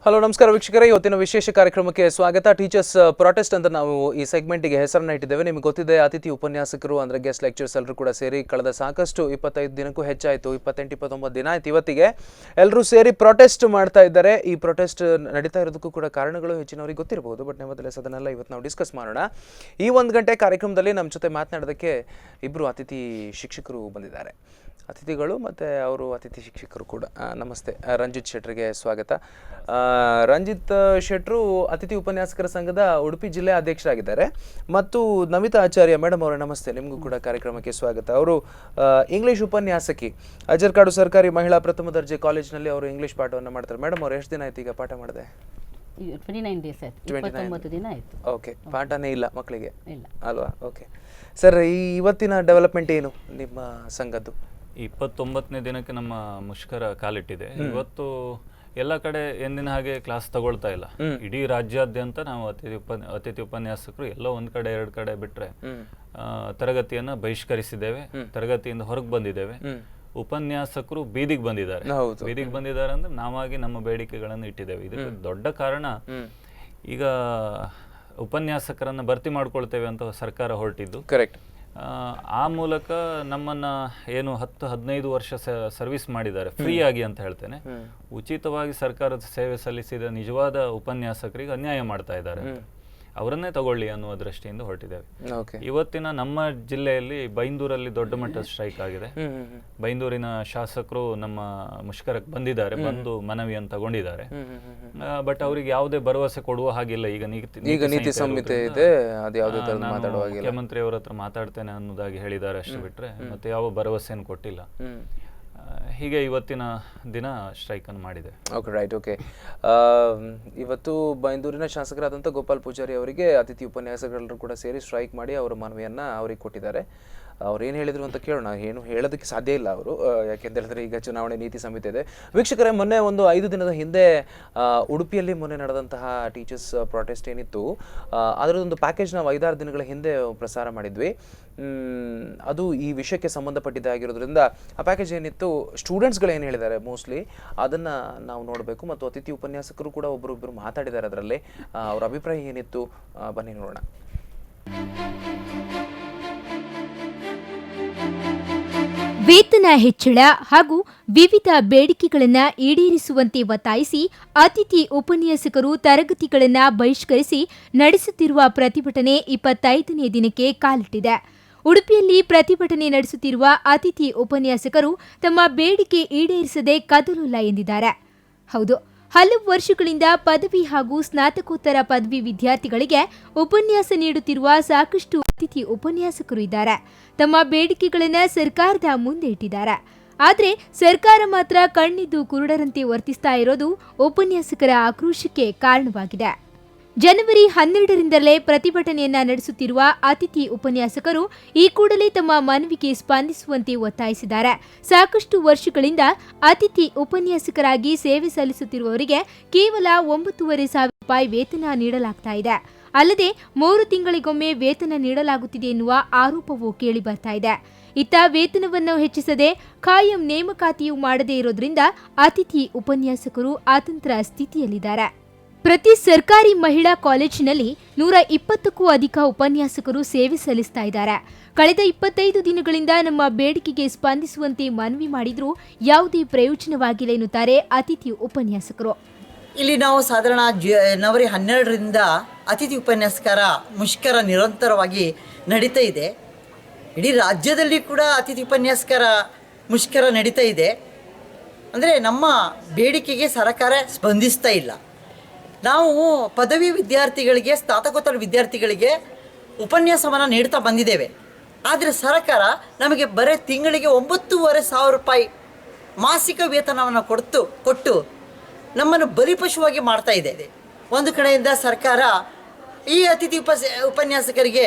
Hello ನಮಸ್ಕಾರ ವೀಕ್ಷಕರೇ, ಇವತ್ತಿನ ವಿಶೇಷ ಕಾರ್ಯಕ್ರಮಕ್ಕೆ ಸ್ವಾಗತ. ಟೀಚರ್ಸ್ ಪ್ರೊಟೆಸ್ಟ್ ಅಂತ ನಾವು ಈ ಸೆಗ್ಮೆಂಟ್ಗೆ ಹೆಸರನ್ನ ಇಟ್ಟಿದ್ದೇವೆ. ನಿಮಗೆ ಗೊತ್ತಿದೆ, ಅತಿಥಿ ಉಪನ್ಯಾಸಕರು ಅಂದರೆ ಗೆಸ್ಟ್ ಲೆಕ್ಚರ್ಸ್ ಎಲ್ಲರೂ ಕೂಡ ಸೇರಿ ಕಳೆದ ಸಾಕಷ್ಟು 25 ದಿನಕ್ಕೂ ಹೆಚ್ಚಾಯಿತು, 28-29 ದಿನ ಆಯ್ತು. ಇವತ್ತಿಗೆ ಎಲ್ಲರೂ ಸೇರಿ ಪ್ರೊಟೆಸ್ಟ್ ಮಾಡ್ತಾ ಇದ್ದಾರೆ. ಈ ಪ್ರೊಟೆಸ್ಟ್ ನಡೀತಾ ಇರೋದಕ್ಕೂ ಕೂಡ ಕಾರಣಗಳು ಹೆಚ್ಚಿನವರಿಗೆ ಗೊತ್ತಿರಬಹುದು, ಬಟ್ ನೆವರ್ದಲೆಸ್ ಅದನ್ನೆಲ್ಲ ಇವತ್ತು ನಾವು ಡಿಸ್ಕಸ್ ಮಾಡೋಣ. ಈ 1 ಗಂಟೆ ಕಾರ್ಯಕ್ರಮದಲ್ಲಿ ನಮ್ಮ ಜೊತೆ ಮಾತನಾಡೋದಕ್ಕೆ ಇಬ್ಬರು ಅತಿಥಿ ಶಿಕ್ಷಕರು ಬಂದಿದ್ದಾರೆ. ಅತಿಥಿಗಳು ಮತ್ತು ಅವರು ಅತಿಥಿ ಶಿಕ್ಷಕರು ಕೂಡ. ನಮಸ್ತೆ, ರಂಜಿತ್ ಶೆಟ್ರಿಗೆ ಸ್ವಾಗತ. ರಂಜಿತ್ ಶೆಟ್ರು ಅತಿಥಿ ಉಪನ್ಯಾಸಕರ ಸಂಘದ ಉಡುಪಿ ಜಿಲ್ಲೆ ಅಧ್ಯಕ್ಷರಾಗಿದ್ದಾರೆ. ಮತ್ತು ನಮಿತಾ ಆಚಾರ್ಯ ಮೇಡಮ್ ಅವರೇ, ನಮಸ್ತೆ, ನಿಮಗೂ ಕೂಡ ಕಾರ್ಯಕ್ರಮಕ್ಕೆ ಸ್ವಾಗತ. ಅವರು ಇಂಗ್ಲೀಷ್ ಉಪನ್ಯಾಸಕಿ, ಅಜರ್ಕಾಡು ಸರ್ಕಾರಿ ಮಹಿಳಾ ಪ್ರಥಮ ದರ್ಜೆ ಕಾಲೇಜಿನಲ್ಲಿ ಅವರು ಇಂಗ್ಲೀಷ್ ಪಾಠವನ್ನು ಮಾಡ್ತಾರೆ. ಮೇಡಮ್ ಅವರು ಎಷ್ಟು ದಿನ ಆಯ್ತು ಈಗ ಪಾಠ ಮಾಡಿದೆ? 29 ಡೇಸ್ ಆಯ್ತು, 29 ದಿನ ಆಯ್ತು. ಓಕೆ, ಪಾಠನೇ ಇಲ್ಲ ಮಕ್ಕಳಿಗೆ ಅಲ್ವಾ? ಓಕೆ ಸರ್, ಇವತ್ತಿನ ಡೆವಲಪ್ಮೆಂಟ್ ಏನು ನಿಮ್ಮ ಸಂಘದ್ದು? 29ನೇ ದಿನಕ್ಕೆ ನಮ್ಮ ಮುಷ್ಕರ ಕಾಲಿಟ್ಟಿದೆ. ಇವತ್ತು ಎಲ್ಲ ಕಡೆ ಎಂದಿನ ಹಾಗೆ ಕ್ಲಾಸ್ ತಗೊಳ್ತಾ ಇಲ್ಲ. ಇಡೀ ರಾಜ್ಯಾದ್ಯಂತ ನಾವು ಅತಿಥಿ ಉಪನ್ಯಾಸಕರು ಎಲ್ಲೋ ಒಂದ್ ಕಡೆ 2 ಕಡೆ ಬಿಟ್ರೆ ತರಗತಿಯನ್ನ ಬಹಿಷ್ಕರಿಸಿದ್ದೇವೆ, ತರಗತಿಯಿಂದ ಹೊರಗೆ ಬಂದಿದ್ದೇವೆ. ಉಪನ್ಯಾಸಕರು ಬೀದಿಗೆ ಬಂದಿದ್ದಾರೆ. ಬೀದಿಗೆ ಬಂದಿದ್ದಾರೆ ಅಂದ್ರೆ ನಾವಾಗಿ ನಮ್ಮ ಬೇಡಿಕೆಗಳನ್ನು ಇಟ್ಟಿದ್ದೇವೆ. ಇದಕ್ಕೆ ದೊಡ್ಡ ಕಾರಣ, ಈಗ ಉಪನ್ಯಾಸಕರನ್ನ ಭರ್ತಿ ಮಾಡ್ಕೊಳ್ತೇವೆ ಅಂತ ಸರ್ಕಾರ ಹೊರಟಿದ್ದು. ಕರೆಕ್ಟ್. ಆ ಮೂಲಕ ನಮ್ಮನ್ನ ಏನು 10-15 ವರ್ಷ ಸರ್ವಿಸ್ ಮಾಡಿದ್ದಾರೆ ಫ್ರೀ ಆಗಿ ಅಂತ ಹೇಳ್ತೇನೆ, ಉಚಿತವಾಗಿ ಸರ್ಕಾರದ ಸೇವೆ ಸಲ್ಲಿಸಿದ ನಿಜವಾದ ಉಪನ್ಯಾಸಕರಿಗೆ ಅನ್ಯಾಯ ಮಾಡ್ತಾ ಇದ್ದಾರೆ. ಅವರನ್ನೇ ತಗೊಳ್ಳಿ ಅನ್ನುವ ದೃಷ್ಟಿಯಿಂದ ಹೊರಟಿದ್ದೇವೆ. ಇವತ್ತಿನ ನಮ್ಮ ಜಿಲ್ಲೆಯಲ್ಲಿ ಬೈಂದೂರಲ್ಲಿ ದೊಡ್ಡ ಮಟ್ಟದ ಸ್ಟ್ರೈಕ್ ಆಗಿದೆ. ಬೈಂದೂರಿನ ಶಾಸಕರು ನಮ್ಮ ಮುಷ್ಕರಕ್ಕೆ ಬಂದಿದ್ದಾರೆ, ಬಂದು ಮನವಿಯನ್ನು ತಗೊಂಡಿದ್ದಾರೆ. ಬಟ್ ಅವರಿಗೆ ಯಾವುದೇ ಭರವಸೆ ಕೊಡುವ ಹಾಗಿಲ್ಲ. ಈಗ ನೀತಿ ಸಂಹಿತೆ ಇದೆ, ಮುಖ್ಯಮಂತ್ರಿ ಅವರ ಹತ್ರ ಮಾತಾಡ್ತೇನೆ ಅನ್ನೋದಾಗಿ ಹೇಳಿದ್ದಾರೆ, ಅಷ್ಟು ಬಿಟ್ರೆ ಮತ್ತೆ ಯಾವ ಭರವಸೆಯನ್ನು ಕೊಟ್ಟಿಲ್ಲ. ಹೀಗೆ ಇವತ್ತಿನ ದಿನ ಸ್ಟ್ರೈಕ್ ಅನ್ನು ಮಾಡಿದೆ. Okay, right. ಓಕೆ, ಇವತ್ತು ಬೈಂದೂರಿನ ಶಾಸಕರಾದಂಥ ಗೋಪಾಲ್ ಪೂಜಾರಿ ಅವರಿಗೆ ಅತಿಥಿ ಉಪನ್ಯಾಸಕರೆಲ್ಲರೂ ಕೂಡ ಸೇರಿ ಸ್ಟ್ರೈಕ್ ಮಾಡಿ ಅವರ ಮನವಿಯನ್ನು ಅವರಿಗೆ ಕೊಟ್ಟಿದ್ದಾರೆ. ಅವ್ರು ಏನು ಹೇಳಿದ್ರು ಅಂತ ಕೇಳೋಣ. ಏನು ಹೇಳೋದಕ್ಕೆ ಸಾಧ್ಯ ಇಲ್ಲ ಅವರು, ಯಾಕೆಂತ ಹೇಳಿದ್ರೆ ಈಗ ಚುನಾವಣೆ ನೀತಿ ಸಂಹಿತೆ ಇದೆ. ವೀಕ್ಷಕರೇ, ಮೊನ್ನೆ ಒಂದು 5 ದಿನದ ಹಿಂದೆ ಉಡುಪಿಯಲ್ಲಿ ಮೊನ್ನೆ ನಡೆದಂತಹ ಟೀಚರ್ಸ್ ಪ್ರೊಟೆಸ್ಟ್ ಏನಿತ್ತು, ಅದರದೊಂದು ಪ್ಯಾಕೇಜ್ ನಾವು 5-6 ದಿನಗಳ ಹಿಂದೆ ಪ್ರಸಾರ ಮಾಡಿದ್ವಿ. ಅದು ಈ ವಿಷಯಕ್ಕೆ ಸಂಬಂಧಪಟ್ಟಿದ್ದಾಗಿರೋದ್ರಿಂದ ಆ ಪ್ಯಾಕೇಜ್ ಏನಿತ್ತು, ಸ್ಟೂಡೆಂಟ್ಸ್ಗಳು ಏನು ಹೇಳಿದ್ದಾರೆ ಮೋಸ್ಟ್ಲಿ ಅದನ್ನು ನಾವು ನೋಡಬೇಕು. ಮತ್ತು ಅತಿಥಿ ಉಪನ್ಯಾಸಕರು ಕೂಡ ಒಬ್ಬರು ಮಾತಾಡಿದ್ದಾರೆ ಅದರಲ್ಲಿ. ಅವರ ಅಭಿಪ್ರಾಯ ಏನಿತ್ತು ಬನ್ನಿ ನೋಡೋಣ. ವೇತನ ಹೆಚ್ಚಳ ಹಾಗೂ ವಿವಿಧ ಬೇಡಿಕೆಗಳನ್ನು ಈಡೇರಿಸುವಂತೆ ಒತ್ತಾಯಿಸಿ ಅತಿಥಿ ಉಪನ್ಯಾಸಕರು ತರಗತಿಗಳನ್ನು ಬಹಿಷ್ಕರಿಸಿ ನಡೆಸುತ್ತಿರುವ ಪ್ರತಿಭಟನೆ 25ನೇ ದಿನಕ್ಕೆ ಕಾಲಿಟ್ಟಿದೆ. ಉಡುಪಿಯಲ್ಲಿ ಪ್ರತಿಭಟನೆ ನಡೆಸುತ್ತಿರುವ ಅತಿಥಿ ಉಪನ್ಯಾಸಕರು ತಮ್ಮ ಬೇಡಿಕೆ ಈಡೇರಿಸದೆ ಕದಲಲ್ಲ ಎಂದಿದ್ದಾರೆ. ಹೌದು, ಹಲವು ವರ್ಷಗಳಿಂದ ಪದವಿ ಹಾಗೂ ಸ್ನಾತಕೋತ್ತರ ಪದವಿ ವಿದ್ಯಾರ್ಥಿಗಳಿಗೆ ಉಪನ್ಯಾಸ ನೀಡುತ್ತಿರುವ ಸಾಕಷ್ಟು ಅತಿಥಿ ಉಪನ್ಯಾಸಕರು ಇದ್ದಾರೆ. ತಮ್ಮ ಬೇಡಿಕೆಗಳನ್ನು ಸರ್ಕಾರದ ಮುಂದೆ ಇಟ್ಟಿದ್ದಾರೆ. ಆದರೆ ಸರ್ಕಾರ ಮಾತ್ರ ಕಣ್ಣಿದ್ದು ಕುರುಡರಂತೆ ವರ್ತಿಸ್ತಾ ಇರೋದು ಉಪನ್ಯಾಸಕರ ಆಕ್ರೋಶಕ್ಕೆ ಕಾರಣವಾಗಿದೆ. ಜನವರಿ 12ರಿಂದಲೇ ಪ್ರತಿಭಟನೆಯನ್ನ ನಡೆಸುತ್ತಿರುವ ಅತಿಥಿ ಉಪನ್ಯಾಸಕರು ಈ ಕೂಡಲೇ ತಮ್ಮ ಮನವಿಗೆ ಸ್ಪಂದಿಸುವಂತೆ ಒತ್ತಾಯಿಸಿದ್ದಾರೆ. ಸಾಕಷ್ಟು ವರ್ಷಗಳಿಂದ ಅತಿಥಿ ಉಪನ್ಯಾಸಕರಾಗಿ ಸೇವೆ ಸಲ್ಲಿಸುತ್ತಿರುವವರಿಗೆ ಕೇವಲ 9,500 ರೂಪಾಯಿ ವೇತನ ನೀಡಲಾಗ್ತಾ ಇದೆ. ಅಲ್ಲದೆ 3 ತಿಂಗಳಿಗೊಮ್ಮೆ ವೇತನ ನೀಡಲಾಗುತ್ತಿದೆ ಎನ್ನುವ ಆರೋಪವೂ ಕೇಳಿ ಬರ್ತಾ ಇದೆ. ಇತ್ತ ವೇತನವನ್ನು ಹೆಚ್ಚಿಸದೆ ಖಾಯಂ ನೇಮಕಾತಿಯೂ ಮಾಡದೇ ಇರೋದ್ರಿಂದ ಅತಿಥಿ ಉಪನ್ಯಾಸಕರು ಅತಂತ್ರ ಸ್ಥಿತಿಯಲ್ಲಿದ್ದಾರೆ. ಪ್ರತಿ ಸರ್ಕಾರಿ ಮಹಿಳಾ ಕಾಲೇಜಿನಲ್ಲಿ 120ಕ್ಕೂ ಅಧಿಕ ಉಪನ್ಯಾಸಕರು ಸೇವೆ ಸಲ್ಲಿಸ್ತಾ ಇದ್ದಾರೆ. ಕಳೆದ 25 ದಿನಗಳಿಂದ ನಮ್ಮ ಬೇಡಿಕೆಗೆ ಸ್ಪಂದಿಸುವಂತೆ ಮನವಿ ಮಾಡಿದ್ರೂ ಯಾವುದೇ ಪ್ರಯೋಜನವಾಗಿಲ್ಲ ಎನ್ನುತ್ತಾರೆ ಅತಿಥಿ ಉಪನ್ಯಾಸಕರು. ಇಲ್ಲಿ ನಾವು ಸಾಧಾರಣ ಜನವರಿ 12ರಿಂದ ಅತಿಥಿ ಉಪನ್ಯಾಸಕರ ಮುಷ್ಕರ ನಿರಂತರವಾಗಿ ನಡೀತಾ ಇದೆ. ಇಡೀ ರಾಜ್ಯದಲ್ಲಿ ಕೂಡ ಅತಿಥಿ ಉಪನ್ಯಾಸಕರ ಮುಷ್ಕರ ನಡೀತಾ ಇದೆ. ಅಂದರೆ ನಮ್ಮ ಬೇಡಿಕೆಗೆ ಸರ್ಕಾರ ಸ್ಪಂದಿಸ್ತಾ ಇಲ್ಲ. ನಾವು ಪದವಿ ವಿದ್ಯಾರ್ಥಿಗಳಿಗೆ, ಸ್ನಾತಕೋತ್ತರ ವಿದ್ಯಾರ್ಥಿಗಳಿಗೆ ಉಪನ್ಯಾಸವನ್ನು ನೀಡ್ತಾ ಬಂದಿದ್ದೇವೆ. ಆದರೆ ಸರ್ಕಾರ ನಮಗೆ ಬರೀ ತಿಂಗಳಿಗೆ 9,500 ರೂಪಾಯಿ ಮಾಸಿಕ ವೇತನವನ್ನು ಕೊಟ್ಟು ನಮ್ಮನ್ನು ಬಲಿಪಶುವಾಗಿ ಮಾಡ್ತಾ ಇದೆ. ಒಂದು ಕಡೆಯಿಂದ ಸರ್ಕಾರ ಈ ಅತಿಥಿ ಉಪನ್ಯಾಸಕರಿಗೆ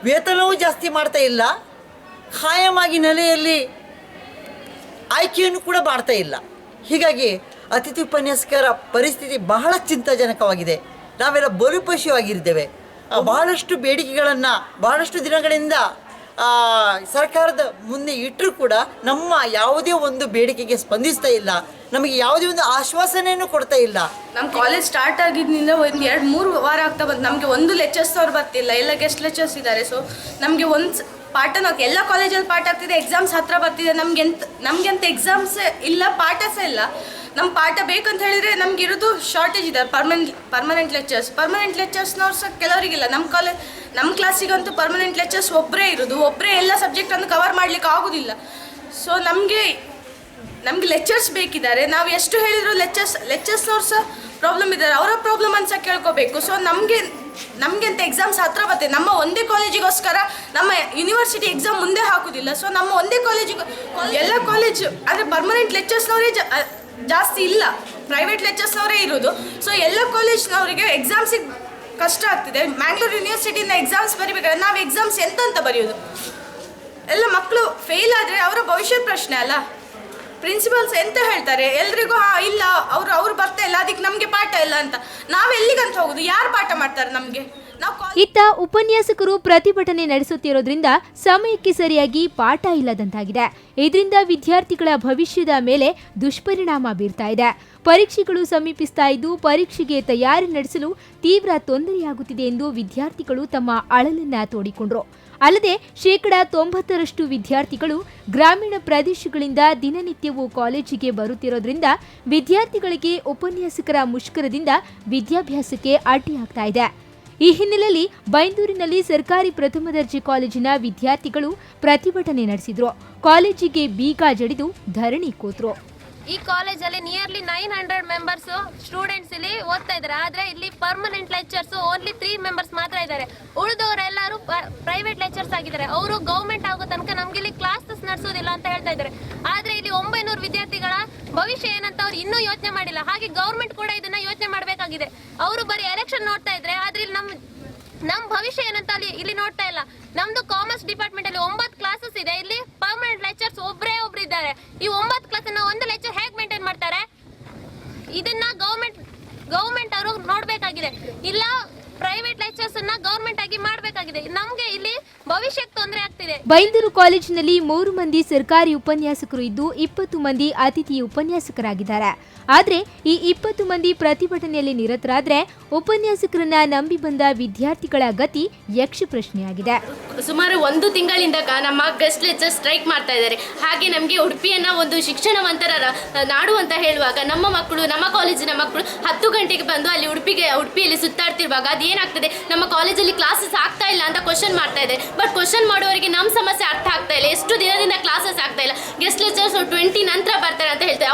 ವೇತನವೂ ಜಾಸ್ತಿ ಮಾಡ್ತಾ ಇಲ್ಲ, ಖಾಯಮಾಗಿ ನೆಲೆಯಲ್ಲಿ ಆಯ್ಕೆಯನ್ನು ಕೂಡ ಮಾಡ್ತಾ ಇಲ್ಲ. ಹೀಗಾಗಿ ಅತಿಥಿ ಉಪನ್ಯಾಸಕರ ಪರಿಸ್ಥಿತಿ ಬಹಳ ಚಿಂತಾಜನಕವಾಗಿದೆ. ನಾವೆಲ್ಲ ಬಲಿಪಶುವಾಗಿದ್ದೇವೆ. ಬಹಳಷ್ಟು ಬೇಡಿಕೆಗಳನ್ನು ಬಹಳಷ್ಟು ದಿನಗಳಿಂದ ಸರ್ಕಾರದ ಮುಂದೆ ಇಟ್ಟರೂ ಕೂಡ ನಮ್ಮ ಯಾವುದೇ ಒಂದು ಬೇಡಿಕೆಗೆ ಸ್ಪಂದಿಸ್ತಾ ಇಲ್ಲ, ನಮಗೆ ಯಾವುದೇ ಒಂದು ಆಶ್ವಾಸನೆಯನ್ನು ಕೊಡ್ತಾ ಇಲ್ಲ. ನಮ್ಮ ಕಾಲೇಜ್ ಸ್ಟಾರ್ಟ್ ಆಗಿದ್ದರಿಂದ ಒಂದು 2-3 ವಾರ ಆಗ್ತಾ ಬಂತು, ನಮಗೆ ಒಂದು ಲೆಕ್ಚರ್ಸ್ ಅವ್ರು ಬರ್ತಿಲ್ಲ, ಎಲ್ಲ ಗೆಸ್ಟ್ ಲೆಕ್ಚರ್ಸ್ ಇದ್ದಾರೆ. ಸೊ ನಮಗೆ ಒಂದು ಪಾಠ ನಾವು ಎಲ್ಲ ಕಾಲೇಜಲ್ಲಿ ಪಾಠ ಆಗ್ತಿದೆ, ಎಕ್ಸಾಮ್ಸ್ ಹತ್ರ ಬರ್ತಿದೆ, ನಮಗೆ ಅಂತ ಎಕ್ಸಾಮ್ಸ್ ಇಲ್ಲ, ಪಾಠ ಸಹ ಇಲ್ಲ. ನಮ್ಮ ಪಾಠ ಬೇಕಂತ ಹೇಳಿದರೆ ನಮ್ಗೆ ಇರೋದು ಶಾರ್ಟೇಜ್ ಇದೆ ಪರ್ಮನೆಂಟ್ ಲೆಕ್ಚರ್ಸ್ನವ್ರು ಸಹ ಕೆಲವರಿಗಿಲ್ಲ. ನಮ್ಮ ಕ್ಲಾಸಿಗಂತೂ ಪರ್ಮನೆಂಟ್ ಲೆಕ್ಚರ್ಸ್ ಒಬ್ಬರೇ ಇರೋದು, ಒಬ್ಬರೇ ಎಲ್ಲ ಸಬ್ಜೆಕ್ಟನ್ನು ಕವರ್ ಮಾಡಲಿಕ್ಕೆ ಆಗೋದಿಲ್ಲ. ಸೊ ನಮಗೆ ಲೆಕ್ಚರ್ಸ್ ಬೇಕಿದ್ದಾರೆ. ನಾವು ಎಷ್ಟು ಹೇಳಿದ್ರು ಲೆಕ್ಚರ್ಸ್ನವ್ರು ಸಹ ಪ್ರಾಬ್ಲಮ್ ಇದ್ದಾರೆ, ಅವರ ಪ್ರಾಬ್ಲಮ್ ಅಂತ ಸಹ ಕೇಳ್ಕೋಬೇಕು. ಸೊ ನಮಗೆ ಅಂತ ಎಕ್ಸಾಮ್ಸ್ ಹತ್ರ ಬರ್ತದೆ, ನಮ್ಮ ಒಂದೇ ಕಾಲೇಜಿಗೋಸ್ಕರ ನಮ್ಮ ಯೂನಿವರ್ಸಿಟಿ ಎಕ್ಸಾಮ್ ಮುಂದೆ ಹಾಕೋದಿಲ್ಲ. ಸೊ ನಮ್ಮ ಒಂದೇ ಕಾಲೇಜಿಗೆ ಎಲ್ಲ ಕಾಲೇಜು ಆದರೆ ಪರ್ಮನೆಂಟ್ ಲೆಕ್ಚರ್ಸ್ನವರೇ ಜಾಸ್ತಿ ಇಲ್ಲ, ಪ್ರೈವೇಟ್ ಲೆಕ್ಚರ್ಸ್ನವರೇ ಇರೋದು. ಸೊ ಎಲ್ಲ ಕಾಲೇಜ್ನವರಿಗೆ ಎಕ್ಸಾಮ್ಸಿಗೆ ಕಷ್ಟ ಆಗ್ತಿದೆ. ಮ್ಯಾಂಗ್ಳೂರು ಯೂನಿವರ್ಸಿಟಿಯಿಂದ ಎಕ್ಸಾಮ್ಸ್ ಬರೀಬೇಕಾದ್ರೆ ನಾವು ಎಕ್ಸಾಮ್ಸ್ ಎಂತ ಬರೆಯೋದು? ಎಲ್ಲ ಮಕ್ಕಳು ಫೇಲ್ ಆದರೆ ಅವರ ಭವಿಷ್ಯದ ಪ್ರಶ್ನೆ ಅಲ್ಲ. ಪ್ರಿನ್ಸಿಪಲ್ಸ್ ಎಂತ ಹೇಳ್ತಾರೆ ಎಲ್ರಿಗೂ, ಇಲ್ಲ ಅವ್ರು ಬರ್ತಾ ಇಲ್ಲ, ಅದಕ್ಕೆ ನಮಗೆ ಪಾಠ ಇಲ್ಲ ಅಂತ. ನಾವು ಎಲ್ಲಿಗಂತ ಹೋಗೋದು? ಯಾರು ಪಾಠ ಮಾಡ್ತಾರೆ ನಮಗೆ? ಇತ್ತ ಉಪನ್ಯಾಸಕರು ಪ್ರತಿಭಟನೆ ನಡೆಸುತ್ತಿರೋದ್ರಿಂದ ಸಮಯಕ್ಕೆ ಸರಿಯಾಗಿ ಪಾಠ ಇಲ್ಲದಂತಾಗಿದೆ. ಇದರಿಂದ ವಿದ್ಯಾರ್ಥಿಗಳ ಭವಿಷ್ಯದ ಮೇಲೆ ದುಷ್ಪರಿಣಾಮ ಬೀರ್ತಾ ಇದೆ. ಪರೀಕ್ಷೆಗಳು ಸಮೀಪಿಸ್ತಾ ಇದ್ದು ಪರೀಕ್ಷೆಗೆ ತಯಾರಿ ನಡೆಸಲು ತೀವ್ರ ತೊಂದರೆಯಾಗುತ್ತಿದೆ ಎಂದು ವಿದ್ಯಾರ್ಥಿಗಳು ತಮ್ಮ ಅಳಲನ್ನ ತೋಡಿಕೊಂಡ್ರು. ಅಲ್ಲದೆ 90% ವಿದ್ಯಾರ್ಥಿಗಳು ಗ್ರಾಮೀಣ ಪ್ರದೇಶಗಳಿಂದ ದಿನನಿತ್ಯವೂ ಕಾಲೇಜಿಗೆ ಬರುತ್ತಿರೋದ್ರಿಂದ ವಿದ್ಯಾರ್ಥಿಗಳಿಗೆ ಉಪನ್ಯಾಸಕರ ಮುಷ್ಕರದಿಂದ ವಿದ್ಯಾಭ್ಯಾಸಕ್ಕೆ ಅಡ್ಡಿಯಾಗ್ತಾ ಇದೆ. ಈ ಹಿನ್ನೆಲೆಯಲ್ಲಿ ಬೈಂದೂರಿನಲ್ಲಿ ಸರ್ಕಾರಿ ಪ್ರಥಮ ದರ್ಜೆ ಕಾಲೇಜಿನ ವಿದ್ಯಾರ್ಥಿಗಳು ಪ್ರತಿಭಟನೆ ನಡೆಸಿದ್ರು. ಕಾಲೇಜಿಗೆ ಬೀಗ ಜಡಿದು ಧರಣಿ ಕೂತ್ರು. ಈ ಕಾಲೇಜಲ್ಲಿ ನಿಯರ್ಲಿ 900 ಮೆಂಬರ್ಸ್ ಸ್ಟೂಡೆಂಟ್ಸ್ ಇಲ್ಲಿ ಓದ್ತಾ ಇದ್ದಾರೆ. ಆದ್ರೆ ಇಲ್ಲಿ ಪರ್ಮನೆಂಟ್ ಲೆಕ್ಚರ್ಸ್ ಓನ್ಲಿ 3 ಮೆಂಬರ್ಸ್ ಮಾತ್ರ ಇದ್ದಾರೆ. ಉಳಿದವರೆಲ್ಲರೂ ಪ್ರೈವೇಟ್ ಲೆಕ್ಚರ್ಸ್ ಆಗಿದ್ದಾರೆ. ಅವರು ಗೌರ್ಮೆಂಟ್ ಆಗೋ ತನಕ ನಮ್ಗೆ ಇಲ್ಲಿ ಕ್ಲಾಸಸ್ ನಡೆಸೋದಿಲ್ಲ ಅಂತ ಹೇಳ್ತಾ ಇದ್ದಾರೆ. ಆದ್ರೆ ಇಲ್ಲಿ 900 ವಿದ್ಯಾರ್ಥಿಗಳ ಭವಿಷ್ಯ ಏನಂತ ಅವ್ರು ಇನ್ನೂ ಯೋಚನೆ ಮಾಡಿಲ್ಲ. ಹಾಗೆ ಗೌರ್ಮೆಂಟ್ ಕೂಡ ಇದನ್ನ ಯೋಚನೆ ಮಾಡಬೇಕಾಗಿದೆ. ಅವರು ಬರೀ ಎಲೆಕ್ಷನ್ ನೋಡ್ತಾ ಇದ್ರೆ, ಆದ್ರೆ ಇಲ್ಲಿ ನಮ್ ಭವಿಷ್ಯ ಏನಂತ ಇಲ್ಲಿ ನೋಡ್ತಾ ಇಲ್ಲ. ನಮ್ದು ಕಾಮರ್ಸ್ ಡಿಪಾರ್ಟ್ಮೆಂಟ್ ಅಲ್ಲಿ 9 ಕ್ಲಾಸಸ್ ಇದೆ. ಇಲ್ಲಿ ಪರ್ಮನೆಂಟ್ ಲೆಕ್ಚರ್ಸ್ ಒಬ್ರು ಇದ್ದಾರೆ. ಈ 9 ಕ್ಲಾಸ್ ಒಂದು ಲೆಕ್ಚರ್ ಹೇಗೆ ಮೇಂಟೈನ್ ಮಾಡ್ತಾರೆ? ಇದನ್ನ ಗೌರ್ಮೆಂಟ್ ಅವರು ನೋಡ್ಬೇಕಾಗಿದೆ. ಇಲ್ಲ ಪ್ರೈವೇಟ್ ಲೆಕ್ಚರ್ಸ್ ಅನ್ನ ಗೌರ್ಮೆಂಟ್ ಆಗಿ ಮಾಡಬೇಕಾಗಿದೆ. ನಮ್ಗೆ ಇಲ್ಲಿ ಭವಿಷ್ಯಕ್ಕೆ ತೊಂದರೆ ಆಗ್ತಿದೆ. ಬೈಂದೂರು ಕಾಲೇಜಿನಲ್ಲಿ 3 ಮಂದಿ ಸರ್ಕಾರಿ ಉಪನ್ಯಾಸಕರು ಇದ್ದು 20 ಮಂದಿ ಅತಿಥಿ ಉಪನ್ಯಾಸಕರಾಗಿದ್ದಾರೆ. ಆದ್ರೆ ಈ 20 ಮಂದಿ ಪ್ರತಿಭಟನೆಯಲ್ಲಿ ನಿರತರಾದ್ರೆ ಉಪನ್ಯಾಸಕರನ್ನ ನಂಬಿ ಬಂದ ವಿದ್ಯಾರ್ಥಿಗಳ ಗತಿ ಯಕ್ಷ ಪ್ರಶ್ನೆಯಾಗಿದೆ. ಸುಮಾರು 1 ತಿಂಗಳಿಂದ ನಮ್ಮ ಗೆಸ್ಟ್ ಲೆಕ್ಚರ್ ಸ್ಟ್ರೈಕ್ ಮಾಡ್ತಾ ಇದ್ದಾರೆ. ಹಾಗೆ ನಮಗೆ ಉಡುಪಿಯನ್ನ ಒಂದು ಶಿಕ್ಷಣವಂತರ ನಾಡು ಅಂತ ಹೇಳುವಾಗ ನಮ್ಮ ಮಕ್ಕಳು, ನಮ್ಮ ಕಾಲೇಜಿನ ಮಕ್ಕಳು 10 ಗಂಟೆಗೆ ಬಂದು ಅಲ್ಲಿ ಉಡುಪಿಯಲ್ಲಿ ಸುತ್ತಾಡ್ತಿರುವಾಗ ಅದೇನಾಗ್ತದೆ, ನಮ್ಮ ಕಾಲೇಜಲ್ಲಿ ಕ್ಲಾಸಸ್ ಆಗ್ತಾ ಇಲ್ಲ ಅಂತ ಕ್ವಶನ್ ಮಾಡ್ತಾ ಇದೆ. ಬಟ್ ಕ್ವಶನ್ ಮಾಡುವವರಿಗೆ ನಮ್ಮ ಸಮಸ್ಯೆ ಅರ್ಥ ಆಗ್ತಾ ಇಲ್ಲ. ಎಷ್ಟು ದಿನದಿಂದ ಕ್ಲಾಸಸ್ ಆಗ್ತಾ ಇಲ್ಲ. ಗೆಸ್ಟ್ ಲೆಕ್ಚರ್ಸ್ 20 ನಂತರ ಬರ್ತಾರೆ ಅಂತ ಹೇಳ್ತಾರೆ.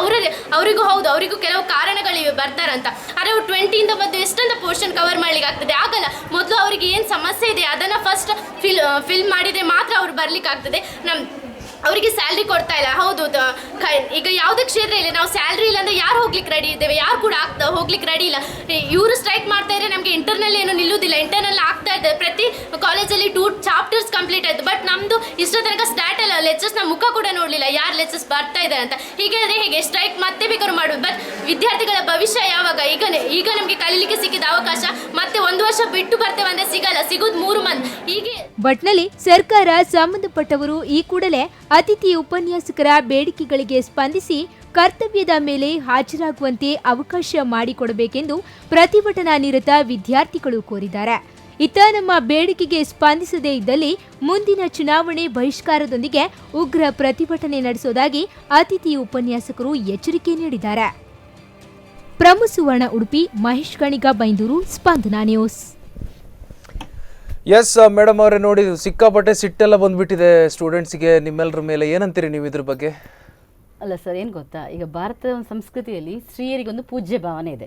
ಅವರಿಗೂ ಹೌದು, ಅವರಿಗೂ ಕೆಲವು ಕಾರಣಗಳಿವೆ ಬರ್ತಾರಂತ. ಆದರೆ ಅವ್ರು 20ಇಂದ ಬಂದು ಎಷ್ಟೊಂದು ಪೋರ್ಷನ್ ಕವರ್ ಮಾಡ್ಲಿಕ್ಕೆ ಆಗ್ತದೆ? ಆಗಲ್ಲ. ಮೊದಲು ಅವರಿಗೆ ಏನು ಸಮಸ್ಯೆ ಇದೆ ಅದನ್ನು ಫಸ್ಟ್ ಫಿಲ್ ಮಾಡಿದರೆ ಮಾತ್ರ ಅವ್ರು ಬರ್ಲಿಕ್ಕೆ ಆಗ್ತದೆ. ಅವರಿಗೆ ಸ್ಯಾಲ್ರಿ ಕೊಡ್ತಾ ಇಲ್ಲ. ಹೌದು, ಈಗ ಯಾವುದೇ ಕ್ಷೇತ್ರ ಇಲ್ಲ, ನಾವು ಸ್ಯಾಲ್ರಿ ಇಲ್ಲ ಅಂದರೆ ಯಾರು ಹೋಗ್ಲಿಕ್ಕೆ ರೆಡಿ ಇದ್ದೇವೆ? ಯಾರು ಕೂಡ ಹೋಗ್ಲಿಕ್ಕೆ ರೆಡಿ ಇಲ್ಲ. ಇವರು ಸ್ಟ್ರೈಕ್ ಮಾಡ್ತಾ ಇದ್ರೆ ನಮಗೆ ಇಂಟರ್ನಲ್ ಏನು ನಿಲ್ಲುವುದಿಲ್ಲ. ಇಂಟರ್ನಲ್ ಆಗ್ತಾ ಇದೆ. ಪ್ರತಿ ಕಾಲೇಜಲ್ಲಿ 2 ಚಾಪ್ಟರ್ಸ್ ಕಂಪ್ಲೀಟ್ ಆಯಿತು. ಬಟ್ ನಮ್ಮದು ಇಷ್ಟ ತನಕ ಸ್ಟಾರ್ಟ್ ಅಲ್ಲ, ಲೆಕ್ಚರ್ಸ್ನ ಮುಖ ಕೂಡ ನೋಡಲಿಲ್ಲ, ಯಾರು ಲೆಕ್ಚರ್ಸ್ ಬರ್ತಾ ಇದ್ದಾರೆ ಅಂತ. ಹೀಗೆ ಆದರೆ ಹೇಗೆ? ಸ್ಟ್ರೈಕ್ ಮತ್ತೆ ಬೇಕಾದ್ರೂ ಮಾಡೋದು. ಬಟ್ ವಿದ್ಯಾರ್ಥಿಗಳ ಭವಿಷ್ಯ ಯಾವಾಗ? ಈಗ ನಮಗೆ ಕಲೀಲಿಕ್ಕೆ ಸಿಕ್ಕಿದ ಅವಕಾಶ ಮತ್ತೆ 1 ವರ್ಷ ಬಿಟ್ಟು ಬರ್ತೇವೆ ಅಂದರೆ ಸಿಗಲ್ಲ. ಸಿಗೋದು 3 ಮಂತ್. ಹೀಗೆ ಒಟ್ನಲ್ಲಿ ಸರ್ಕಾರ ಸಂಬಂಧಪಟ್ಟವರು ಈ ಕೂಡಲೇ ಅತಿಥಿ ಉಪನ್ಯಾಸಕರ ಬೇಡಿಕೆಗಳಿಗೆ ಸ್ಪಂದಿಸಿ ಕರ್ತವ್ಯದ ಮೇಲೆ ಹಾಜರಾಗುವಂತೆ ಅವಕಾಶ ಮಾಡಿಕೊಡಬೇಕೆಂದು ಪ್ರತಿಭಟನಾ ನಿರತ ವಿದ್ಯಾರ್ಥಿಗಳು ಕೋರಿದ್ದಾರೆ. ಇತ್ತ ನಮ್ಮ ಬೇಡಿಕೆಗೆ ಸ್ಪಂದಿಸದೇ ಇದ್ದಲ್ಲಿ ಮುಂದಿನ ಚುನಾವಣೆ ಬಹಿಷ್ಕಾರದೊಂದಿಗೆ ಉಗ್ರ ಪ್ರತಿಭಟನೆ ನಡೆಸುವುದಾಗಿ ಅತಿಥಿ ಉಪನ್ಯಾಸಕರು ಎಚ್ಚರಿಕೆ ನೀಡಿದ್ದಾರೆ. ಪ್ರಮುಸುವರ್ಣ ಉಡುಪಿ, ಮಹೇಶ್ ಗಣಿಗ, ಬೈಂದೂರು, ಸ್ಪಂದನ ನ್ಯೂಸ್. ಎಸ್ ಮೇಡಮ್ ಅವರೇ, ನೋಡಿ ಸಿಕ್ಕಾಪಟ್ಟೆ ಸಿಟ್ಟೆಲ್ಲ ಬಂದ್ಬಿಟ್ಟಿದೆ ಸ್ಟೂಡೆಂಟ್ಸ್ಗೆ. ನಿಮ್ಮೆಲ್ಲರ ಮೇಲೆ ಏನಂತೀರಿ ನೀವು ಇದ್ರ ಬಗ್ಗೆ? ಅಲ್ಲ ಸರ್, ಏನ್ ಗೊತ್ತಾ, ಈಗ ಭಾರತದ ಒಂದು ಸಂಸ್ಕೃತಿಯಲ್ಲಿ ಸ್ತ್ರೀಯರಿಗೆ ಒಂದು ಪೂಜ್ಯ ಭಾವನೆ ಇದೆ.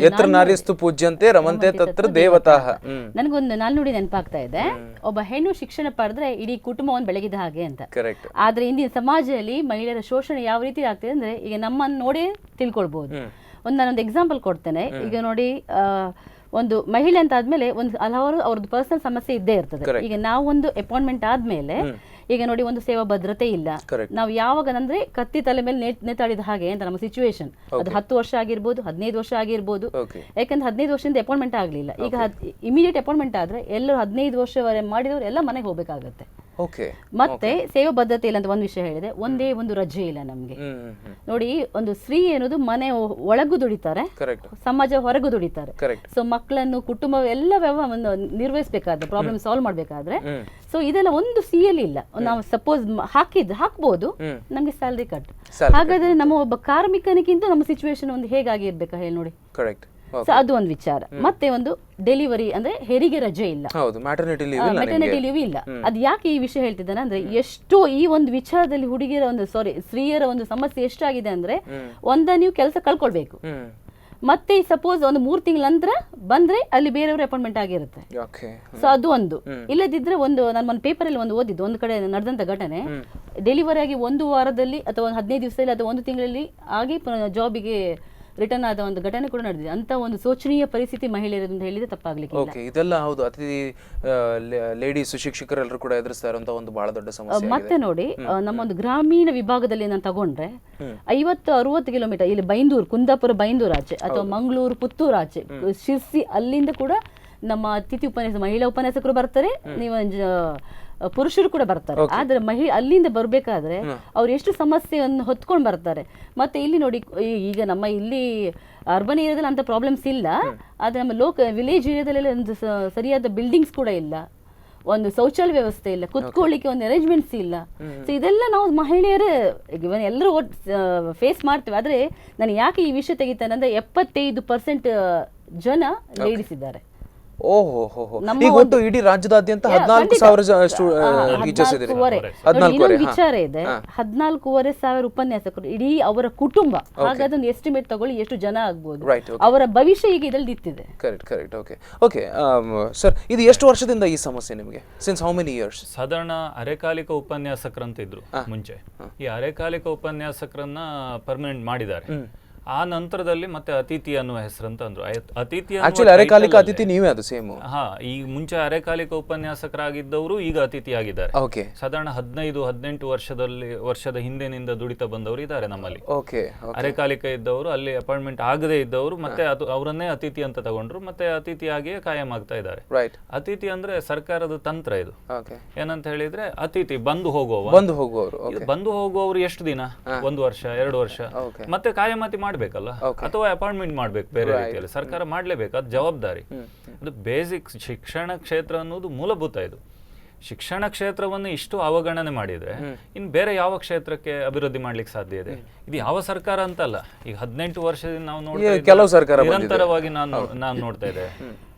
ಯತ್ರ ನಾರ್ಯಸ್ತು ಪೂಜ್ಯಂತೆ ರಮಂತೆ ತತ್ರ ದೇವತಾಃ. ನನಗೊಂದು ನಾಲ್ನುಡಿ ನೆನಪಾಗ್ತಾ ಇದೆ. ಒಬ್ಬ ಹೆಣ್ಣು ಶಿಕ್ಷಣ ಪಡೆದ್ರೆ ಇಡೀ ಕುಟುಂಬವನ್ನು ಬೆಳಗಿದ ಹಾಗೆ ಅಂತ. ಆದ್ರೆ ಇಂದಿನ ಸಮಾಜದಲ್ಲಿ ಮಹಿಳೆಯರ ಶೋಷಣೆ ಯಾವ ರೀತಿ ಆಗ್ತಿದೆ ಅಂದ್ರೆ ಈಗ ನಮ್ಮನ್ನು ನೋಡಿ ತಿಳ್ಕೊಳ್ಬಹುದು. ನಾನೊಂದು ಎಕ್ಸಾಂಪಲ್ ಕೊಡ್ತೇನೆ. ಈಗ ನೋಡಿ, ಒಂದು ಮಹಿಳೆ ಅಂತ ಆದ್ಮೇಲೆ ಒಂದು ಹಲವಾರು ಅವ್ರದ್ದು ಪರ್ಸನಲ್ ಸಮಸ್ಯೆ ಇದ್ದೇ ಇರ್ತದೆ. ಈಗ ನಾವು ಒಂದು ಅಪಾಯಿಂಟ್ಮೆಂಟ್ ಆದ್ಮೇಲೆ ಈಗ ನೋಡಿ, ಒಂದು ಸೇವಾ ಭದ್ರತೆ ಇಲ್ಲ. ನಾವು ಯಾವಾಗ ಅಂದ್ರೆ ಕತ್ತಿ ತಲೆ ಮೇಲೆ ನೇತಾಡಿದ ಹಾಗೆ ಅಂತ ನಮ್ಮ ಸಿಚುವೇಶನ್. ಅದು 10 ವರ್ಷ ಆಗಿರ್ಬೋದು, 15 ವರ್ಷ ಆಗಿರ್ಬೋದು. ಯಾಕಂದ್ರೆ 15 ವರ್ಷದಿಂದ ಅಪಾಯಿಂಟ್ಮೆಂಟ್ ಆಗ್ಲಿಲ್ಲ. ಈಗ ಇಮಿಡಿಯೇಟ್ ಅಪಾಯಿಂಟ್ಮೆಂಟ್ ಆದ್ರೆ ಎಲ್ಲರೂ 15 ವರ್ಷವರೆಗೆ ಮಾಡಿದವರು ಎಲ್ಲ ಮನೆಗೆ ಹೋಗ್ಬೇಕಾಗತ್ತೆ. ಓಕೆ. ಮತ್ತೆ ಸೇವಾ ಬದ್ಧತೆ ಇಲ್ಲ ಅಂತ ಒಂದು ವಿಷಯ ಹೇಳಿದೆ, ಒಂದೇ ಒಂದು ರಜೆ ಇಲ್ಲ ನಮ್ಗೆ. ನೋಡಿ, ಒಂದು ಸ್ತ್ರೀ ಅನ್ನೋದು ಮನೆ ಒಳಗೂ ದುಡಿತಾರೆ, ಸಮಾಜ ಹೊರಗೂ ದುಡಿತಾರೆ. ಸೊ ಮಕ್ಕಳನ್ನು ಕುಟುಂಬ ಎಲ್ಲ ನಿರ್ವಹಿಸಬೇಕಾದ್ರೆ, ಪ್ರಾಬ್ಲಮ್ ಸಾಲ್ವ್ ಮಾಡ್ಬೇಕಾದ್ರೆ, ಸೊ ಇದೆಲ್ಲ ಒಂದು ಸಿಯಲ್ಲಿ ಇಲ್ಲ. ನಾವು ಸಪೋಸ್ ಹಾಕ್ಬೋದು, ನಮ್ಗೆ ಸ್ಯಾಲರಿ ಕಟ್. ಹಾಗಾದ್ರೆ ನಮ್ಮ ಒಬ್ಬ ಕಾರ್ಮಿಕನಿಗಿಂತ ನಮ್ಮ ಸಿಚುವೇಶನ್ ಒಂದು ಹೇಗಾಗಿರ್ಬೇಕಾ ಹೇಳಿ ನೋಡಿ. ಸೊ ಅದು ಒಂದು ವಿಚಾರ. ಮತ್ತೆ ಒಂದು ಡೆಲಿವರಿ ಅಂದ್ರೆ ಹೆರಿಗೆ ರಜೆ ಇಲ್ಲ, ಮೆಟರ್ನಿಟಿ ಲೀವ್ ಇಲ್ಲ. ಅದು ಯಾಕೆ ಈ ವಿಷಯ ಹೇಳ್ತಿದ್ದಾನೆ ಅಂದ್ರೆ, ಎಷ್ಟೋ ಈ ಒಂದು ವಿಚಾರದಲ್ಲಿ ಹುಡುಗಿಯರ ಒಂದು ಸ್ತ್ರೀಯರ ಒಂದು ಸಮಸ್ಯೆ ಎಷ್ಟಾಗಿದೆ ಅಂದ್ರೆ, ನೀವು ಕೆಲಸ ಕಳ್ಕೊಳ್ಬೇಕು, ಮತ್ತೆ ಸಪೋಸ್ ಒಂದು 3 ತಿಂಗಳ ನಂತರ ಬಂದ್ರೆ ಅಲ್ಲಿ ಬೇರೆಯವ್ರ ಅಪಾಯಿಂಟ್ಮೆಂಟ್ ಆಗಿರುತ್ತೆ. ಸೊ ಅದು ಒಂದು. ಇಲ್ಲದಿದ್ರೆ ನಾನು ಒಂದು ಪೇಪರ್ ಅಲ್ಲಿ ಒಂದು ಓದಿದ್ದು, ಒಂದು ಕಡೆ ನಡೆದಂತ ಘಟನೆ, ಡೆಲಿವರಿ ಆಗಿ 1 ವಾರದಲ್ಲಿ ಅಥವಾ 15 ದಿವಸದಲ್ಲಿ ಅಥವಾ 1 ತಿಂಗಳಲ್ಲಿ ಆಗಿ ಜಾಬಿಗೆ ರಿಟರ್ನ್ ಆದ ಒಂದು ಘಟನೆ ಕೂಡ ನಡೆದಿದೆ. ಅಂತ ಒಂದು ಶೋಚನೀಯ ಪರಿಸ್ಥಿತಿ ಮಹಿಳೆಯರು ಅಂತ ಹೇಳಿದ್ರೆ ತಪ್ಪಾಗ್ಲಿಕ್ಕೆ. ಇದೆಲ್ಲ ಹೌದು, ಅತಿಥಿ ಲೇಡೀಸ್ ಶಿಕ್ಷಕರೆಲ್ಲರೂ ಕೂಡ ಎದುರಿಸ್ತಾ ಇರುವಂತ ಒಂದು ಬಹಳ ದೊಡ್ಡ ಸಮಸ್ಯೆ. ಮತ್ತೆ ನೋಡಿ, ನಮ್ಮ ಒಂದು ಗ್ರಾಮೀಣ ವಿಭಾಗದಲ್ಲಿ ನಾನು ತಗೊಂಡ್ರೆ 50-60 ಕಿಲೋಮೀಟರ್ ಇಲ್ಲಿ ಬೈಂದೂರು, ಕುಂದಾಪುರ ಬೈಂದೂರು ಆಚೆ ಅಥವಾ ಮಂಗಳೂರು ಪುತ್ತೂರು ಆಚೆ, ಶಿರ್ಸಿ, ಅಲ್ಲಿಂದ ಕೂಡ ನಮ್ಮ ಅತಿಥಿ ಮಹಿಳಾ ಉಪನ್ಯಾಸಕರು ಬರ್ತಾರೆ, ನೀವು ಪುರುಷರು ಕೂಡ ಬರ್ತಾರೆ. ಆದ್ರೆ ಅಲ್ಲಿಂದ ಬರ್ಬೇಕಾದ್ರೆ ಅವ್ರು ಎಷ್ಟು ಸಮಸ್ಯೆಯನ್ನು ಹೊತ್ಕೊಂಡು ಬರ್ತಾರೆ. ಮತ್ತೆ ಇಲ್ಲಿ ನೋಡಿ, ಈಗ ನಮ್ಮ ಇಲ್ಲಿ ಅರ್ಬನ್ ಏರಿಯಾದಲ್ಲಿ ಅಂತ ಪ್ರಾಬ್ಲಮ್ಸ್ ಇಲ್ಲ, ಆದ್ರೆ ನಮ್ಮ ವಿಲೇಜ್ ಏರಿಯಾದಲ್ಲಿ ಒಂದು ಸರಿಯಾದ ಬಿಲ್ಡಿಂಗ್ಸ್ ಕೂಡ ಇಲ್ಲ, ಒಂದು ಶೌಚಾಲಯ ವ್ಯವಸ್ಥೆ ಇಲ್ಲ, ಕುತ್ಕೊಳ್ಳಿಕ್ಕೆ ಒಂದು ಅರೇಂಜ್ಮೆಂಟ್ಸ್ ಇಲ್ಲ. ಸೊ ಇದೆಲ್ಲ ನಾವು ಮಹಿಳೆಯರೇ ಎಲ್ಲರೂ ಫೇಸ್ ಮಾಡ್ತೇವೆ. ಆದ್ರೆ ನಾನು ಯಾಕೆ ಈ ವಿಷಯ ತೆಗಿತೇನೆ ಅಂದ್ರೆ, 75% ಜನ ಲೇಡೀಸ್ ಇದ್ದಾರೆ. ಒಟ್ಟು ಇಡೀ ರಾಜ್ಯದಾದ್ಯಂತ 14,000 ಟೀಚರ್ಸ್ ಇದ್ದಾರೆ. ಇನ್ನೊಂದು ವಿಚಾರ ಇದೆ, 14,500 ಉಪನ್ಯಾಸಕರು ಇಡೀ ಅವರ ಕುಟುಂಬ. ಹಾಗಾದ್ರೆ ಒಂದು ಎಸ್ಟಿಮೇಟ್ ತಗೊಳ್ಳಿ ಎಷ್ಟು ಜನ ಆಗ್ಬೋದು, ಅವರ ಭವಿಷ್ಯ ಈಗ ಇದರಲ್ಲಿ ನಿಂತಿದೆ. ಕರೆಕ್ಟ್. ಓಕೆ ಸರ್, ಇದು ಎಷ್ಟು ವರ್ಷದಿಂದ ಈ ಸಮಸ್ಯೆ ನಿಮಗೆ? Since how many years? ಸಾಧಾರಣ ಅರೆಕಾಲಿಕ ಉಪನ್ಯಾಸಕರಂತ ಇದ್ರು ಮುಂಚೆ. ಈ ಅರೆಕಾಲಿಕ ಉಪನ್ಯಾಸಕರನ್ನ ಪರ್ಮನೆಂಟ್ ಮಾಡಿದ್ದಾರೆ. ಆ ನಂತರದಲ್ಲಿ ಮತ್ತೆ ಅತಿಥಿ ಅನ್ನುವ ಹೆಸರಂತ ಅಂದ್ರು. ಅತಿಥಿ ಅರೆಕಾಲಿಕ ಅತಿಥಿ ನೀವೇ ಅದು ಸೇಮ್? ಈ ಮುಂಚೆ ಅರೆಕಾಲಿಕ ಉಪನ್ಯಾಸಕರಾಗಿದ್ದವರು ಈಗ ಅತಿಥಿ ಆಗಿದ್ದಾರೆ. ಸಾಧಾರಣ 15-18 ವರ್ಷದ ಹಿಂದಿನಿಂದ ದುಡಿತಾ ಬಂದವರು ಇದ್ದಾರೆ ನಮ್ಮಲ್ಲಿ. ಅರೆಕಾಲಿಕ ಇದ್ದವರು, ಅಲ್ಲಿ ಅಪಾಯಿಂಟ್ಮೆಂಟ್ ಆಗದೆ ಇದ್ದವರು ಮತ್ತೆ ಅವರನ್ನೇ ಅತಿಥಿ ಅಂತ ತಗೊಂಡ್ರು, ಮತ್ತೆ ಅತಿಥಿಯಾಗಿಯೇ ಕಾಯಂ ಆಗ್ತಾ ಇದ್ದಾರೆ. ಅತಿಥಿ ಅಂದ್ರೆ ಸರ್ಕಾರದ ತಂತ್ರ ಇದು. ಏನಂತ ಹೇಳಿದ್ರೆ, ಅತಿಥಿ ಬಂದು ಹೋಗುವವರು ಎಷ್ಟು ದಿನ? 1 ವರ್ಷ 2 ವರ್ಷ, ಮತ್ತೆ ಕಾಯಮತಿ ಮಾಡ್ಬೇಕಲ್ಲ, ಅಥವಾ ಅಪಾಯಿಂಟ್ಮೆಂಟ್ ಮಾಡ್ಬೇಕು ಬೇರೆ ರೀತಿಯಲ್ಲಿ. ಸರ್ಕಾರ ಮಾಡ್ಲೇಬೇಕು, ಅದು ಜವಾಬ್ದಾರಿ. ಅದು ಬೇಸಿಕ್. ಶಿಕ್ಷಣ ಕ್ಷೇತ್ರ ಅನ್ನೋದು ಮೂಲಭೂತ. ಇದು ಶಿಕ್ಷಣ ಕ್ಷೇತ್ರವನ್ನು ಇಷ್ಟು ಅವಗಣನೆ ಮಾಡಿದ್ರೆ ಇನ್ನು ಬೇರೆ ಯಾವ ಕ್ಷೇತ್ರಕ್ಕೆ ಅಭಿವೃದ್ಧಿ ಮಾಡ್ಲಿಕ್ಕೆ ಸಾಧ್ಯ ಇದೆ? ಇದು ಯಾವ ಸರ್ಕಾರ ಅಂತಲ್ಲ, ಈಗ 18 ವರ್ಷದಿಂದ ನಾವು ನೋಡ್ತಾ ನಿರಂತರವಾಗಿ ನಾನು ನೋಡ್ತಾ ಇದ್ದೆ,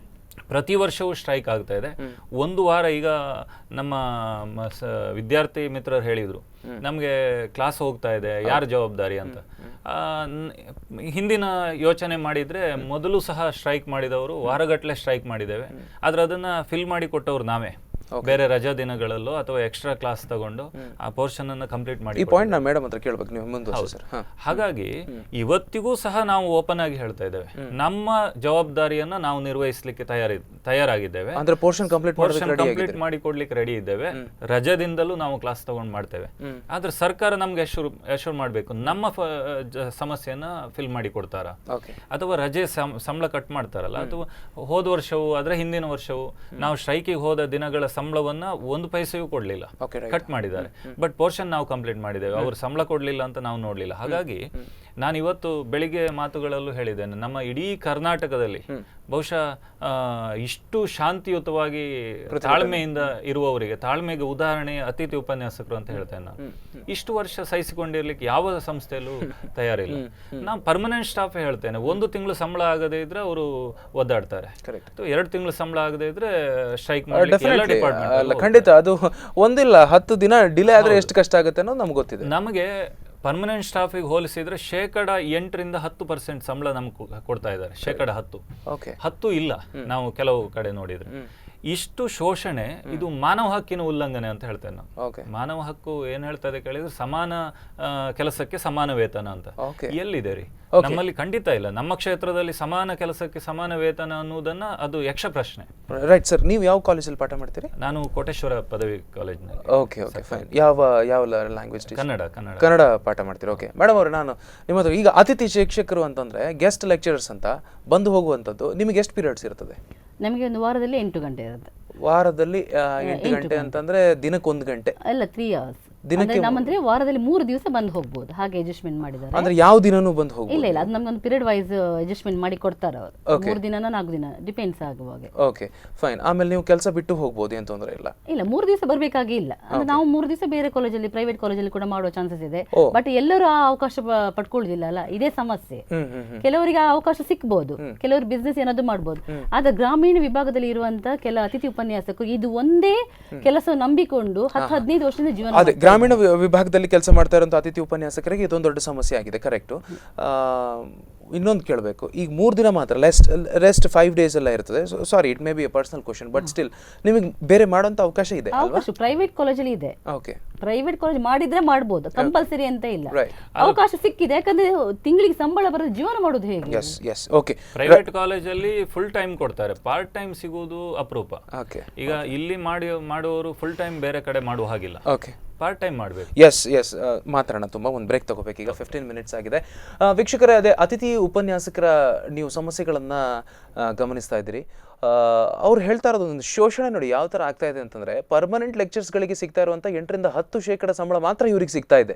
ಪ್ರತಿ ವರ್ಷವೂ ಸ್ಟ್ರೈಕ್ ಆಗ್ತಾ ಇದೆ. 1 ವಾರ ಈಗ ನಮ್ಮ ವಿದ್ಯಾರ್ಥಿ ಮಿತ್ರರು ಹೇಳಿದ್ರು, ನಮಗೆ ಕ್ಲಾಸ್ ಹೋಗ್ತಾ ಇದೆ, ಯಾರು ಜವಾಬ್ದಾರಿ ಅಂತ. ಹಿಂದಿನ ಯೋಚನೆ ಮಾಡಿದ್ರೆ ಮೊದಲು ಸಹ ಸ್ಟ್ರೈಕ್ ಮಾಡಿದವರು ವಾರಗಟ್ಟಲೆ ಸ್ಟ್ರೈಕ್ ಮಾಡಿದ್ದೇವೆ, ಆದ್ರೆ ಅದನ್ನ ಫಿಲ್ ಮಾಡಿ ಕೊಟ್ಟವ್ರು ನಾವೇ. ಬೇರೆ ರಜಾ ದಿನಗಳಲ್ಲೋ ಅಥವಾ ಎಕ್ಸ್ಟ್ರಾ ಕ್ಲಾಸ್ ತಗೊಂಡು ಆ ಪೋರ್ಷನ್ ಅನ್ನು ಕಂಪ್ಲೀಟ್ ಮಾಡಿ. ಈ ಪಾಯಿಂಟ್ ನಾನು ಮೇಡಮ್ ಹತ್ರ ಕೇಳಬೇಕು, ನೀವು ಮುಂದುವರಿಸಿ ಸರ್. ಹಾಗಾಗಿ ಇವತ್ತಿಗೂ ಸಹ ನಾವು ಓಪನ್ ಆಗಿ ಹೇಳ್ತಾ ಇದ್ದೇವೆ, ನಮ್ಮ ಜವಾಬ್ದಾರಿಯನ್ನ ನಾವು ನಿರ್ವಹಿಸಲಿಕ್ಕೆ ತಯಾರಾಗಿದ್ದೇವೆ. ಅಂದ್ರೆ ಪೋರ್ಷನ್ ಕಂಪ್ಲೀಟ್ ಮಾಡಿ ಕೊಡ್ಲಿಕ್ಕೆ ರೆಡಿ ಇದ್ದೇವೆ. ರಜಾದಿಂದಲೂ ನಾವು ಕ್ಲಾಸ್ ತಗೊಂಡು ಮಾಡ್ತೇವೆ. ಆದ್ರೆ ಸರ್ಕಾರ ನಮ್ಗೆ ಅಶ್ಯೂರ್ ಮಾಡ್ಬೇಕು, ನಮ್ಮ ಸಮಸ್ಯೆಯನ್ನ ಫಿಲ್ ಮಾಡಿ ಕೊಡ್ತಾರ, ಅಥವಾ ರಜೆ ಸಂಬಳ ಕಟ್ ಮಾಡ್ತಾರಲ್ಲ, ಅಥವಾ ಹೋದ ವರ್ಷವೂ ಅದ್ರ ಹಿಂದಿನ ವರ್ಷವೂ ನಾವು ಸ್ಟ್ರೈಕಿಗೆ ಹೋದ ದಿನಗಳ ಸಂಬಳವನ್ನ 1 ಪೈಸೆಯೂ ಕೊಡ್ಲಿಲ್ಲ, ಕಟ್ ಮಾಡಿದ್ದಾರೆ. ಬಟ್ ಪೋರ್ಷನ್ ನಾವು ಕಂಪ್ಲೀಟ್ ಮಾಡಿದ್ದೇವೆ, ಅವ್ರು ಸಂಬಳ ಕೊಡ್ಲಿಲ್ಲ ಅಂತ ನಾವು ನೋಡ್ಲಿಲ್ಲ. ಹಾಗಾಗಿ ನಾನು ಇವತ್ತು ಬೆಳಿಗ್ಗೆ ಮಾತುಗಳಲ್ಲೂ ಹೇಳಿದ್ದೇನೆ, ನಮ್ಮ ಇಡೀ ಕರ್ನಾಟಕದಲ್ಲಿ ಬಹುಶಃ ಇಷ್ಟು ಶಾಂತಿಯುತವಾಗಿ ತಾಳ್ಮೆಯಿಂದ ಇರುವವರಿಗೆ, ತಾಳ್ಮೆಗೆ ಉದಾಹರಣೆ ಅತಿಥಿ ಉಪನ್ಯಾಸಕರು ಅಂತ ಹೇಳ್ತೇನೆ ನಾನು. ಇಷ್ಟು ವರ್ಷ ಸಹಿಸಿಕೊಂಡಿರ್ಲಿಕ್ಕೆ ಯಾವ ಸಂಸ್ಥೆಯಲ್ಲೂ ತಯಾರಿಲ್ಲ. ನಾನು ಪರ್ಮನೆಂಟ್ ಸ್ಟಾಫ್ ಹೇಳ್ತೇನೆ, 1 ತಿಂಗಳು ಸಂಬಳ ಆಗದೇ ಇದ್ರೆ ಅವರು ಒದ್ದಾಡ್ತಾರೆ, 2 ತಿಂಗಳು ಸಂಬಳ ಆಗದೇ ಇದ್ರೆ ಸ್ಟ್ರೈಕ್ ಮಾಡ್ಲಿಕ್ಕೆ ಎಲ್ಲ ಡಿಪಾರ್ಟ್ಮೆಂಟ್. ಖಂಡಿತ ಅದು ಒಂದಿಲ್ಲ 10 ದಿನ ಡಿಲೇ ಆದ್ರೆ ಎಷ್ಟು ಕಷ್ಟ ಆಗುತ್ತೆ ಅನ್ನೋದು ನಮ್ಗೆ ಗೊತ್ತಿದೆ. ನಮಗೆ ಪರ್ಮನೆಂಟ್ ಸ್ಟಾಫಿಗೆ ಹೋಲಿಸಿದ್ರೆ 10% ಸಂಬಳ ನಮ್ಗೆ ಕೊಡ್ತಾ ಇದ್ದಾರೆ. 10% ಇಲ್ಲ ನಾವು ಕೆಲವು ಕಡೆ ನೋಡಿದ್ರೆ. ಇಷ್ಟು ಶೋಷಣೆ, ಇದು ಮಾನವ ಹಕ್ಕಿನ ಉಲ್ಲಂಘನೆ ಅಂತ ಹೇಳ್ತೇನೆ ನಾನು. ಮಾನವ ಹಕ್ಕು ಏನ್ ಹೇಳ್ತದೆ ಕೇಳಿದ್ರೆ, ಸಮಾನ ಕೆಲಸಕ್ಕೆ ಸಮಾನ ವೇತನ ಅಂತ. ಎಲ್ಲಿದೆ ರೀ? ನಮ್ಮಲ್ಲಿ ಖಂಡಿತ ಇಲ್ಲ. ನಮ್ಮ ಕ್ಷೇತ್ರದಲ್ಲಿ ಸಮಾನ ಕೆಲಸಕ್ಕೆ ಸಮಾನ ವೇತನ ಅನ್ನೋದನ್ನ ಅದು ಯಕ್ಷ ಪ್ರಶ್ನೆ. ರೈಟ್ ಸರ್, ನೀವು ಯಾವ ಕಾಲೇಜಲ್ಲಿ ಪಾಠ ಮಾಡ್ತೀರಿ? ನಾನು ಕೋಟೇಶ್ವರ ಪದವಿ ಕಾಲೇಜ್ನಲ್ಲಿ. Okay, fine. ಯಾವ ಲ್ಯಾಂಗ್ವೇಜ್? ಕನ್ನಡ ಪಾಠ ಮಾಡ್ತೀರಿ. ಓಕೆ ಮೇಡಮ್ ಅವ್ರೆ, ನಾನು ನಿಮ್ಮ ಹತ್ರ ಈಗ ಅತಿಥಿ ಶಿಕ್ಷಕರು ಅಂತಂದ್ರೆ ಗೆಸ್ಟ್ ಲೆಕ್ಚರರ್ಸ್ ಅಂತ ಬಂದು ಹೋಗುವಂಥದ್ದು, ನಿಮಗೆ ಎಷ್ಟು ಪೀರಿಯಡ್ಸ್ ಇರ್ತದೆ? ನಮಗೆ ಒಂದು ವಾರದಲ್ಲಿ 8 ಗಂಟೆ ಇರುತ್ತೆ. ವಾರದಲ್ಲಿ 8 ಗಂಟೆ ಅಂತಂದ್ರೆ ದಿನಕ್ಕೆ 1 ಗಂಟೆ ಅಲ್ಲ 3 ಅವರ್ಸ್ ನಮ್ಮಂದ್ರೆ ವಾರದಲ್ಲಿ 3 ದಿವಸ ಬಂದು ಹೋಗ್ಬೋದು, ಹಾಗೆ ಅಡ್ಜಸ್ಟ್ಮೆಂಟ್ ಮಾಡಿದ್ದಾರೆ. ಅಂದ್ರೆ ಯಾವ ದಿನನೂ ಬಂದು ಹೋಗ್ಬೋದು? ಇಲ್ಲ ಅದು ನಮ್ಗೆ ಒಂದು ಪೀರಿಯಡ್ ವೈಸ್ ಅಡ್ಜಸ್ಟ್ಮೆಂಟ್ ಮಾಡಿ ಕೊಡ್ತಾರೆ ಅವರು, 3 ದಿನನ 4 ದಿನ ಡಿಪೆಂಡ್ಸ್ ಆಗುವಾಗ. Okay fine. ಆಮೇಲೆ ನೀವು ಕೆಲಸ ಬಿಟ್ಟು ಹೋಗ್ಬೋದು, ಏನು ತೊಂದರೆ ಇಲ್ಲ? ಇಲ್ಲ 3 ದಿವಸ ಬರ್ಬೇಕಾಗಿ ಇಲ್ಲ. ಅಂದ್ರೆ ನಾವು 3 ದಿವಸ ಬೇರೆ ಕಾಲೇಜಲ್ಲಿ ಪ್ರೈವೇಟ್ ಕಾಲೇಜಲ್ಲಿ ಕೂಡ ಮಾಡುವ ಚಾನ್ಸಸ್ ಇದೆ. ಬಟ್ ಎಲ್ಲರೂ ಆ ಅವಕಾಶ ಪಡ್ಕೊಳ್ಳುದಿಲ್ಲ ಅಲ್ಲ, ಇದೇ ಸಮಸ್ಯೆ. ಕೆಲವರಿಗೆ ಆ ಅವಕಾಶ ಸಿಕ್ಬಹುದು, ಕೆಲವರು ಬಿಸ್ನೆಸ್ ಏನಾದ್ರು ಮಾಡ್ಬೋದು. ಆದ್ರೆ ಗ್ರಾಮೀಣ ವಿಭಾಗದಲ್ಲಿ ಇರುವಂತ ಕೆಲ ಅತಿಥಿ ಉಪನ್ಯಾಸಕರು ಇದು ಒಂದೇ ಕೆಲಸ ನಂಬಿಕೊಂಡು 10-15 ವರ್ಷದಿಂದ ಜೀವನ ಗ್ರಾಮೀಣ ವಿಭಾಗದಲ್ಲಿ ಕೆಲಸ ಮಾಡ್ತಾ ಇರುವಂತಹ ಅತಿಥಿ ಉಪನ್ಯಾಸಕರಿಗೆ ಇದೊಂದು ದೊಡ್ಡ ಸಮಸ್ಯೆ ಆಗಿದೆ. ಕರೆಕ್ಟು. ಇನ್ನೊಂದು ಕೇಳಬೇಕು, ಈಗ 3 ದಿನ ಮಾತ್ರ ರೆಸ್ಟ್ 5 ಡೇಸ್ ಎಲ್ಲ ಇರ್ತದೆ. Sorry, it may be a personal question, but still ನಿಮಗೆ ಬೇರೆ ಮಾಡೋಂಥ ಅವಕಾಶ ಇದೆ ಅಲ್ವಾ? ಪ್ರೈವೇಟ್ ಕಾಲೇಜಲ್ಲಿ ಇದೆ. ಓಕೆ, ಪ್ರೈವೇಟ್ ಕಾಲೇಜ್ ಮಾಡಿದ್ರೆ ಮಾಡ್ಬೋದು, ಕಂಪಲ್ಸರಿ ಅಂತ ಇಲ್ಲ. ಅವಕಾಶ ಸಿಕ್ಕಿದೆ, ಯಾಕಂದ್ರೆ ತಿಂಗಳಿಗೆ ಸಂಬಳ ಬರೋದು ಜೀವನ ಮಾಡೋದು ಹೇಗೆ? Yes okay. ಪ್ರೈವೇಟ್ ಕಾಲೇಜಲ್ಲಿ ಫುಲ್ ಟೈಮ್ ಕೊಡ್ತಾರೆ, ಪಾರ್ಟ್ ಟೈಮ್ ಸಿಗುವುದು ಅಪರೂಪ. ಓಕೆ, ಈಗ ಇಲ್ಲಿ ಮಾಡುವವರು ಫುಲ್ ಟೈಮ್ ಬೇರೆ ಕಡೆ ಮಾಡುವ ಹಾಗಿಲ್ಲ, ಓಕೆ, ಪಾರ್ಟ್ ಟೈಮ್ ಮಾಡಬೇಕು. ಎಸ್ ಮಾತಾಡೋಣ. ತುಂಬ ಒಂದು ಬ್ರೇಕ್ ತಗೋಬೇಕು, ಈಗ 15 ಮಿನಿಟ್ಸ್ ಆಗಿದೆ. ವೀಕ್ಷಕರೇ, ಅದೇ ಅತಿಥಿ ಉಪನ್ಯಾಸಕರ ನೀವು ಸಮಸ್ಯೆಗಳನ್ನು ಗಮನಿಸ್ತಾ ಇದ್ದೀರಿ. ಅವ್ರು ಹೇಳ್ತಾ ಇರೋದು ಒಂದು ಶೋಷಣೆ ನೋಡಿ ಯಾವ ಥರ ಆಗ್ತಾ ಇದೆ ಅಂತಂದರೆ, ಪರ್ಮನೆಂಟ್ ಲೆಕ್ಚರ್ಸ್ಗಳಿಗೆ ಸಿಗ್ತಾ ಇರುವಂಥ 8-10% ಸಂಬಳ ಮಾತ್ರ ಇವ್ರಿಗೆ ಸಿಗ್ತಾ ಇದೆ.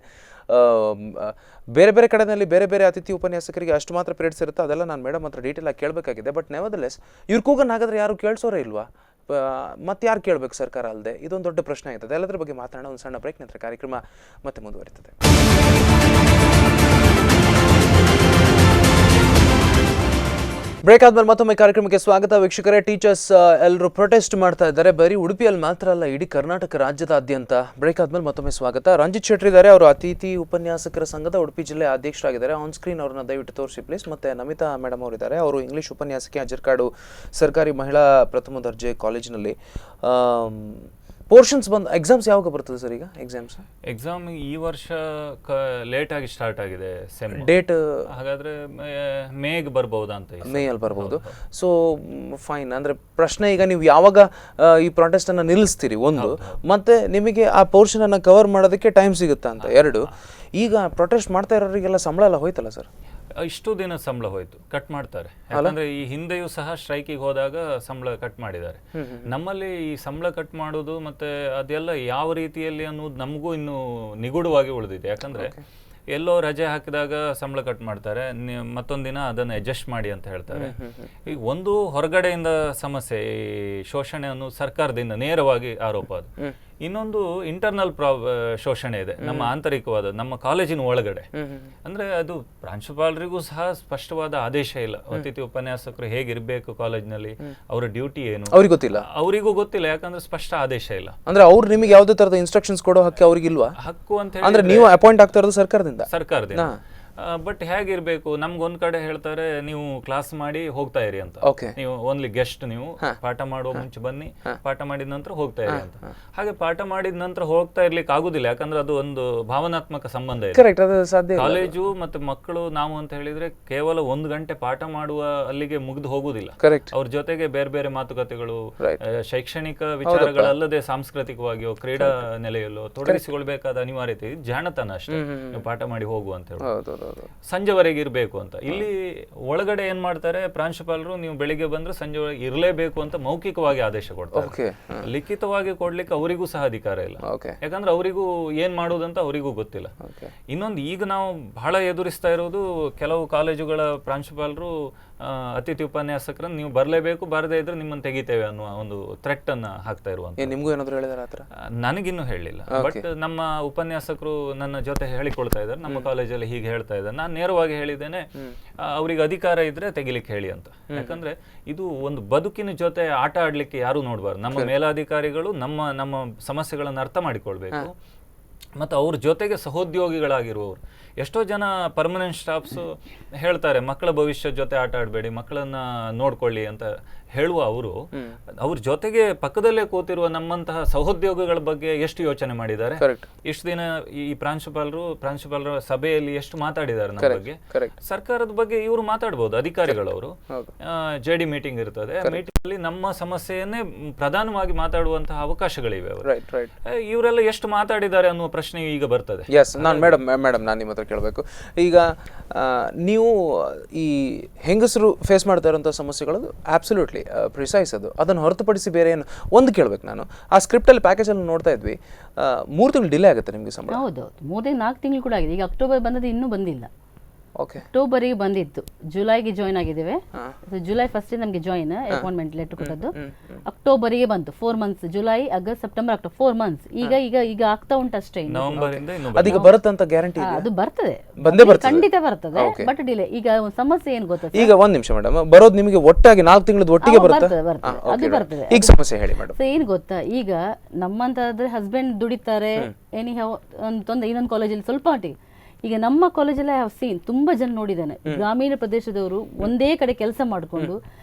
ಬೇರೆ ಬೇರೆ ಕಡೆಯಲ್ಲಿ ಬೇರೆ ಬೇರೆ ಅತಿಥಿ ಉಪನ್ಯಾಸಕರಿಗೆ ಅಷ್ಟು ಮಾತ್ರ ಪೀರಿಯಡ್ಸ್ ಇರುತ್ತೆ. ಅದೆಲ್ಲ ನಾನು ಮೇಡಮ್ ಹತ್ರ ಡೀಟೇಲ್ ಆಗಿ ಕೇಳಬೇಕಾಗಿದೆ. ಬಟ್ ನೆವರ್ದಲೆಸ್ ಇವ್ರ ಕೂಗನ್ನು ಹಾಗಾದ್ರೆ ಯಾರು ಕೇಳಿಸೋರೇ ಇಲ್ವಾ? ಮತ್ತೆ ಯಾರು ಕೇಳಬೇಕು ಸರ್ಕಾರ ಅಲ್ಲದೆ? ಇದೊಂದು ದೊಡ್ಡ ಪ್ರಶ್ನೆ ಆಯ್ತದೆ. ಎಲ್ಲದರ ಬಗ್ಗೆ ಮಾತಾಡೋಣ. ಒಂದು ಸಣ್ಣ ಬ್ರೇಕ್ ನಂತರ ಕಾರ್ಯಕ್ರಮ ಮತ್ತೆ ಮುಂದುವರಿತದೆ. ಬ್ರೇಕ್ ಆದ್ಮೇಲೆ ಮತ್ತೊಮ್ಮೆ ಕಾರ್ಯಕ್ರಮಕ್ಕೆ ಸ್ವಾಗತ. ವೀಕ್ಷಕರೇ, ಟೀಚರ್ಸ್ ಎಲ್ಲರೂ ಪ್ರೊಟೆಸ್ಟ್ ಮಾಡ್ತಾ ಇದ್ದಾರೆ, ಬರೀ ಉಡುಪಿಯಲ್ಲಿ ಮಾತ್ರ ಅಲ್ಲ, ಇಡೀ ಕರ್ನಾಟಕ ರಾಜ್ಯದಾದ್ಯಂತ. ಬ್ರೇಕ್ ಆದ್ಮೇಲೆ ಮತ್ತೊಮ್ಮೆ ಸ್ವಾಗತ. ರಂಜಿತ್ ಶೆಟ್ಟಿ ಇದ್ದಾರೆ, ಅವರು ಅತಿಥಿ ಉಪನ್ಯಾಸಕರ ಸಂಘದ ಉಡುಪಿ ಜಿಲ್ಲೆ ಅಧ್ಯಕ್ಷರಾಗಿದ್ದಾರೆ. ಆನ್ ಸ್ಕ್ರೀನ್ ಅವ್ರನ್ನ ದಯವಿಟ್ಟು ತೋರಿಸಿ ಪ್ಲೀಸ್. ಮತ್ತೆ ನಮಿತಾ ಮೇಡಮ್ ಅವರಿದ್ದಾರೆ, ಅವರು ಇಂಗ್ಲೀಷ್ ಉಪನ್ಯಾಸಕಿ, ಅಜರ್ಕಾಡು ಸರ್ಕಾರಿ ಮಹಿಳಾ ಪ್ರಥಮ ದರ್ಜೆ ಕಾಲೇಜಿನಲ್ಲಿ. ಪೋರ್ಷನ್ಸ್ ಬಂದು ಎಕ್ಸಾಮ್ಸ್ ಯಾವಾಗ ಬರ್ತದೆ ಸರ್? ಈಗ ಎಕ್ಸಾಮ್ ಈ ವರ್ಷ ಲೇಟ್ ಆಗಿ ಸ್ಟಾರ್ಟ್ ಆಗಿದೆ ಸೆಮ್ ಡೇಟ್. ಹಾಗಾದ್ರೆ ಮೇಗೆ ಬರ್ಬಹುದಾ ಅಂತ? ಮೇಯಲ್ಲಿ ಬರ್ಬೋದು. So fine. ಅಂದ್ರೆ ಪ್ರಶ್ನೆ, ಈಗ ನೀವು ಯಾವಾಗ ಈ ಪ್ರಾಟೆಸ್ಟ್ ಅನ್ನ ನಿಲ್ಲಿಸ್ತೀರಿ ಒಂದು, ಮತ್ತೆ ನಿಮಗೆ ಆ ಪೋರ್ಷನ್ ಅನ್ನ ಕವರ್ ಮಾಡೋದಕ್ಕೆ ಟೈಮ್ ಸಿಗುತ್ತಾ ಅಂತ ಎರಡು. ಈಗ ಪ್ರೊಟೆಸ್ಟ್ ಮಾಡ್ತಾ ಇರೋರಿಗೆಲ್ಲ ಸಂಬಳ ಎಲ್ಲ ಹೋಯ್ತಲ್ಲ ಸರ್? ಇಷ್ಟು ದಿನ ಸಂಬಳ ಹೋಯ್ತು, ಕಟ್ ಮಾಡ್ತಾರೆ. ಯಾಕಂದ್ರೆ ಈ ಹಿಂದೆಯೂ ಸಹ ಸ್ಟ್ರೈಕಿಗೆ ಹೋದಾಗ ಸಂಬಳ ಕಟ್ ಮಾಡಿದ್ದಾರೆ. ನಮ್ಮಲ್ಲಿ ಈ ಸಂಬಳ ಕಟ್ ಮಾಡೋದು ಮತ್ತೆ ಅದೆಲ್ಲ ಯಾವ ರೀತಿಯಲ್ಲಿ ಅನ್ನೋದು ನಮಗೂ ಇನ್ನು ನಿಗೂಢವಾಗಿ ಉಳಿದಿದೆ. ಯಾಕಂದ್ರೆ ಎಲ್ಲೋ ರಜೆ ಹಾಕಿದಾಗ ಸಂಬಳ ಕಟ್ ಮಾಡ್ತಾರೆ, ಮತ್ತೊಂದು ದಿನ ಅದನ್ನು ಅಡ್ಜಸ್ಟ್ ಮಾಡಿ ಅಂತ ಹೇಳ್ತಾರೆ. ಈಗ ಒಂದು ಹೊರಗಡೆಯಿಂದ ಸಮಸ್ಯೆ, ಈ ಶೋಷಣೆ ಅನ್ನೋ ಸರ್ಕಾರದಿಂದ ನೇರವಾಗಿ ಆರೋಪ ಅದು. ಇನ್ನೊಂದು ಇಂಟರ್ನಲ್ ಶೋಷಣೆ ಇದೆ, ನಮ್ಮ ಆಂತರಿಕವಾದ, ನಮ್ಮ ಕಾಲೇಜಿನ ಒಳಗಡೆ. ಅಂದ್ರೆ ಅದು ಪ್ರಾಂಶುಪಾಲರಿಗೂ ಸಹ ಸ್ಪಷ್ಟವಾದ ಆದೇಶ ಇಲ್ಲ. ಅತಿಥಿ ಉಪನ್ಯಾಸಕರು ಹೇಗಿರ್ಬೇಕು ಕಾಲೇಜಿನಲ್ಲಿ, ಅವರ ಡ್ಯೂಟಿ ಏನು ಅವರಿಗೂ ಗೊತ್ತಿಲ್ಲ. ಯಾಕಂದ್ರೆ ಸ್ಪಷ್ಟ ಆದೇಶ ಇಲ್ಲ. ಅಂದ್ರೆ ಅವ್ರು ನಿಮಗೆ ಯಾವುದೇ ತರದ ಇನ್ಸ್ಟ್ರಕ್ಷನ್ಸ್ ಕೊಡೋ ಹಕ್ಕು ಅವ್ರಿಗಿಲ್ವಾ? ಹಕ್ಕು ಅಂತ ಹೇಳಿ, ಅಂದ್ರೆ ನೀವು ಅಪಾಯಿಂಟ್ ಆಗ್ತಾ ಇರೋದು ಸರ್ಕಾರದಿಂದ. ಬಟ್ ಹೇಗಿರ್ಬೇಕು, ನಮ್ಗೊಂದ್ ಕಡೆ ಹೇಳ್ತಾರೆ ನೀವು ಕ್ಲಾಸ್ ಮಾಡಿ ಹೋಗ್ತಾ ಇರಿ ಅಂತ, ನೀವು ಓನ್ಲಿ ಗೆಸ್ಟ್, ನೀವು ಪಾಠ ಮಾಡುವ ಮುಂಚೆ ಬನ್ನಿ, ಪಾಠ ಮಾಡಿದ ನಂತರ ಹೋಗ್ತಾ ಇರಿ ಅಂತ. ಹಾಗೆ ಪಾಠ ಮಾಡಿದ ನಂತರ ಹೋಗ್ತಾ ಇರ್ಲಿಕ್ಕೆ ಆಗುದಿಲ್ಲ, ಯಾಕಂದ್ರೆ ಅದು ಒಂದು ಭಾವನಾತ್ಮಕ ಸಂಬಂಧ ಇದೆ. ಕಾಲೇಜು ಮತ್ತೆ ಮಕ್ಕಳು ನಾವು ಅಂತ ಹೇಳಿದ್ರೆ ಕೇವಲ 1 ಗಂಟೆ ಪಾಠ ಮಾಡುವ ಅಲ್ಲಿಗೆ ಮುಗಿದು ಹೋಗುದಿಲ್ಲ. ಅವ್ರ ಜೊತೆಗೆ ಬೇರೆ ಬೇರೆ ಮಾತುಕತೆಗಳು, ಶೈಕ್ಷಣಿಕ ವಿಚಾರಗಳಲ್ಲದೆ ಸಾಂಸ್ಕೃತಿಕವಾಗಿಯೋ ಕ್ರೀಡಾ ನೆಲೆಯಲ್ಲೋ ತೊಡಗಿಸಿಕೊಳ್ಬೇಕಾದ ಅನಿವಾರ್ಯತೆ, ಜಾಣತನ ಅಷ್ಟೇ. ನೀವು ಪಾಠ ಮಾಡಿ ಹೋಗು ಅಂತ ಹೇಳಿ ಸಂಜೆವರೆಗೆ ಇರಬೇಕು ಅಂತ. ಇಲ್ಲಿ ಒಳಗಡೆ ಏನ್ ಮಾಡ್ತಾರೆ ಪ್ರಾಂಶುಪಾಲರು, ನೀವು ಬೆಳಿಗ್ಗೆ ಬಂದ್ರೆ ಸಂಜೆವರೆಗೆ ಇರಲೇಬೇಕು ಅಂತ ಮೌಖಿಕವಾಗಿ ಆದೇಶ ಕೊಡ್ತಾರೆ. ಲಿಖಿತವಾಗಿ ಕೊಡ್ಲಿಕ್ಕೆ ಅವರಿಗೂ ಸಹ ಅಧಿಕಾರ ಇಲ್ಲ, ಯಾಕಂದ್ರೆ ಅವರಿಗೂ ಏನ್ ಮಾಡುವುದಂತ ಅವರಿಗೂ ಗೊತ್ತಿಲ್ಲ. ಇನ್ನೊಂದು, ಈಗ ನಾವು ಬಹಳ ಎದುರಿಸ್ತಾ ಇರೋದು, ಕೆಲವು ಕಾಲೇಜುಗಳ ಪ್ರಾಂಶುಪಾಲರು ಅತಿಥಿ ಉಪನ್ಯಾಸಕರನ್ನು ನೀವು ಬರಲೇಬೇಕು, ಬರದೇ ಇದ್ರೆ ನಿಮ್ಮನ್ನು ತೆಗಿತೇವೆ ಅನ್ನುವ ಒಂದು ಥ್ರೆಟ್ ಅನ್ನ ಹಾಕ್ತಾ ಇರುವಂತ. ನಿಮ್ಗೂ ಏನಾದ್ರು ಹೇಳಿದಾರೆ ಆತರ? ನನಗಿನ್ನೂ ಹೇಳಿಲ್ಲ, ಬಟ್ ನಮ್ಮ ಉಪನ್ಯಾಸಕರು ನನ್ನ ಜೊತೆ ಹೇಳಿಕೊಳ್ತಾ ಇದ್ದಾರೆ, ನಮ್ಮ ಕಾಲೇಜಲ್ಲಿ ಹೀಗೆ ಹೇಳ್ತಾ ಇದ್ದಾರೆ. ನಾನು ನೇರವಾಗಿ ಹೇಳಿದ್ದೇನೆ, ಅವ್ರಿಗೆ ಅಧಿಕಾರ ಇದ್ರೆ ತೆಗಿಲಿಕ್ಕೆ ಹೇಳಿ ಅಂತ. ಯಾಕಂದ್ರೆ ಇದು ಒಂದು ಬದುಕಿನ ಜೊತೆ ಆಟ ಆಡ್ಲಿಕ್ಕೆ ಯಾರು ನೋಡ್ಬಾರ್ದು. ನಮ್ಮ ಮೇಲಾಧಿಕಾರಿಗಳು ನಮ್ಮ ಸಮಸ್ಯೆಗಳನ್ನು ಅರ್ಥ ಮಾಡಿಕೊಳ್ಬೇಕು, ಮತ್ತು ಅವ್ರ ಜೊತೆಗೆ ಸಹೋದ್ಯೋಗಿಗಳಾಗಿರುವವರು. ಎಷ್ಟೋ ಜನ ಪರ್ಮನೆಂಟ್ ಸ್ಟಾಫ್ಸು ಹೇಳ್ತಾರೆ ಮಕ್ಕಳ ಭವಿಷ್ಯದ ಜೊತೆ ಆಟ ಆಡಬೇಡಿ, ಮಕ್ಕಳನ್ನ ನೋಡ್ಕೊಳ್ಳಿ ಅಂತ ಹೇಳುವ ಅವರು, ಅವ್ರ ಜೊತೆಗೆ ಪಕ್ಕದಲ್ಲೇ ಕೂತಿರುವ ನಮ್ಮಂತಹ ಸಹೋದ್ಯೋಗಿಗಳ ಬಗ್ಗೆ ಎಷ್ಟು ಯೋಚನೆ ಮಾಡಿದ್ದಾರೆ. ಇಷ್ಟು ದಿನ ಈ ಪ್ರಾಂಶುಪಾಲರ ಸಭೆಯಲ್ಲಿ ಎಷ್ಟು ಮಾತಾಡಿದ್ದಾರೆ ನಮ್ಮ ಬಗ್ಗೆ. ಸರ್ಕಾರದ ಬಗ್ಗೆ ಇವರು ಮಾತಾಡ್ಬೋದು, ಅಧಿಕಾರಿಗಳವರು. JD ಮೀಟಿಂಗ್ ಇರ್ತದೆ, ಅಲ್ಲಿ ನಮ್ಮ ಸಮಸ್ಯೆಯನ್ನೇ ಪ್ರಧಾನವಾಗಿ ಮಾತಾಡುವಂತಹ ಅವಕಾಶಗಳಿವೆ ಅವರು. Right right. ಇವರೆಲ್ಲ ಎಷ್ಟು ಮಾತಾಡಿದ್ದಾರೆ ಅನ್ನುವ ಪ್ರಶ್ನೆ ಈಗ ಬರ್ತದೆ. ಎಸ್, ನಾನು ಮೇಡಮ್ ನಾನು ನಿಮ್ಮ ಹತ್ರ ಕೇಳಬೇಕು. ಈಗ ನೀವು ಈ ಹೆಂಗಸರು ಫೇಸ್ ಮಾಡ್ತಾ ಇರೋಂಥ ಸಮಸ್ಯೆಗಳು ಆಬ್ಸಲ್ಯೂಟ್ಲಿ ಪ್ರಿಸೈಸ್ ಅದನ್ನು ಹೊರತುಪಡಿಸಿ ಬೇರೆ ಏನು ಒಂದು ಕೇಳಬೇಕು ನಾನು. ಆ ಸ್ಕ್ರಿಪ್ಟಲ್ಲಿ ಪ್ಯಾಕೇಜಲ್ಲಿ ನೋಡ್ತಾ ಇದ್ವಿ 3 ತಿಂಗಳು ಡಿಲೇ ಆಗುತ್ತೆ ನಿಮಗೆ ಸಂಬಳ. ಹೌದು, 4 ತಿಂಗಳು ಕೂಡ ಆಗಿದೆ. ಈಗ ಅಕ್ಟೋಬರ್ ಬಂದದ್ದು ಇನ್ನೂ ಬಂದಿಲ್ಲ. ಓಕೆ, ಅಕ್ಟೋಬರಿಗೆ ಬಂದಿತ್ತು, ಜುಲೈಗೆ ಜಾಯ್ನ್ ಆಗಿದ್ದೇವೆ. ಜುಲೈ 1 ನಮಗೆ ಜಾಯ್ನ್ ಅಪಾಯಿಂಟ್ಮೆಂಟ್ ಲೆಟರ್ ಕೊಟ್ಟದ್ದು. ಅಕ್ಟೋಬರಿಗೆ ಬಂತು. 4 months, July, August, September, October, 4 months. ಈಗ ಆಗ್ತಾ ಉಂಟು ಅಷ್ಟೇ. ಅದೀಗ ಬರುತ್ತಂತ ಗ್ಯಾರಂಟಿ? ಅದು ಬರ್ತದೆ, ಬಂದೇ ಬರ್ತದೆ, ಖಂಡಿತ ಬರ್ತದೆ, ಬಟ್ ಡಿಲೇ. ಈಗ ಒಂದು ಸಮಸ್ಯೆ ಏನು ಗೊತ್ತಾ, ಈಗ ಒಂದ್ ನಿಮಿಷ ಮೇಡಮ್, ಬರೋದು ನಿಮಗೆ ಒಟ್ಟಾಗಿ 4 ತಿಂಗಳದ ಒಟ್ಟಿಗೆ ಬರುತ್ತೆ? ಅದು ಬರ್ತದೆ. ಈಗ ಸಮಸ್ಯೆ ಹೇಳಿ ಮೇಡಮ್. ಏನ್ ಗೊತ್ತಾ, ಈಗ ನಮ್ಮಂತಾದ್ರೆ ಹಸ್ಬೆಂಡ್ ದುಡಿತಾರೆ, ಇನ್ನೊಂದು ಕಾಲೇಜಲ್ಲಿ ಸ್ವಲ್ಪ ಮಟ್ಟಿಗೆ. ಈಗ ನಮ್ಮ ಕಾಲೇಜಲ್ಲಿ ಸೀನ್ ತುಂಬಾ ಜನ ನೋಡಿದ್ದಾನೆ, ಗ್ರಾಮೀಣ ಪ್ರದೇಶದವರು ಒಂದೇ ಕಡೆ ಕೆಲಸ ಮಾಡಿಕೊಂಡು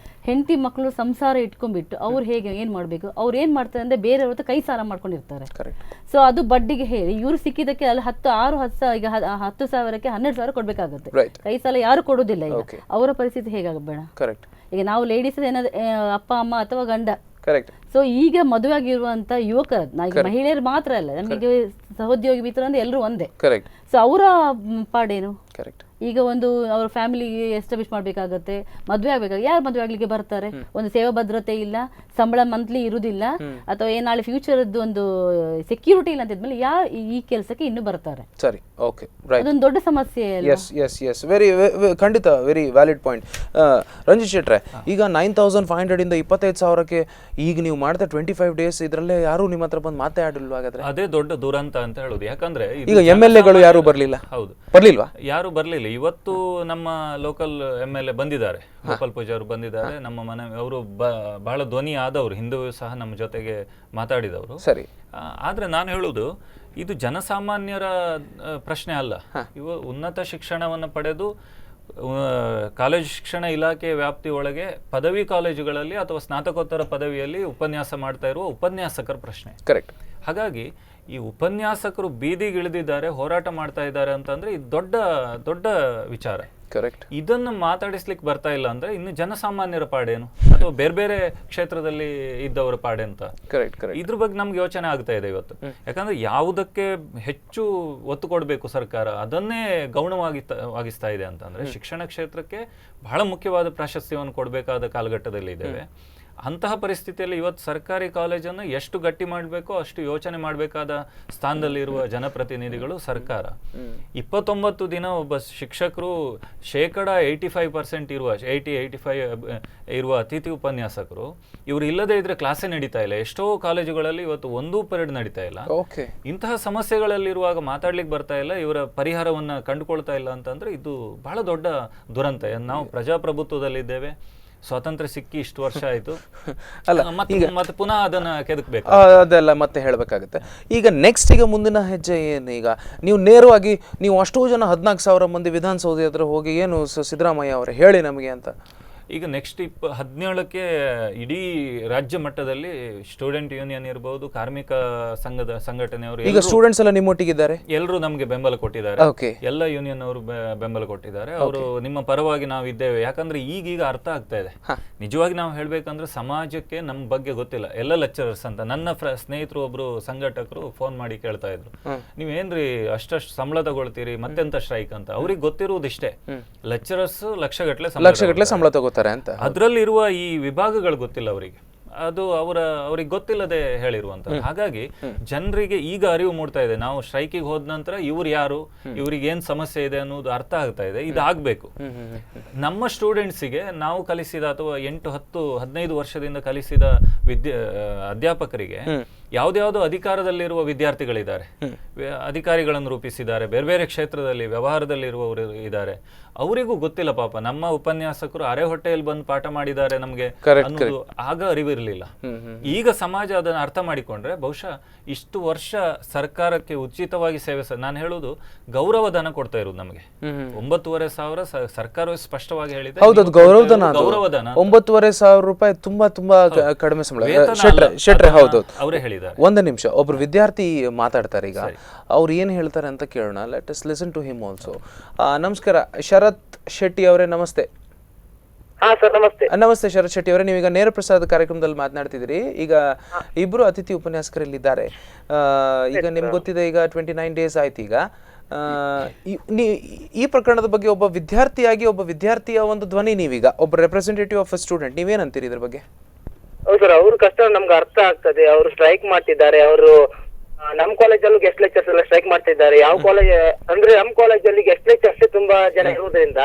ಹೆಂಡತಿ ಮಕ್ಕಳು ಸಂಸಾರ ಇಟ್ಕೊಂಡ್ಬಿಟ್ಟು ಅವ್ರು ಹೇಗೆ ಏನ್ ಮಾಡ್ಬೇಕು, ಅವ್ರು ಏನ್ ಮಾಡ್ತಾರೆ ಅಂದ್ರೆ ಬೇರೆಯವ್ರ ಹತ್ರ ಕೈ ಸಾಲ ಮಾಡ್ಕೊಂಡಿರ್ತಾರೆ. ಸೊ ಅದು ಬಡ್ಡಿಗೆ ಹೇಳಿ ಇವ್ರು ಸಿಕ್ಕಿದಕ್ಕೆ ಅಲ್ಲಿ 10,000 ಈಗ 10,000ಕ್ಕೆ 12,000 ಕೊಡ್ಬೇಕಾಗುತ್ತೆ. ಕೈ ಸಾಲ ಯಾರು ಕೊಡುದಿಲ್ಲ. ಈಗ ಅವರ ಪರಿಸ್ಥಿತಿ ಹೇಗಾಗಬೇಡ. ಈಗ ನಾವು ಲೇಡೀಸ್ ಏನಾದ್ರು ಅಪ್ಪ ಅಮ್ಮ ಅಥವಾ ಗಂಡ. ಸೊ ಈಗ ಮದುವೆ ಆಗಿರುವಂತ ಯುವಕರು, ಮಹಿಳೆಯರು ಮಾತ್ರ ಅಲ್ಲ, ನಮಗೆ ಸಹೋದ್ಯೋಗಿ ಮಿತ್ರ ಅಂದ್ರೆ ಎಲ್ಲರೂ ಒಂದೇ. ಸೊ ಅವರ ಪಾಡೇನು? ಈಗ ಒಂದು ಅವ್ರ ಫ್ಯಾಮಿಲಿಗೆ ಎಸ್ಟಾಬ್ಲಿಷ್ ಮಾಡ್ಬೇಕಾಗತ್ತೆ, ಮದುವೆ ಆಗ್ಬೇಕಾಗ ಯಾರು ಮದುವೆ ಆಗ್ಲಿಕ್ಕೆ ಬರ್ತಾರೆ? ಒಂದು ಸೇವಾ ಭದ್ರತೆ ಇಲ್ಲ, ಸಂಬಳ ಮಂತ್ಲಿ ಇರುವುದಿಲ್ಲ, ಅಥವಾ ನಾಳೆ ಫ್ಯೂಚರ್ ಒಂದು ಸೆಕ್ಯೂರಿಟಿ ಇಲ್ಲ ಅಂತ ಇದ್ಮೇಲೆ ಯಾರು ಈ ಕೆಲಸಕ್ಕೆ ಇನ್ನು ಬರ್ತಾರೆ? ಸರಿ, ಓಕೆ, ಅದೊಂದು ದೊಡ್ಡ ಸಮಸ್ಯೆ. ಎಸ್, ವೆರಿ ಖಂಡಿತ ವೆರಿ ವ್ಯಾಲಿಡ್ ಪಾಯಿಂಟ್. ರಂಜಿತ್ ಶೆಟ್ರೆ, ಈಗ 9,500 ಇಂದ 25,000ಕ್ಕೆ ಈಗ ನೀವು ಮಾಡ್ತಾ 25 ಡೇಸ್ ಇದರಲ್ಲೇ ಯಾರು ನಿಮ್ಮ ಹತ್ರ ಬಂದು ಮಾತಾಡಿಲ್ವಾ? ಹಾಗಾದ್ರೆ ಅದೇ ದೊಡ್ಡ ದುರಂತ ಅಂತ ಹೇಳುದು. ಯಾಕಂದ್ರೆ ಈಗ MLAಗಳು ಯಾರು ಬರ್ಲಿಲ್ಲ? ಹೌದು, ಬರ್ಲಿಲ್ವಾ? ಯಾರು ಬರ್ಲಿಲ್ಲ. ಇವತ್ತು ನಮ್ಮ ಲೋಕಲ್ MLA ಬಂದಿದ್ದಾರೆ, ಗೋಪಾಲ್ ಪೂಜಾರು ಬಂದಿದ್ದಾರೆ. ನಮ್ಮ ಮನೆ ಅವರು ಬಹಳ ಧ್ವನಿ ಆದವರು, ಹಿಂದೂ ಸಹ ನಮ್ಮ ಜೊತೆಗೆ ಮಾತಾಡಿದವರು. ಸರಿ, ಆದ್ರೆ ನಾನು ಹೇಳುದು ಇದು ಜನಸಾಮಾನ್ಯರ ಪ್ರಶ್ನೆ ಅಲ್ಲ. ಇವು ಉನ್ನತ ಶಿಕ್ಷಣವನ್ನು ಪಡೆದು ಕಾಲೇಜು ಶಿಕ್ಷಣ ಇಲಾಖೆ ವ್ಯಾಪ್ತಿ ಒಳಗೆ ಪದವಿ ಕಾಲೇಜುಗಳಲ್ಲಿ ಅಥವಾ ಸ್ನಾತಕೋತ್ತರ ಪದವಿಯಲ್ಲಿ ಉಪನ್ಯಾಸ ಮಾಡ್ತಾ ಇರುವ ಉಪನ್ಯಾಸಕರ ಪ್ರಶ್ನೆ. ಕರೆಕ್ಟ್. ಹಾಗಾಗಿ ಈ ಉಪನ್ಯಾಸಕರು ಬೀದಿಗಿಳಿದಿದ್ದಾರೆ, ಹೋರಾಟ ಮಾಡ್ತಾ ಇದ್ದಾರೆ ಅಂತಂದ್ರೆ ಇದು ದೊಡ್ಡ ದೊಡ್ಡ ವಿಚಾರ. ಕರೆಕ್ಟ್. ಇದನ್ನು ಮಾತಾಡಿಸ್ಲಿಕ್ಕೆ ಬರ್ತಾ ಇಲ್ಲ ಅಂದ್ರೆ ಇನ್ನು ಜನಸಾಮಾನ್ಯರ ಪಾಡೇನು, ಅಥವಾ ಬೇರೆ ಬೇರೆ ಕ್ಷೇತ್ರದಲ್ಲಿ ಇದ್ದವರ ಪಾಡೆ ಅಂತ. ಇದ್ರ ಬಗ್ಗೆ ನಮ್ಗೆ ಯೋಚನೆ ಆಗ್ತಾ ಇದೆ ಇವತ್ತು. ಯಾಕಂದ್ರೆ ಯಾವುದಕ್ಕೆ ಹೆಚ್ಚು ಒತ್ತು ಕೊಡಬೇಕು ಸರ್ಕಾರ, ಅದನ್ನೇ ಗೌಣವಾಗಿಸ್ತಾ ಇದೆ ಅಂತಂದ್ರೆ ಶಿಕ್ಷಣ ಕ್ಷೇತ್ರಕ್ಕೆ ಬಹಳ ಮುಖ್ಯವಾದ ಪ್ರಾಶಸ್ತ್ಯವನ್ನು ಕೊಡಬೇಕಾದ ಕಾಲಘಟ್ಟದಲ್ಲಿ ಇದ್ದೇವೆ. ಅಂತಹ ಪರಿಸ್ಥಿತಿಯಲ್ಲಿ ಇವತ್ತು ಸರ್ಕಾರಿ ಕಾಲೇಜನ್ನು ಎಷ್ಟು ಗಟ್ಟಿ ಮಾಡಬೇಕೋ ಅಷ್ಟು ಯೋಚನೆ ಮಾಡಬೇಕಾದ ಸ್ಥಾನದಲ್ಲಿರುವ ಜನಪ್ರತಿನಿಧಿಗಳು ಸರ್ಕಾರ. 29 ದಿನ ಒಬ್ಬ ಶಿಕ್ಷಕರು 85% ಇರುವ 85 ಇರುವ ಅತಿಥಿ ಉಪನ್ಯಾಸಕರು ಇವರು ಇಲ್ಲದೆ ಇದ್ರೆ ಕ್ಲಾಸೇ ನಡೀತಾ ಇಲ್ಲ. ಎಷ್ಟೋ ಕಾಲೇಜುಗಳಲ್ಲಿ ಇವತ್ತು ಒಂದು ಪೀರಿಯಡ್ ನಡೀತಾ ಇಲ್ಲ. ಇಂತಹ ಸಮಸ್ಯೆಗಳಲ್ಲಿರುವಾಗ ಮಾತಾಡ್ಲಿಕ್ಕೆ ಬರ್ತಾ ಇಲ್ಲ, ಇವರ ಪರಿಹಾರವನ್ನ ಕಂಡುಕೊಳ್ತಾ ಇಲ್ಲ ಅಂತಂದ್ರೆ ಇದು ಬಹಳ ದೊಡ್ಡ ದುರಂತ. ನಾವು ಪ್ರಜಾಪ್ರಭುತ್ವದಲ್ಲಿದ್ದೇವೆ, ಸ್ವಾತಂತ್ರ್ಯ ಸಿಕ್ಕಿ ಇಷ್ಟು ವರ್ಷ ಆಯ್ತು, ಅಲ್ಲ ಮತ್ತೆ ಪುನಃ ಅದನ್ನ ಕೆದಕ್ಬೇಕು, ಅದೆಲ್ಲ ಮತ್ತೆ ಹೇಳಬೇಕಾಗುತ್ತೆ. ಈಗ ನೆಕ್ಸ್ಟ್ ಈಗ ಮುಂದಿನ ಹೆಜ್ಜೆ ಏನು? ಈಗ ನೀವು ನೇರವಾಗಿ ನೀವು ಅಷ್ಟೋ ಜನ 14,000 ಮಂದಿ ವಿಧಾನಸೌಧ ಹತ್ರ ಹೋಗಿ ಏನು ಸಿದ್ದರಾಮಯ್ಯ ಅವರೇ ಹೇಳಿ ನಮಗೆ ಅಂತ. ಈಗ ನೆಕ್ಸ್ಟ್ 17ಕ್ಕೆ ಇಡೀ ರಾಜ್ಯ ಮಟ್ಟದಲ್ಲಿ ಸ್ಟೂಡೆಂಟ್ ಯೂನಿಯನ್ ಇರಬಹುದು, ಕಾರ್ಮಿಕ ಸಂಘಟನೆಯವರು, ಈಗ ಸ್ಟೂಡೆಂಟ್ಸ್ ಎಲ್ಲ ನಿಮ್ಮೊಟ್ಟಿಗಿದ್ದಾರೆ, ಎಲ್ಲರೂ ನಮಗೆ ಬೆಂಬಲ ಕೊಟ್ಟಿದ್ದಾರೆ. ಎಲ್ಲ ಯೂನಿಯನ್ ಅವರು ಬೆಂಬಲ ಕೊಟ್ಟಿದ್ದಾರೆ. ಅವರು ನಿಮ್ಮ ಪರವಾಗಿ ನಾವು ಇದ್ದೇವೆ. ಯಾಕಂದ್ರೆ ಈಗೀಗ ಅರ್ಥ ಆಗ್ತಾ ಇದೆ. ನಿಜವಾಗಿ ನಾವು ಹೇಳ್ಬೇಕಂದ್ರೆ ಸಮಾಜಕ್ಕೆ ನಮ್ಮ ಬಗ್ಗೆ ಗೊತ್ತಿಲ್ಲ. ಎಲ್ಲ ಲೆಕ್ಚರರ್ಸ್ ಅಂತ ನನ್ನ ಸ್ನೇಹಿತರು ಒಬ್ರು ಸಂಘಟಕರು ಫೋನ್ ಮಾಡಿ ಕೇಳ್ತಾ ಇದ್ರು, ನೀವೇನ್ರಿ ಅಷ್ಟಷ್ಟು ಸಂಬಳ ತಗೊಳ್ತೀರಿ, ಮತ್ತೆಂತ ಸ್ಟ್ರೈಕ್ ಅಂತ. ಅವ್ರಿಗೆ ಗೊತ್ತಿರುವುದಿಷ್ಟೇ, ಲೆಕ್ಚರರ್ಸ್ ಲಕ್ಷಗಟ್ಟಲೆ ಸಂಬಳ ತಗೋತಾರೆ ಅಂತ. ಅದರಲ್ಲಿರುವ ಈ ವಿಭಾಗಗಳು ಗೊತ್ತಿಲ್ಲ ಅವರಿಗೆ, ಅದು ಅವ್ರಿಗೆ ಗೊತ್ತಿಲ್ಲದೆ ಹೇಳಿರುವಂತ. ಹಾಗಾಗಿ ಜನರಿಗೆ ಈಗ ಅರಿವು ಮೂಡ್ತಾ ಇದೆ. ನಾವು ಸ್ಟ್ರೈಕಿಗೆ ಹೋದ ನಂತರ ಇವ್ರು ಯಾರು, ಇವ್ರಿಗೆ ಏನ್ ಸಮಸ್ಯೆ ಇದೆ ಅನ್ನೋದು ಅರ್ಥ ಆಗ್ತಾ ಇದೆ. ಇದು ಆಗ್ಬೇಕು. ನಮ್ಮ ಸ್ಟೂಡೆಂಟ್ಸಿಗೆ ನಾವು ಕಲಿಸಿದ ಅಥವಾ 8, 10, 15 ವರ್ಷದಿಂದ ಕಲಿಸಿದ ಅಧ್ಯಾಪಕರಿಗೆ ಯಾವ್ದಾವ್ದೋ ಅಧಿಕಾರದಲ್ಲಿರುವ ವಿದ್ಯಾರ್ಥಿಗಳಿದ್ದಾರೆ, ಅಧಿಕಾರಿಗಳನ್ನು ರೂಪಿಸಿದ್ದಾರೆ, ಬೇರೆ ಬೇರೆ ಕ್ಷೇತ್ರದಲ್ಲಿ ವ್ಯವಹಾರದಲ್ಲಿರುವವರು ಇದ್ದಾರೆ. ಅವರಿಗೂ ಗೊತ್ತಿಲ್ಲ ಪಾಪ, ನಮ್ಮ ಉಪನ್ಯಾಸಕರು ಅರೆ ಹೊಟ್ಟೆಯಲ್ಲಿ ಬಂದು ಪಾಠ ಮಾಡಿದ್ದಾರೆ ನಮ್ಗೆ ಅನ್ನೋದು ಆಗ ಅರಿವಿರಲಿಲ್ಲ. ಈಗ ಸಮಾಜ ಅದನ್ನು ಅರ್ಥ ಮಾಡಿಕೊಂಡ್ರೆ ಬಹುಶಃ ಇಷ್ಟು ವರ್ಷ ಸರ್ಕಾರಕ್ಕೆ ಉಚಿತವಾಗಿ ಸೇವೆ, ನಾನು ಹೇಳುದು ಗೌರವಧನ ಕೊಡ್ತಾ ಇರೋದು ನಮಗೆ 9,500 ಸರ್ಕಾರವೇ ಸ್ಪಷ್ಟವಾಗಿ ಹೇಳಿದೆ. ಗೌರವಧನ 9,500 ರೂಪಾಯಿ ತುಂಬಾ ತುಂಬಾ ಕಡಿಮೆ ಸಂಬಳ. ಶೆಟ್ರೆ, ಹೌದು, ಅವರೇ ಹೇಳಿದ್ದಾರೆ. ಒಂದು ನಿಮಿಷ, ಒಬ್ರು ವಿದ್ಯಾರ್ಥಿ ಮಾತಾಡ್ತಾರೆ. ಈಗ ಅವ್ರು ಏನ್ ಹೇಳ್ತಾರೆ ಅಂತ ಕೇಳೋಣ. Let us listen to him also. ನಮಸ್ಕಾರ ಶರತ್ ಶೆಟ್ಟಿ ಅವರೇ, ನಮಸ್ತೆ. ಹಾ ಸರ್ ನಮಸ್ತೆ. ನಮಸ್ತೆ ಶರತ್ ಶೆಟ್ಟಿ ಅವರೇ, ನೀವೀಗ ನೇರ ಪ್ರಸಾರದ ಕಾರ್ಯಕ್ರಮದಲ್ಲಿ ಮಾತನಾಡ್ತಿದ್ದೀರಿ. ಈಗ ಇಬ್ರು ಅತಿಥಿ ಉಪನ್ಯಾಸಕರಲ್ಲಿದ್ದಾರೆ. ಈಗ ನಿಮ್ಗೆ ಗೊತ್ತಿದೆ, ಈಗ 29 ಡೇಸ್ ಆಯ್ತು. ಈಗ ಈ ಪ್ರಕರಣದ ಬಗ್ಗೆ ಒಬ್ಬ ವಿದ್ಯಾರ್ಥಿಯಾಗಿ ಒಬ್ಬ ವಿದ್ಯಾರ್ಥಿಯ ಒಂದು ಧ್ವನಿ, ನೀವೀಗ ಒಬ್ಬ ರೆಪ್ರೆಸೆಂಟೇಟಿವ್ ಆಫ್ ಅ ಸ್ಟೂಡೆಂಟ್, ನೀವೇನಂತೀರಿ ಇದ್ರ ಬಗ್ಗೆ? ಹೌದು ಸರ್, ಅವ್ರ ಕಷ್ಟ ನಮ್ಗೆ ಅರ್ಥ ಆಗ್ತದೆ. ಅವರು ಸ್ಟ್ರೈಕ್ ಮಾಡ್ತಿದ್ದಾರೆ. ಅವರು ನಮ್ ಕಾಲೇಜಲ್ಲೂ ಗೆಸ್ಟ್ ಲೆಕ್ಚರ್ಸ್ ಎಲ್ಲ ಸ್ಟ್ರೈಕ್ ಮಾಡ್ತಿದ್ದಾರೆ. ಯಾವ ಕಾಲೇಜ್ ಅಂದ್ರೆ ನಮ್ ಕಾಲೇಜಲ್ಲಿ ಗೆಸ್ಟ್ ಲೆಕ್ಚರ್ಸ್ ತುಂಬಾ ಜನ ಇರುವುದರಿಂದ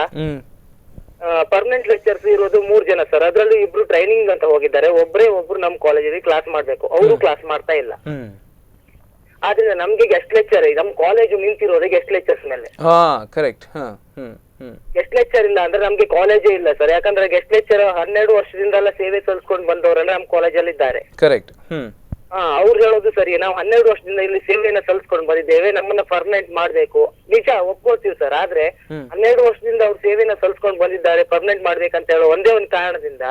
ಪರ್ಮನೆಂಟ್ ಲೆಕ್ಚರ್ಸ್ ಇರೋದು 3 ಜನ ಸರ್. ಅದ್ರಲ್ಲಿ ಇಬ್ರು ಟ್ರೈನಿಂಗ್ ಅಂತ ಹೋಗಿದ್ದಾರೆ. ಒಬ್ರು ನಮ್ ಕಾಲೇಜಲ್ಲಿ ಕ್ಲಾಸ್ ಮಾಡ್ಬೇಕು, ಅವರು ಕ್ಲಾಸ್ ಮಾಡ್ತಾ ಇಲ್ಲ. ಆದ್ರಿಂದ ನಮ್ಗೆ ಗೆಸ್ಟ್ ಲೆಕ್ಚರ್, ನಮ್ ಕಾಲೇಜು ನಿಂತಿರೋದೇ ಗೆಸ್ಟ್ ಲೆಕ್ಚರ್ಸ್ ಮೇಲೆ. ಕರೆಕ್ಟ್. ಗೆಸ್ಟ್ ಲೆಕ್ಚರ್ ಇಲ್ಲ ಅಂದ್ರೆ ನಮ್ಗೆ ಕಾಲೇಜೇ ಇಲ್ಲ ಸರ್. ಯಾಕಂದ್ರೆ ಗೆಸ್ಟ್ ಲೆಕ್ಚರ್ 12 ವರ್ಷದಿಂದೆಲ್ಲ ಸೇವೆ ಸಲ್ಲಿಸ್ಕೊಂಡು ಬಂದವರೆಲ್ಲ ನಮ್ ಕಾಲೇಜಲ್ಲಿ ಇದ್ದಾರೆ. ಕರೆಕ್ಟ್. ಅವ್ರು ಹೇಳೋದು ಸರಿ, ನಾವು 12 ವರ್ಷದಿಂದ ಇಲ್ಲಿ ಸೇವೆಯನ್ನ ಸಲ್ಲಿಸ್ಕೊಂಡು ಬಂದಿದ್ದೇವೆ, ನಮ್ಮನ್ನ ಪರ್ಮನೆಂಟ್ ಮಾಡ್ಬೇಕು. ನಿಜ ಒಪ್ಕೊಳ್ತೀವಿ ಸರ್. ಆದ್ರೆ 12 ವರ್ಷದಿಂದ ಅವ್ರು ಸೇವೆಯನ್ನ ಸಲ್ಲಿಸ್ಕೊಂಡು ಬಂದಿದ್ದಾರೆ, ಪರ್ಮನೆಂಟ್ ಮಾಡ್ಬೇಕಂತ ಹೇಳೋ ಒಂದೇ ಒಂದು ಕಾರಣದಿಂದ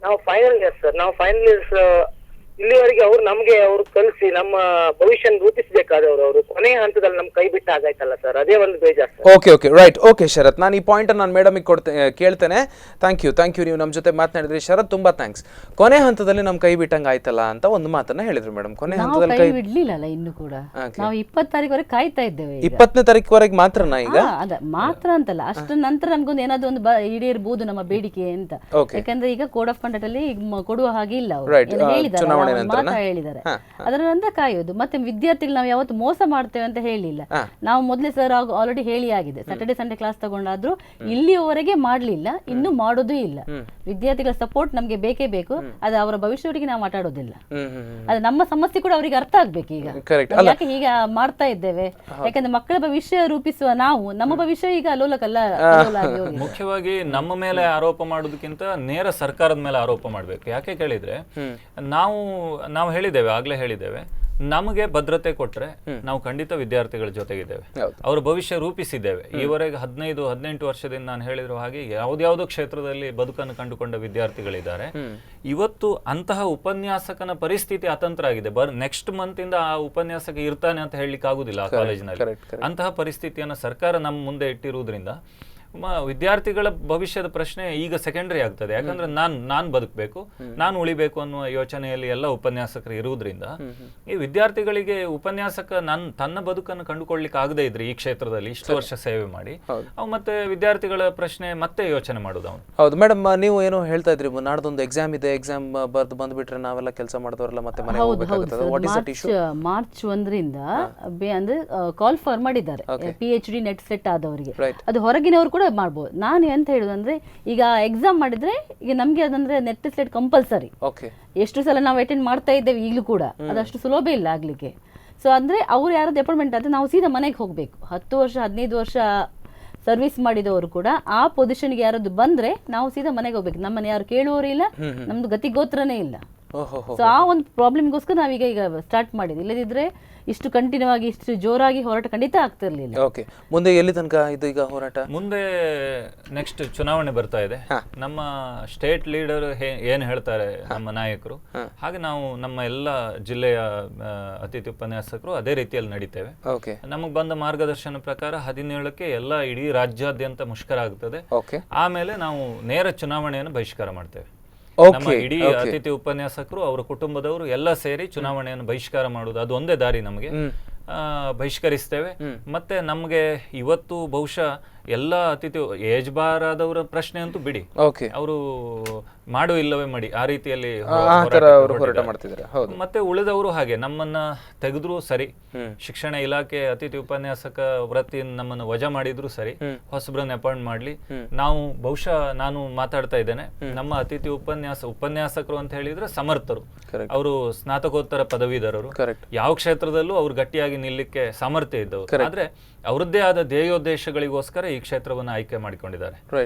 ನಾವು ಫೈನಲ್ ಇಯರ್ಸ್ ಸರ್, ನಾವು ಫೈನಲ್ ಇಯರ್ಸ್ ಇಲ್ಲಿವರೆಗೆ ಅವ್ರು ಕಲಿಸಿ ನಮ್ಮ ಭವಿಷ್ಯ ರೂಪಿಸಬೇಕಾದವರು ಅವರು ಕೊನೆಯ ಹಂತದಲ್ಲಿ ನಮ್ ಕೈ ಬಿಟ್ಟ ಆಗಾಯ್ತಲ್ಲ ಸರ್, ಅದೇ ಒಂದು ಬೇಜಾರ್. Okay right. ಓಕೆ ಶರತ್, ನಾನು ಈ ಪಾಯಿಂಟ್ ನಾನು ಮೇಡಮ್ ಕೇಳ್ತೇನೆ. ಥ್ಯಾಂಕ್ ಯು ನೀವು ನಮ್ಮ ಜೊತೆ ಮಾತನಾಡಿದ್ರಿ ಶರತ್, ತುಂಬಾ ಥ್ಯಾಂಕ್ಸ್. ಕೊನೆ ಹಂತದಲ್ಲಿ ನಮ್ ಕೈ ಬಿಟ್ಟಂಗ ಆಯ್ತಲ್ಲ ಅಂತ ಒಂದು ಮಾತನ್ನ ಹೇಳಿದ್ರು ಮೇಡಮ್. ಕೊನೆ ಹಂತದಲ್ಲಿ ಕೈ ಬಿಡ್ಲಿಲ್ಲ ಇನ್ನು ಕೂಡ. ನಾವು 20 ತಾರೀಕುವರೆಗೆ ಕಾಯ್ತಾ ಇದ್ದೇವೆ. 20ನೇ ತಾರೀಕುವರೆಗೆ ಮಾತ್ರನಾ ಈಗ? ಮಾತ್ರ ಅಂತಲ್ಲ, ಅಷ್ಟರ ನಂತರ ನಮ್ಗೊಂದು ಏನಾದ್ರು ಒಂದು ಈಡೇರ್ಬೋದು ನಮ್ಮ ಬೇಡಿಕೆ ಅಂತ. ಯಾಕಂದ್ರೆ ಈಗ ಕೋಡ್ ಆಫ್ ಕಂಡಕ್ಟ್ ಅಲ್ಲಿ ಕೊಡುವ ಹಾಗೆ ಇಲ್ಲ, ಹೇಳಿದ್ದಾರೆ ಹೇಳಿದ್ದಾರೆ. ಅದರ ನಂತರ ಕಾಯೋದು. ಮತ್ತೆ ವಿದ್ಯಾರ್ಥಿಗಳು ನಾವು ಯಾವತ್ತು ಮೋಸ ಮಾಡ್ತೇವೆ ಅಂತ ಹೇಳಿಲ್ಲ. ನಾವು ಮೊದಲೇ ಸರ್ ಆಲ್ರೆಡಿ ಹೇಳಿ ಆಗಿದೆ, ಸ್ಯಾಟರ್ಡೆ ಸಂಡೇ ಕ್ಲಾಸ್ ತಗೊಂಡಾದ್ರೂ ಇಲ್ಲಿಯವರೆಗೆ ಮಾಡ್ಲಿಲ್ಲ, ಇನ್ನು ಮಾಡೋದು ಇಲ್ಲ. ವಿದ್ಯಾರ್ಥಿಗಳ ಸಪೋರ್ಟ್ ನಮ್ಗೆ ಬೇಕೇ ಬೇಕು. ಅದು ಅವರ ಭವಿಷ್ಯವರೆಗೆ ನಾವು ಮಾತಾಡೋದಿಲ್ಲ. ಅದು ನಮ್ಮ ಸಮಸ್ಯೆ ಕೂಡ ಅವರಿಗೆ ಅರ್ಥ ಆಗ್ಬೇಕು. ಈಗ ಯಾಕೆ ಹೀಗೆ ಮಾಡ್ತಾ ಇದ್ದೇವೆ? ಯಾಕಂದ್ರೆ ಮಕ್ಕಳ ಭವಿಷ್ಯ ರೂಪಿಸುವ ನಾವು, ನಮ್ಮ ಭವಿಷ್ಯ ಈಗ ಅಲ್ಲೋಲಕಲ್ಲ. ಮುಖ್ಯವಾಗಿ ನಮ್ಮ ಮೇಲೆ ಆರೋಪ ಮಾಡೋದಕ್ಕಿಂತ ನೇರ ಸರ್ಕಾರದ ಮೇಲೆ ಆರೋಪ ಮಾಡ್ಬೇಕು. ಯಾಕೆ ಕೇಳಿದ್ರೆ, ನಾವು ಹೇಳಿದ್ದೇವೆ, ಆಗ್ಲೇ ಹೇಳಿದ್ದೇವೆ, ನಮಗೆ ಭದ್ರತೆ ಕೊಟ್ರೆ ನಾವು ಖಂಡಿತ ವಿದ್ಯಾರ್ಥಿಗಳ ಜೊತೆಗಿದ್ದೇವೆ, ಅವರ ಭವಿಷ್ಯ ರೂಪಿಸಿದ್ದೇವೆ. ಈವರೆಗೆ 15-18 ವರ್ಷದಿಂದ ನಾನು ಹೇಳಿರೋ ಹಾಗೆ ಯಾವ್ದಾವುದೋ ಕ್ಷೇತ್ರದಲ್ಲಿ ಬದುಕನ್ನು ಕಂಡುಕೊಂಡ ವಿದ್ಯಾರ್ಥಿಗಳಿದ್ದಾರೆ. ಇವತ್ತು ಅಂತಹ ಉಪನ್ಯಾಸಕನ ಪರಿಸ್ಥಿತಿ ಅತಂತ್ರ ಆಗಿದೆ. ನೆಕ್ಸ್ಟ್ ಮಂತ್ ಇಂದ ಆ ಉಪನ್ಯಾಸಕ ಇರ್ತಾನೆ ಅಂತ ಹೇಳಲಿಕ್ಕೆ ಆಗುದಿಲ್ಲ ಆ ಕಾಲೇಜಿನಲ್ಲಿ. ಅಂತಹ ಪರಿಸ್ಥಿತಿಯನ್ನು ಸರ್ಕಾರ ನಮ್ಮ ಮುಂದೆ ಇಟ್ಟಿರುವುದರಿಂದ ವಿದ್ಯಾರ್ಥಿಗಳ ಭವಿಷ್ಯದ ಪ್ರಶ್ನೆ ಈಗ ಸೆಕೆಂಡರಿ ಆಗ್ತದೆ. ಯಾಕಂದ್ರೆ ನಾನು ಬದುಕಬೇಕು, ನಾನು ಉಳಿಬೇಕು ಅನ್ನುವ ಯೋಚನೆಯಲ್ಲಿ ಎಲ್ಲ ಉಪನ್ಯಾಸಕರು ಇರುವುದರಿಂದ ಈ ವಿದ್ಯಾರ್ಥಿಗಳಿಗೆ ಉಪನ್ಯಾಸಕ ತನ್ನ ಬದುಕನ್ನು ಕಂಡುಕೊಳ್ಳಿಕ್ಕೆ ಆಗದೆ ಇದ್ರೆ ಈ ಕ್ಷೇತ್ರದಲ್ಲಿ ಇಷ್ಟು ವರ್ಷ ಸೇವೆ ಮಾಡಿ ಅವು ಮತ್ತೆ ವಿದ್ಯಾರ್ಥಿಗಳ ಪ್ರಶ್ನೆ ಮತ್ತೆ ಯೋಚನೆ ಮಾಡುದು ಅವನು. ಹೌದು ಮೇಡಮ್, ನೀವು ಏನು ಹೇಳ್ತಾ ಇದ್ರಿ, ನಾಡ್ದೊಂದು ಎಕ್ಸಾಮ್ ಇದೆ, ಎಕ್ಸಾಮ್ ಬರ್ದು ಬಂದ್ಬಿಟ್ರೆ ನಾವೆಲ್ಲ ಕೆಲಸ ಮಾಡಿದವರೆಲ್ಲ ಮತ್ತೆ ಮನೆಗೆ ಹೋಗಬೇಕಾಗುತ್ತದೆ. What is that issue? March 1ರಿಂದ ಅಂದ್ರೆ ಕಾಲ್ ಫಾರ್ ಮಾಡಿದ್ದಾರೆ PhD ನೆಟ್ ಸೆಟ್ ಆದವರಿಗೆ. ಅದು ಹೊರಗಿನವರು ಕೂಡ ಮಾಡ್ಬೋದು. ನಾನು ಎಂತ ಹೇಳುದಂದ್ರೆ, ಈಗ ಎಕ್ಸಾಮ್ ಮಾಡಿದ್ರೆ ಈಗ ನಮ್ಗೆ ಅದಂದ್ರೆ ನೆಟ್ ಸ್ಲೆಟ್ ಕಂಪಲ್ಸರಿ. ಎಷ್ಟು ಸಲ ನಾವು ಅಟೆಂಡ್ ಮಾಡ್ತಾ ಇದ್ದೇವೆ ಈಗಲೂ ಕೂಡ, ಅದಷ್ಟು ಸುಲಭ ಇಲ್ಲ ಆಗ್ಲಿಕ್ಕೆ. ಸೊ ಅಂದ್ರೆ ಅವ್ರು ಯಾರಾದ್ರು ಅಪಾಯಿಂಟ್ಮೆಂಟ್ ಆದ್ರೆ ನಾವು ಸೀದಾ ಮನೆಗೆ ಹೋಗ್ಬೇಕು. 10 ವರ್ಷ 15 ವರ್ಷ ಸರ್ವಿಸ್ ಮಾಡಿದವರು ಕೂಡ ಆ ಪೊಸಿಷನ್ಗೆ ಯಾರಾದ್ರು ಬಂದ್ರೆ ನಾವು ಸೀದಾ ಮನೆಗೆ ಹೋಗ್ಬೇಕು. ನಮ್ಮನ್ನ ಯಾರು ಕೇಳುವವರು ಇಲ್ಲ, ನಮ್ದು ಗತಿ ಗೋತ್ರನೇ ಇಲ್ಲ. ಸೊ ಆ ಒಂದು ಪ್ರಾಬ್ಲಮ್ಗೋಸ್ಕರ ನಾವೀಗ ಸ್ಟಾರ್ಟ್ ಮಾಡಿದ್ವಿ. ಇಲ್ಲದಿದ್ರೆ ಇಷ್ಟು ಕಂಟಿನ್ಯೂ ಆಗಿ ಇಷ್ಟು ಜೋರಾಗಿ ಹೋರಾಟ ಖಂಡಿತ ಆಗ್ತಿರ್ಲಿಲ್ಲ. ಓಕೆ, ಮುಂದೆ ಎಲ್ಲಿ ತನಕ ಇದು ಈಗ ಹೋರಾಟ? ಮುಂದೆ ನೆಕ್ಸ್ಟ್ ಚುನಾವಣೆ ಬರ್ತಾ ಇದೆ. ನಮ್ಮ ಸ್ಟೇಟ್ ಲೀಡರ್ ಏನ್ ಹೇಳ್ತಾರೆ ನಮ್ಮ ನಾಯಕರು, ಹಾಗೆ ನಾವು ನಮ್ಮ ಎಲ್ಲ ಜಿಲ್ಲೆಯ ಅತಿಥಿ ಉಪನ್ಯಾಸಕರು ಅದೇ ರೀತಿಯಲ್ಲಿ ನಡೀತೇವೆ. ನಮಗ್ ಬಂದ ಮಾರ್ಗದರ್ಶನ ಪ್ರಕಾರ 17ಕ್ಕೆ ಎಲ್ಲ ಇಡೀ ರಾಜ್ಯಾದ್ಯಂತ ಮುಷ್ಕರ ಆಗ್ತದೆ. ಆಮೇಲೆ ನಾವು ನೇರ ಚುನಾವಣೆಯನ್ನು ಬಹಿಷ್ಕಾರ ಮಾಡ್ತೇವೆ. ನಮ್ಮ ಇಡೀ ಅತಿಥಿ ಉಪನ್ಯಾಸಕರು, ಅವರ ಕುಟುಂಬದವರು ಎಲ್ಲ ಸೇರಿ ಚುನಾವಣೆಯನ್ನು ಬಹಿಷ್ಕಾರ ಮಾಡುವುದು, ಅದು ಒಂದೇ ದಾರಿ ನಮಗೆ. ಬಹಿಷ್ಕರಿಸ್ತೇವೆ. ಮತ್ತೆ ನಮ್ಗೆ ಇವತ್ತು ಬಹುಶಃ ಎಲ್ಲ ಅತಿಥಿ ಏಜ್ ಬಾರ್ ಆದವರ ಪ್ರಶ್ನೆ ಅಂತೂ ಬಿಡಿ, ಅವರು ಮಾಡು ಇಲ್ಲವೇ ಮಾಡಿ ಆ ರೀತಿಯಲ್ಲಿ ಹೋರಾಟ ಮಾಡ್ತಿದ್ದಾರೆ. ಮತ್ತೆ ಉಳಿದವರು ಹಾಗೆ ನಮ್ಮನ್ನ ತೆಗೆದ್ರು ಸರಿ, ಶಿಕ್ಷಣ ಇಲಾಖೆ ಅತಿಥಿ ಉಪನ್ಯಾಸಕ ವೃತ್ತಿ ನಮ್ಮನ್ನು ವಜಾ ಮಾಡಿದ್ರು ಸರಿ, ಹೊಸಬ್ರನ್ನ ಅಪಾಯಿಂಟ್ ಮಾಡ್ಲಿ. ನಾವು ಬಹುಶಃ ನಾನು ಮಾತಾಡ್ತಾ ಇದ್ದೇನೆ, ನಮ್ಮ ಅತಿಥಿ ಉಪನ್ಯಾಸಕರು ಅಂತ ಹೇಳಿದ್ರೆ ಸಮರ್ಥರು, ಅವರು ಸ್ನಾತಕೋತ್ತರ ಪದವೀಧರರು, ಯಾವ ಕ್ಷೇತ್ರದಲ್ಲೂ ಅವ್ರು ಗಟ್ಟಿಯಾಗಿ ನಿಲ್ಲಕ್ಕೆ ಸಾಮರ್ಥ್ಯ ಇದ್ದವರು. ಆದ್ರೆ ಅವರದ್ದೇ ಆದ ಧ್ಯೇಯೋದ್ದೇಶಗಳಿಗೋಸ್ಕರ ಈ ಕ್ಷೇತ್ರವನ್ನು ಆಯ್ಕೆ ಮಾಡಿಕೊಂಡಿದ್ದಾರೆ.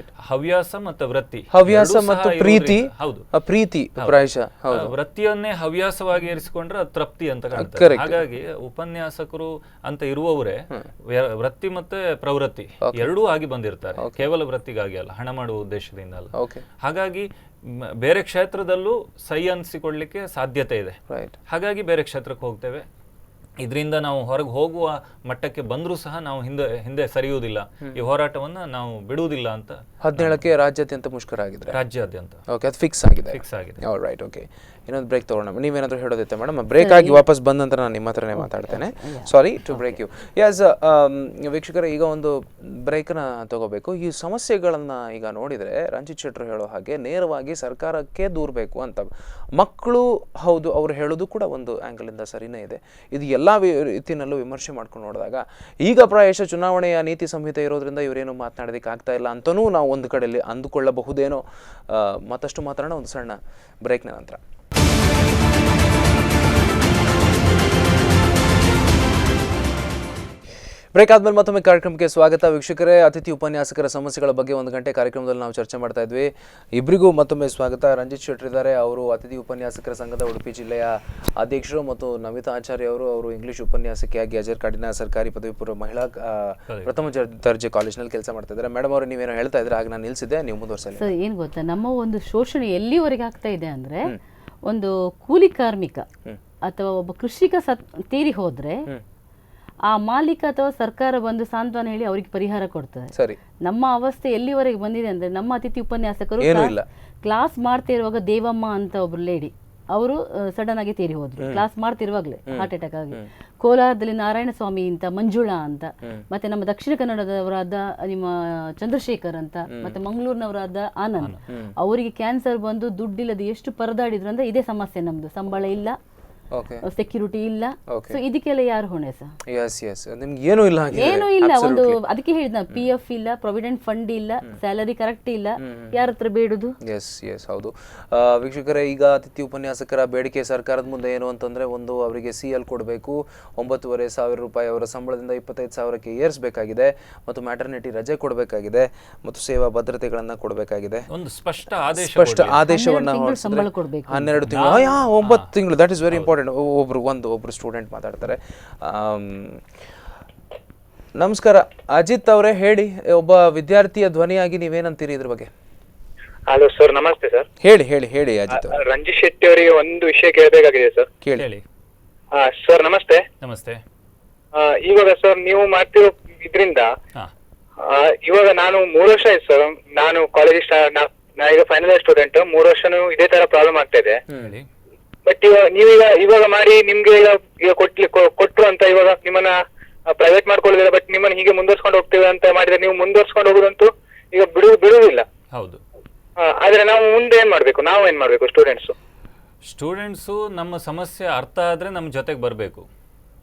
ಹವ್ಯಾಸ ಮತ್ತು ವೃತ್ತಿ, ಹವ್ಯಾಸ ಮತ್ತು ಪ್ರೀತಿ. ಹೌದು, ಪ್ರೀತಿ ವೃತ್ತಿಯನ್ನೇ ಹವ್ಯಾಸವಾಗಿ ಇರಿಸಿಕೊಂಡ್ರೆ ತೃಪ್ತಿ ಅಂತ ಕಾಣ್ತಾರೆ. ಹಾಗಾಗಿ ಉಪನ್ಯಾಸಕರು ಅಂತ ಇರುವವರೇ ವೃತ್ತಿ ಮತ್ತೆ ಪ್ರವೃತ್ತಿ ಎರಡೂ ಆಗಿ ಬಂದಿರ್ತಾರೆ, ಕೇವಲ ವೃತ್ತಿಗಾಗಿ ಅಲ್ಲ, ಹಣ ಮಾಡುವ ಉದ್ದೇಶದಿಂದ ಅಲ್ಲ. ಹಾಗಾಗಿ ಬೇರೆ ಕ್ಷೇತ್ರದಲ್ಲೂ ಸೈ ಅನಿಸಿಕೊಳ್ಳಿಕ್ಕೆ ಸಾಧ್ಯತೆ ಇದೆ. ಹಾಗಾಗಿ ಬೇರೆ ಕ್ಷೇತ್ರಕ್ಕೆ ಹೋಗ್ತೇವೆ. ಇದರಿಂದ ನಾವು ಹೊರಗೆ ಹೋಗುವ ಮಟ್ಟಕ್ಕೆ ಬಂದರೂ ಸಹ ನಾವು ಹಿಂದೆ ಸರಿಯುವುದಿಲ್ಲ, ಈ ಹೋರಾಟವನ್ನು ನಾವು ಬಿಡುವುದಿಲ್ಲ ಅಂತ. 17ಕ್ಕೆ ರಾಜ್ಯಾದ್ಯಂತ ಮುಷ್ಕರ ಆಗಿದ್ರೆ ರಾಜ್ಯಾದ್ಯಂತ ಓಕೆ, ಅದು ಫಿಕ್ಸ್ ಆಗಿದೆ. Right, okay. ಇನ್ನೊಂದು ಬ್ರೇಕ್ ತಗೊಳ್ಳೋಣ. ನೀವೇನಾದರೂ ಹೇಳೋದೈತೆ ಮೇಡಮ್? ಬ್ರೇಕ್ ಆಗಿ ವಾಪಸ್ ಬಂದ ನಂತರ ನಾನು ನಿಮ್ಮ ಹತ್ರನೇ ಮಾತಾಡ್ತೇನೆ. Sorry to break you. Yes ವೀಕ್ಷಕರೇ, ಈಗ ಒಂದು ಬ್ರೇಕ್ನ ತಗೋಬೇಕು. ಈ ಸಮಸ್ಯೆಗಳನ್ನು ಈಗ ನೋಡಿದರೆ ರಂಜಿತ್ ಶೆಟ್ಟರು ಹೇಳೋ ಹಾಗೆ ನೇರವಾಗಿ ಸರ್ಕಾರಕ್ಕೆ ದೂರಬೇಕು ಅಂತ. ಮಕ್ಕಳು ಹೌದು, ಅವ್ರು ಹೇಳೋದು ಕೂಡ ಒಂದು ಆ್ಯಂಗಲಿಂದ ಸರಿನೇ ಇದೆ. ಇದು ಎಲ್ಲ ರೀತಿಯಲ್ಲೂ ವಿಮರ್ಶೆ ಮಾಡ್ಕೊಂಡು ನೋಡಿದಾಗ ಈಗ ಪ್ರಾಯಶಃ ಚುನಾವಣೆಯ ನೀತಿ ಸಂಹಿತೆ ಇರೋದ್ರಿಂದ ಇವರೇನು ಮಾತನಾಡೋದಕ್ಕೆ ಆಗ್ತಾ ಇಲ್ಲ ಅಂತಲೂ ನಾವು ಒಂದು ಕಡೆಯಲ್ಲಿ ಅಂದುಕೊಳ್ಳಬಹುದೇನೋ. ಮತ್ತಷ್ಟು ಮಾತಾಡೋಣ ಒಂದು ಸಣ್ಣ ಬ್ರೇಕ್ನ ನಂತರ. ಬ್ರೇಕ್ ಆದ್ಮೇಲೆ ಮತ್ತೊಮ್ಮೆ ಕಾರ್ಯಕ್ರಮಕ್ಕೆ ಸ್ವಾಗತ ವೀಕ್ಷಕರೇ. ಅತಿಥಿ ಉಪನ್ಯಾಸಕರ ಸಮಸ್ಯೆಗಳ ಬಗ್ಗೆ 1 ಗಂಟೆ ಕಾರ್ಯಕ್ರಮದಲ್ಲಿ ನಾವು ಚರ್ಚೆ ಮಾಡ್ತಾ ಇದ್ವಿ. ಇಬ್ಬರಿಗೂ ಮತ್ತೊಮ್ಮೆ ಸ್ವಾಗತ. ರಂಜಿತ್ ಶೆಟ್ಟರ್ ಇದ್ದಾರೆ, ಅವರು ಅತಿಥಿ ಉಪನ್ಯಾಸಕರ ಸಂಘದ ಉಡುಪಿ ಜಿಲ್ಲೆಯ ಅಧ್ಯಕ್ಷರು, ಮತ್ತು ನಮಿತಾ ಆಚಾರ್ಯ ಅವರು ಇಂಗ್ಲಿಷ್ ಉಪನ್ಯಾಸಕಿಯಾಗಿ ಅಜರ್ಕಾಡಿನ ಸರ್ಕಾರಿ ಪದವಿ ಪೂರ್ವ ಮಹಿಳಾ ಪ್ರಥಮ ದರ್ಜೆ ಕಾಲೇಜಿನಲ್ಲಿ ಕೆಲಸ ಮಾಡ್ತಾ ಇದ್ದಾರೆ. ಮೇಡಮ್ ಅವರು ನೀವೇನೋ ಹೇಳ್ತಾ ಇದ್ರೆ, ಆಗ ನಾನು ನಿಲ್ಸಿದ್ದೆ, ನೀವು ಮುಂದುವರ್ಸಲಿ. ಸರ್, ಏನು ಗೊತ್ತಾ, ನಮ್ಮ ಒಂದು ಶೋಷಣೆ ಎಲ್ಲಿವರೆಗೆ ಆಗ್ತಾ ಇದೆ ಅಂದರೆ, ಒಂದು ಕೂಲಿ ಕಾರ್ಮಿಕ ಅಥವಾ ಒಬ್ಬ ಕೃಷಿಕ ತೀರಿ ಹೋದ್ರೆ ಆ ಮಾಲೀಕ ಅಥವಾ ಸರ್ಕಾರ ಬಂದು ಸಾಂತ್ವನ ಹೇಳಿ ಅವ್ರಿಗೆ ಪರಿಹಾರ ಕೊಡ್ತದೆ. ಸರಿ, ನಮ್ಮ ಅವಸ್ಥೆ ಎಲ್ಲಿವರೆಗೆ ಬಂದಿದೆ ಅಂದ್ರೆ, ನಮ್ಮ ಅತಿಥಿ ಉಪನ್ಯಾಸಕರು ಕ್ಲಾಸ್ ಮಾಡ್ತಾ ಇರುವಾಗ ದೇವಮ್ಮ ಅಂತ ಒಬ್ರು ಲೇಡಿ, ಅವರು ಸಡನ್ ಆಗಿ ತೀರಿ ಹೋದ್ರು ಕ್ಲಾಸ್ ಮಾಡ್ತಿರುವಾಗಲೇ, ಹಾರ್ಟ್ ಅಟ್ಯಾಕ್ ಆಗಿ. ಕೋಲಾರದಲ್ಲಿ ನಾರಾಯಣ ಸ್ವಾಮಿ ಅಂತ, ಮಂಜುಳಾ ಅಂತ, ಮತ್ತೆ ನಮ್ಮ ದಕ್ಷಿಣ ಕನ್ನಡದವರಾದ ನಿಮ್ಮ ಚಂದ್ರಶೇಖರ್ ಅಂತ, ಮತ್ತೆ ಮಂಗಳೂರಿನವರಾದ ಆನಂದ್, ಅವರಿಗೆ ಕ್ಯಾನ್ಸರ್ ಬಂದು ದುಡ್ಡಿಲ್ಲದೆ ಎಷ್ಟು ಪರದಾಡಿದ್ರು ಅಂದ್ರೆ ಇದೇ ಸಮಸ್ಯೆ. ನಮ್ದು ಸಂಬಳ ಇಲ್ಲ, ಸೆಕ್ಯೂರಿಟಿ ಇಲ್ಲ. ಸೊ ಇದಕ್ಕೆಲ್ಲ ಯಾರು ಹೊಣೆ ಸರ್? ನಿಮ್ಗೆ ಏನೂ ಇಲ್ಲ, ಏನೂ ಇಲ್ಲ. ಒಂದು ಅದಕ್ಕೆ ಹೇಳಿದ PF ಇಲ್ಲ, ಪ್ರಾವಿಡೆಂಟ್ ಫಂಡ್ ಇಲ್ಲ, ಸ್ಯಾಲರಿ ಕರೆಕ್ಟ್ ಇಲ್ಲ, ಯಾರ ಹತ್ರ ಬೇಡುದು? ಎಸ್ ಹೌದು ವೀಕ್ಷಕರೇ. ಈಗ ಅತಿಥಿ ಉಪನ್ಯಾಸಕರ ಬೇಡಿಕೆ ಸರ್ಕಾರದ ಮುಂದೆ ಏನು ಅಂತಂದ್ರೆ, ಒಂದು ಅವರಿಗೆ CL ಕೊಡಬೇಕು, 9,500 ರೂಪಾಯಿ ಅವರ ಸಂಬಳದಿಂದ 25,000ಕ್ಕೆ ಏರಿಸಬೇಕಾಗಿದೆ, ಮತ್ತು ಮ್ಯಾಟರ್ನಿಟಿ ರಜೆ ಕೊಡಬೇಕಾಗಿದೆ, ಮತ್ತು ಸೇವಾ ಭದ್ರತೆಗಳನ್ನ ಕೊಡಬೇಕಾಗಿದೆ. ಒಂದು ಸ್ಪಷ್ಟ ಆದೇಶವನ್ನ 12 ತಿಂಗಳು 9 ತಿಂಗಳು. That is very important. ಒಬ್ರು ಸ್ಟೂಡೆಂಟ್ ಮಾತಾಡ್ತಾರೆ. ನಮಸ್ಕಾರ ಅಜಿತ್ ಅವರೇ, ಹೇಳಿ, ಒಬ್ಬ ವಿದ್ಯಾರ್ಥಿಯ ಧ್ವನಿಯಾಗಿ ನೀವೇನಂತೀರಿ ಇದ್ರ ಬಗ್ಗೆ? ಹಲೋ ಸರ್, ನಮಸ್ತೆ ಸರ್. ಹೇಳಿ ಅಜಿತ್. ರಂಜಿತ್ ಶೆಟ್ಟಿ ಅವರಿಗೆ ಒಂದು ವಿಷಯ ಕೇಳಬೇಕಾಗಿದೆ ಸರ್. ಕೇಳಿ. ಸರ್ ನಮಸ್ತೆ. ನಮಸ್ತೆ. ಇವಾಗ ಸರ್ ನೀವು ಮಾಡ್ತಿರೋ ಇದ್ರಿಂದ ಇವಾಗ ನಾನು 3 ವರ್ಷ ಆಯ್ತು ಸರ್, ನಾನು ಕಾಲೇಜ್ ನಾ ಈಗ ಫೈನಲ್ ಇಯರ್ ಸ್ಟೂಡೆಂಟ್. 3 ವರ್ಷನೂ ಇದೇ ತರ ಪ್ರಾಬ್ಲಮ್ ಆಗ್ತಾ ಇದೆ. ಬಟ್ ಇವಾಗ ಮಾಡಿ ನಿಮ್ಗೆ ಈಗ ಕೊಟ್ರು ಅಂತ ಇವಾಗ ನಿಮ್ಮನ್ನ ಪ್ರೈವೇಟ್ ಮಾಡ್ಕೊಳ್ಳೋದಿಲ್ಲ, ಬಟ್ ನಿಮ್ಮನ್ನ ಹೀಗೆ ಮುಂದುವರ್ಸ್ಕೊಂಡು ಹೋಗ್ತೇವೆ ಅಂತ ಮಾಡಿದ್ರೆ ನೀವು ಮುಂದುವರ್ಸ್ಕೊಂಡು ಹೋಗೋದಂತೂ ಈಗ ಬಿಡುವುದಿಲ್ಲ. ಹೌದು. ಆದ್ರೆ ನಾವು ಮುಂದೆ ಏನ್ ಮಾಡ್ಬೇಕು ಸ್ಟೂಡೆಂಟ್ಸು ನಮ್ಮ ಸಮಸ್ಯೆ ಅರ್ಥ ಆದ್ರೆ ನಮ್ಮ ಜೊತೆಗೆ ಬರ್ಬೇಕು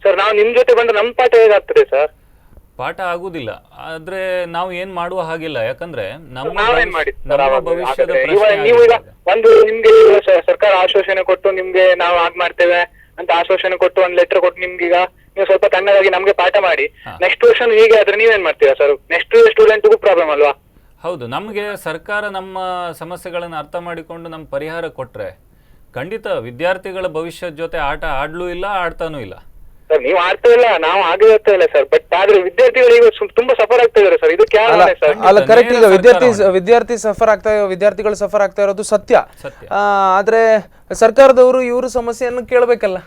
ಸರ್. ನಾವು ನಿಮ್ ಜೊತೆ ಬಂದ್ರೆ ನಮ್ ಪಾಠ ಹೇಗಾಗ್ತದೆ ಸರ್? ಪಾಠ ಆಗುದಿಲ್ಲ. ಆದ್ರೆ ನಾವು ಏನ್ ಮಾಡುವ ಹಾಗಿಲ್ಲ, ಯಾಕಂದ್ರೆ ನಾವೇನ್ ಮಾಡಿ ಭವಿಷ್ಯದ ನೀವು ಈಗ ಒಂದು ನಿಮ್ಗೆ ಸರ್ಕಾರ ಆಶ್ವಾಸನೆ ಕೊಟ್ಟು ನಿಮ್ಗೆ ನಾವು ಹಾಗೆ ಮಾಡ್ತೇವೆ ಅಂತ ಆಶ್ವಾಸನೆ ಕೊಟ್ಟು ಒಂದು ಲೆಟರ್ ಕೊಟ್ಟು ನಿಮ್ಗೀಗ ನೀವು ಸ್ವಲ್ಪ ತಣ್ಣಗಾಗಿ ನಮ್ಗೆ ಪಾಠ ಮಾಡಿ ನೆಕ್ಸ್ಟ್ ವರ್ಷ ಹೀಗೆ ಆದ್ರೆ ನೀವೇನ್ ಮಾಡ್ತೀರಾ ಸರ್? ನೆಕ್ಸ್ಟ್ ಸ್ಟೂಡೆಂಟ್ಗೂ ಪ್ರಾಬ್ಲಮ್ ಅಲ್ವಾ? ಹೌದು. ನಮ್ಗೆ ಸರ್ಕಾರ ನಮ್ಮ ಸಮಸ್ಯೆಗಳನ್ನ ಅರ್ಥ ಮಾಡಿಕೊಂಡು ನಮ್ ಪರಿಹಾರ ಕೊಟ್ರೆ ಖಂಡಿತ ವಿದ್ಯಾರ್ಥಿಗಳ ಭವಿಷ್ಯದ ಜೊತೆ ಆಟ ಆಡ್ಲೂ ಇಲ್ಲ, ಆಡ್ತಾನೂ ಇಲ್ಲ. ಸರ್ ನೀವು ಆಡ್ತಾ ಇಲ್ಲ, ನಾವು ಹಾಗೆ ಆಗ್ತಾ ಇಲ್ಲ ಸರ್. ಬಟ್ ಆದ್ರೆ ವಿದ್ಯಾರ್ಥಿಗಳು ಈಗ ತುಂಬಾ ಸಫರ್ ಆಗ್ತಾ ಇದಾರೆ ಸರ್. ಇದಕ್ಕೆ ಅಲ್ಲ, ಕರೆಕ್ಟ್. ಈಗ ವಿದ್ಯಾರ್ಥಿಗಳು ಸಫರ್ ಆಗ್ತಾ ಇರೋದು ಸತ್ಯ. ಆದ್ರೆ ಸರ್ಕಾರದವರು ಇವರು ಸಮಸ್ಯೆಯನ್ನು ಕೇಳಬೇಕಲ್ಲ.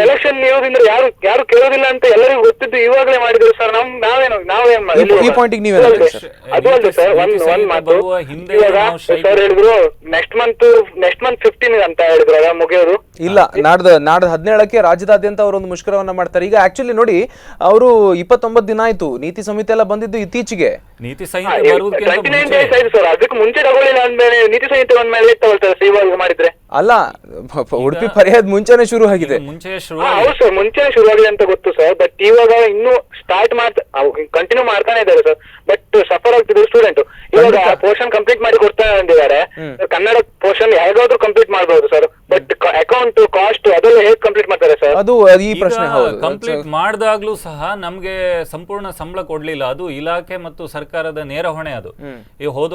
ಎಲೆಕ್ಷನ್ ಇರೋದ್ರಿಂದ ಯಾರು ಕೇಳೋದಿಲ್ಲ ಅಂತ ಎಲ್ಲರಿಗೂ ಗೊತ್ತಿದ್ದು ಇವಾಗಲೇ ಮಾಡಿದ್ರು ಸರ್. ನಾವೇನ್ ಈ ಪಾಯಿಂಟ್ ನೀವೇ ಅದು ಅಲ್ಲ ಸರ್. ಒಂದ್ ಮಾತು, ಇವಾಗ ಸರ್ ಹೇಳಿದ್ರು ನೆಕ್ಸ್ಟ್ ಮಂತ್ 15 ಅಂತ ಹೇಳಿದ್ರು ಮುಗಿಯೋದು. ಇಲ್ಲ, ನಾಡ್ದು 17ಕ್ಕೆ ರಾಜ್ಯದಾದ್ಯಂತ ಅವರೊಂದು ಮುಷ್ಕರವನ್ನ ಮಾಡ್ತಾರೆ. ಈಗ ಆಕ್ಚುಲಿ ನೋಡಿ, ಅವರು 29 ದಿನ ಆಯ್ತು, ನೀತಿ ಸಂಹಿತೆ ಎಲ್ಲ ಬಂದಿದ್ದು ಇತ್ತೀಚೆಗೆ. ನೀತಿ ಸಂಹಿತೆ 29 days ಆಯ್ತು ಸರ್. ಅದಕ್ಕೆ ಮುಂಚೆ ತಗೊಳ್ಳಿಲ್ಲ ಅಂದ್ಮೇಲೆ ನೀತಿ ಸಂಹಿತೆ ಬಂದ್ಮೇಲೆ ತಗೊಳ್ತಾರೆ ಇವಾಗ ಮಾಡಿದ್ರೆ. ಅಲ್ಲ, ಉಡುಪಿ ಪರ್ಯಾಯದ ಮುಂಚೆನೆ ಶುರು ಆಗಿದೆ. ಹೌದು ಸರ್, ಮುಂಚೆನೆ ಶುರು ಆಗಿದೆ ಅಂತ ಗೊತ್ತು ಸರ್. ಬಟ್ ಇವಾಗ ಇನ್ನು ಸ್ಟಾರ್ಟ್ ಕಂಟಿನ್ಯೂ ಮಾಡ್ತಾನೆ ಇದ್ದಾರೆ ಸರ್. ಬಟ್ ಸಫರ್ ಆಗ್ತಿದ್ರು ಸ್ಟೂಡೆಂಟ್. ಇವಾಗ ಪೋರ್ಷನ್ ಕಂಪ್ಲೀಟ್ ಮಾಡಿ ಕೊಡ್ತಾನೆ ಅಂದಿದ್ದಾರೆ. ಕನ್ನಡ ಪೋರ್ಷನ್ ಯಾವ್ದಾದ್ರು ಕಂಪ್ಲೀಟ್ ಮಾಡಬಹುದು ಸರ್. ಬಟ್ ಅಕೌಂಟ್ ಕಾಸ್ಟ್ ಅದೆಲ್ಲ ಹೇಗೆ ಕಂಪ್ಲೀಟ್ ಮಾಡ್ತಾರೆ ಸರ್? ಅದು ಈ ಪ್ರಶ್ನೆ. ಕಂಪ್ಲೀಟ್ ಮಾಡಿದಾಗ್ಲೂ ಸಹ ನಮ್ಗೆ ಸಂಪೂರ್ಣ ಸಂಬಳ ಕೊಡ್ಲಿಲ್ಲ. ಅದು ಇಲಾಖೆ ಮತ್ತು ಸರ್ಕಾರದ ನೇರ ಹೊಣೆ. ಅದು ಈ ಹೋದ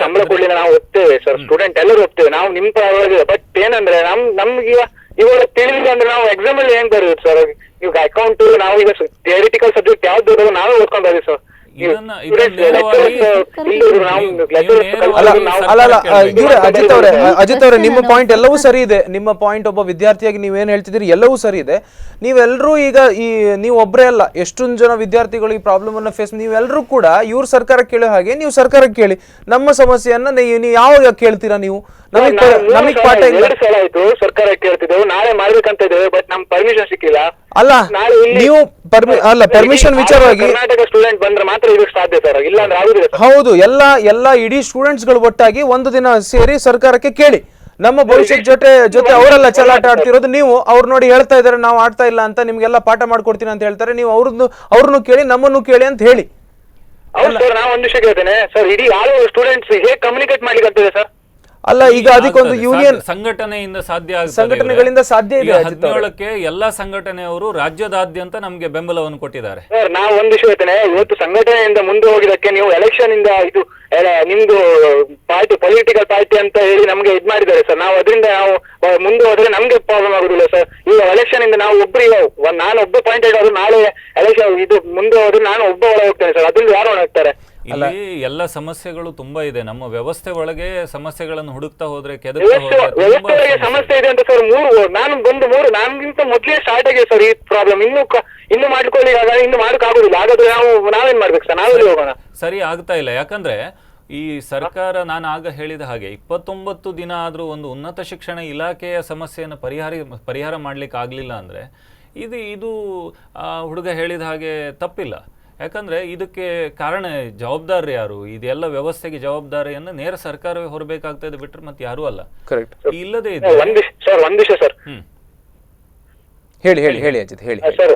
ಸಂಬಳ ಕೊಡ್ಲಿಲ್ಲ. ನಾವು ಒಪ್ತೇವೆ ಸರ್, ಸ್ಟೂಡೆಂಟ್ ಎಲ್ಲರೂ ಒಪ್ತೇವೆ, ನಾವು ನಿಮ್ ಪರವಾಗಿಲ್ಲ. ಬಟ್ ಏನಂದ್ರೆ ನಮ್ಗೆ ಇವಾಗ ತಿಳಿದಿಲ್ಲ ಅಂದ್ರೆ ನಾವು ಎಕ್ಸಾಮ್ ಅಲ್ಲಿ ಹೆಂಗ್ ಬರೋದು ಸರ್? ಈಗ ಅಕೌಂಟ್ ನಾವು ಈಗ ಥಿಯರಿಟಿಕಲ್ ಸಬ್ಜೆಕ್ಟ್ ಯಾವ್ದು ನಾವೇ ಓದ್ಕೊಂಡು ಬರೀ ಸರ್. ಇದನ್ನ ನೇರವಾಗಿ ಅಜಿತ್ ಅವರೇ ನಿಮ್ಮ ಪಾಯಿಂಟ್ ಎಲ್ಲವೂ ಸರಿ ಇದೆ. ನಿಮ್ಮ ಪಾಯಿಂಟ್ ಒಬ್ಬ ವಿದ್ಯಾರ್ಥಿಯಾಗಿ ನೀವೇನ್ ಹೇಳ್ತಿದ್ದೀರಿ ಎಲ್ಲವೂ ಸರಿ ಇದೆ. ನೀವೆಲ್ಲರೂ ಈಗ ನೀವು ಒಬ್ಬರೇ ಅಲ್ಲ, ಎಷ್ಟೊಂದು ಜನ ವಿದ್ಯಾರ್ಥಿಗಳು ಈ ಪ್ರಾಬ್ಲಮ್ ಅನ್ನ ಫೇಸ್, ನೀವೆಲ್ಲರೂ ಕೂಡ ಇವ್ರ ಸರ್ಕಾರಕ್ಕೆ ಕೇಳೋ ಹಾಗೆ ನೀವು ಸರ್ಕಾರಕ್ಕೆ ಕೇಳಿ. ನಮ್ಮ ಸಮಸ್ಯೆಯನ್ನ ನೀವು ಯಾವಾಗ ಕೇಳ್ತೀರಾ? ನೀವು ನಮಗ್ ಪಾಠ ಆಯ್ತು, ಸರ್ಕಾರಕ್ಕೆ ಕೇಳ್ತಿದ್ದೇವೆ, ನಾಳೆ ಮಾಡ್ಬೇಕಂತ ಇದ್ದೇವೆ, ಬಟ್ ನಮ್ ಪರ್ಮಿಷನ್ ಸಿಕ್ಕಿಲ್ಲ. ಅಲ್ಲ ನೀವು ಪರ್ಮಿಷನ್ ವಿಚಾರವಾಗಿ ಕರ್ನಾಟಕ ಸ್ಟೂಡೆಂಟ್ ಬಂದ್ರೆ ಮಾತ್ರ ಇದಕ್ಕೆ ಸಾಧ್ಯ ಸರ್, ಇಲ್ಲ ಅಂದ್ರೆ ಆಗುದಿಲ್ಲ. ಹೌದು, ಎಲ್ಲ ಇಡೀ ಸ್ಟೂಡೆಂಟ್ಸ್ ಗಳು ಒಟ್ಟಾಗಿ ಒಂದು ದಿನ ಸೇರಿ ಸರ್ಕಾರಕ್ಕೆ ಕೇಳಿ. ನಮ್ಮ ಭವಿಷ್ಯದ ಜೊತೆ ಅವರೆಲ್ಲ ಚಲಾಟ ಆಡ್ತಿರೋದು, ನೀವು ಅವ್ರು ನೋಡಿ ಹೇಳ್ತಾ ಇದಾರೆ ನಾವು ಆಡ್ತಾ ಇಲ್ಲ ಅಂತ, ನಿಮ್ಗೆಲ್ಲ ಪಾಠ ಮಾಡ್ಕೊಡ್ತೀನಿ ಅಂತ ಹೇಳ್ತಾರೆ, ನೀವು ಅವ್ರನ್ನು ಕೇಳಿ ನಮ್ಮನ್ನು ಕೇಳಿ ಅಂತ ಹೇಳಿ. ಹೌದು ಸರ್, ನಾವು ಒಂದು ವಿಷಯ ಕೇಳ್ತೇನೆ ಸರ್, ಇಡೀ ಆಲ್ ಸ್ಟೂಡೆಂಟ್ಸ್ ಹೇಗೆ ಕಮ್ಯುನಿಕೇಟ್ ಮಾಡ್ಲಿಕ್ಕೆ ಸರ್? ಅಲ್ಲ, ಈಗ ಅದಕ್ಕೊಂದು ಯೂನಿಯನ್ ಸಂಘಟನೆಯಿಂದ ಸಾಧ್ಯ ಸಂಘಟನೆಗಳಿಂದ ಸಾಧ್ಯ ಇದೆ. 17ಕ್ಕೆ ಎಲ್ಲಾ ಸಂಘಟನೆಯವರು ರಾಜ್ಯದಾದ್ಯಂತ ನಮ್ಗೆ ಬೆಂಬಲವನ್ನು ಕೊಟ್ಟಿದ್ದಾರೆ. ಸರ್ ನಾವು ಒಂದು ವಿಷಯ ಹೇಳ್ತೇನೆ, ಇವತ್ತು ಸಂಘಟನೆಯಿಂದ ಮುಂದೆ ಹೋಗಿದ್ದಕ್ಕೆ ನೀವು ಎಲೆಕ್ಷನ್ ಇಂದ ಇದು ನಿಮ್ದು ಪಾರ್ಟಿ ಪೊಲಿಟಿಕಲ್ ಪಾರ್ಟಿ ಅಂತ ಹೇಳಿ ನಮ್ಗೆ ಇದ್ ಮಾಡಿದ್ದಾರೆ ಸರ್. ನಾವು ಅದರಿಂದ ನಾವು ಮುಂದೆ ಹೋದ್ರೆ ನಮ್ಗೆ ಪ್ರಾಬ್ಲಮ್ ಆಗುದಿಲ್ಲ ಸರ್. ಈಗ ಎಲೆಕ್ಷನ್ ಇಂದ ನಾವು ನಾನು ಒಬ್ಬ ಪಾಯಿಂಟ್ ಆದ್ರೆ ನಾಳೆ ಎಲೆಕ್ಷನ್ ಇದು ಮುಂದೆ ಹೋದ್ರೆ ನಾನು ಒಬ್ಬ ಒಳಗೆ ಹೋಗ್ತೇನೆ ಸರ್, ಅದರಿಂದ ಯಾರು ಒಳಗೆ ಹೋಗ್ತಾರೆ? ಇಲ್ಲಿ ಎಲ್ಲ ಸಮಸ್ಯೆಗಳು ತುಂಬಾ ಇದೆ. ನಮ್ಮ ವ್ಯವಸ್ಥೆ ಒಳಗೆ ಸಮಸ್ಯೆಗಳನ್ನು ಹುಡುಕ್ತಾ ಹೋದ್ರೆ ವ್ಯವಸ್ಥೆ ಸಮಸ್ಯೆ ಇದೆ ಅಂತ ಸರ್. ನಾನ್ಗಿಂತ ಮೊದ್ಲೇ ಸ್ಟಾರ್ಟ್ ಆಗಿದೆ ಸರ್ ಈ ಪ್ರಾಬ್ಲಮ್. ಇನ್ನು ಮಾಡ್ಕೊಳ್ಳಿ, ಇನ್ನು ಮಾಡಕ್ ಆಗುದಿಲ್ಲ. ಹಾಗಾದ್ರೆ ನಾವೇನ್ ಮಾಡ್ಬೇಕು ಸರ್? ನಾವೆಲ್ಲಿ ಹೋಗೋಣ? ಸರಿ ಆಗ್ತಾ ಇಲ್ಲ. ಯಾಕಂದ್ರೆ ಈ ಸರ್ಕಾರ, ನಾನು ಆಗ ಹೇಳಿದ ಹಾಗೆ 29 ದಿನ ಆದ್ರೂ ಒಂದು ಉನ್ನತ ಶಿಕ್ಷಣ ಇಲಾಖೆಯ ಸಮಸ್ಯೆಯನ್ನು ಪರಿಹಾರ ಮಾಡ್ಲಿಕ್ಕೆ ಆಗ್ಲಿಲ್ಲ ಅಂದ್ರೆ ಇದು ಹುಡುಗ ಹೇಳಿದ ಹಾಗೆ ತಪ್ಪಿಲ್ಲ. ಯಾಕಂದ್ರೆ ಇದಕ್ಕೆ ಕಾರಣ ಜವಾಬ್ದಾರಿ ಯಾರು? ಇದೆಲ್ಲ ವ್ಯವಸ್ಥೆಗೆ ಜವಾಬ್ದಾರಿಯನ್ನು ನೇರ ಸರ್ಕಾರವೇ ಹೊರಬೇಕಾಗ್ತದೆ ಬಿಟ್ರೆ ಮತ್ತೆ ಯಾರು ಅಲ್ಲ. ಇಲ್ಲದೆ ಇದೆ. ಒಂದ್ ವಿಷಯ ಸರ್, ಹೇಳಿ ಅಜಿತ್ ಹೇಳಿ ಸರ್.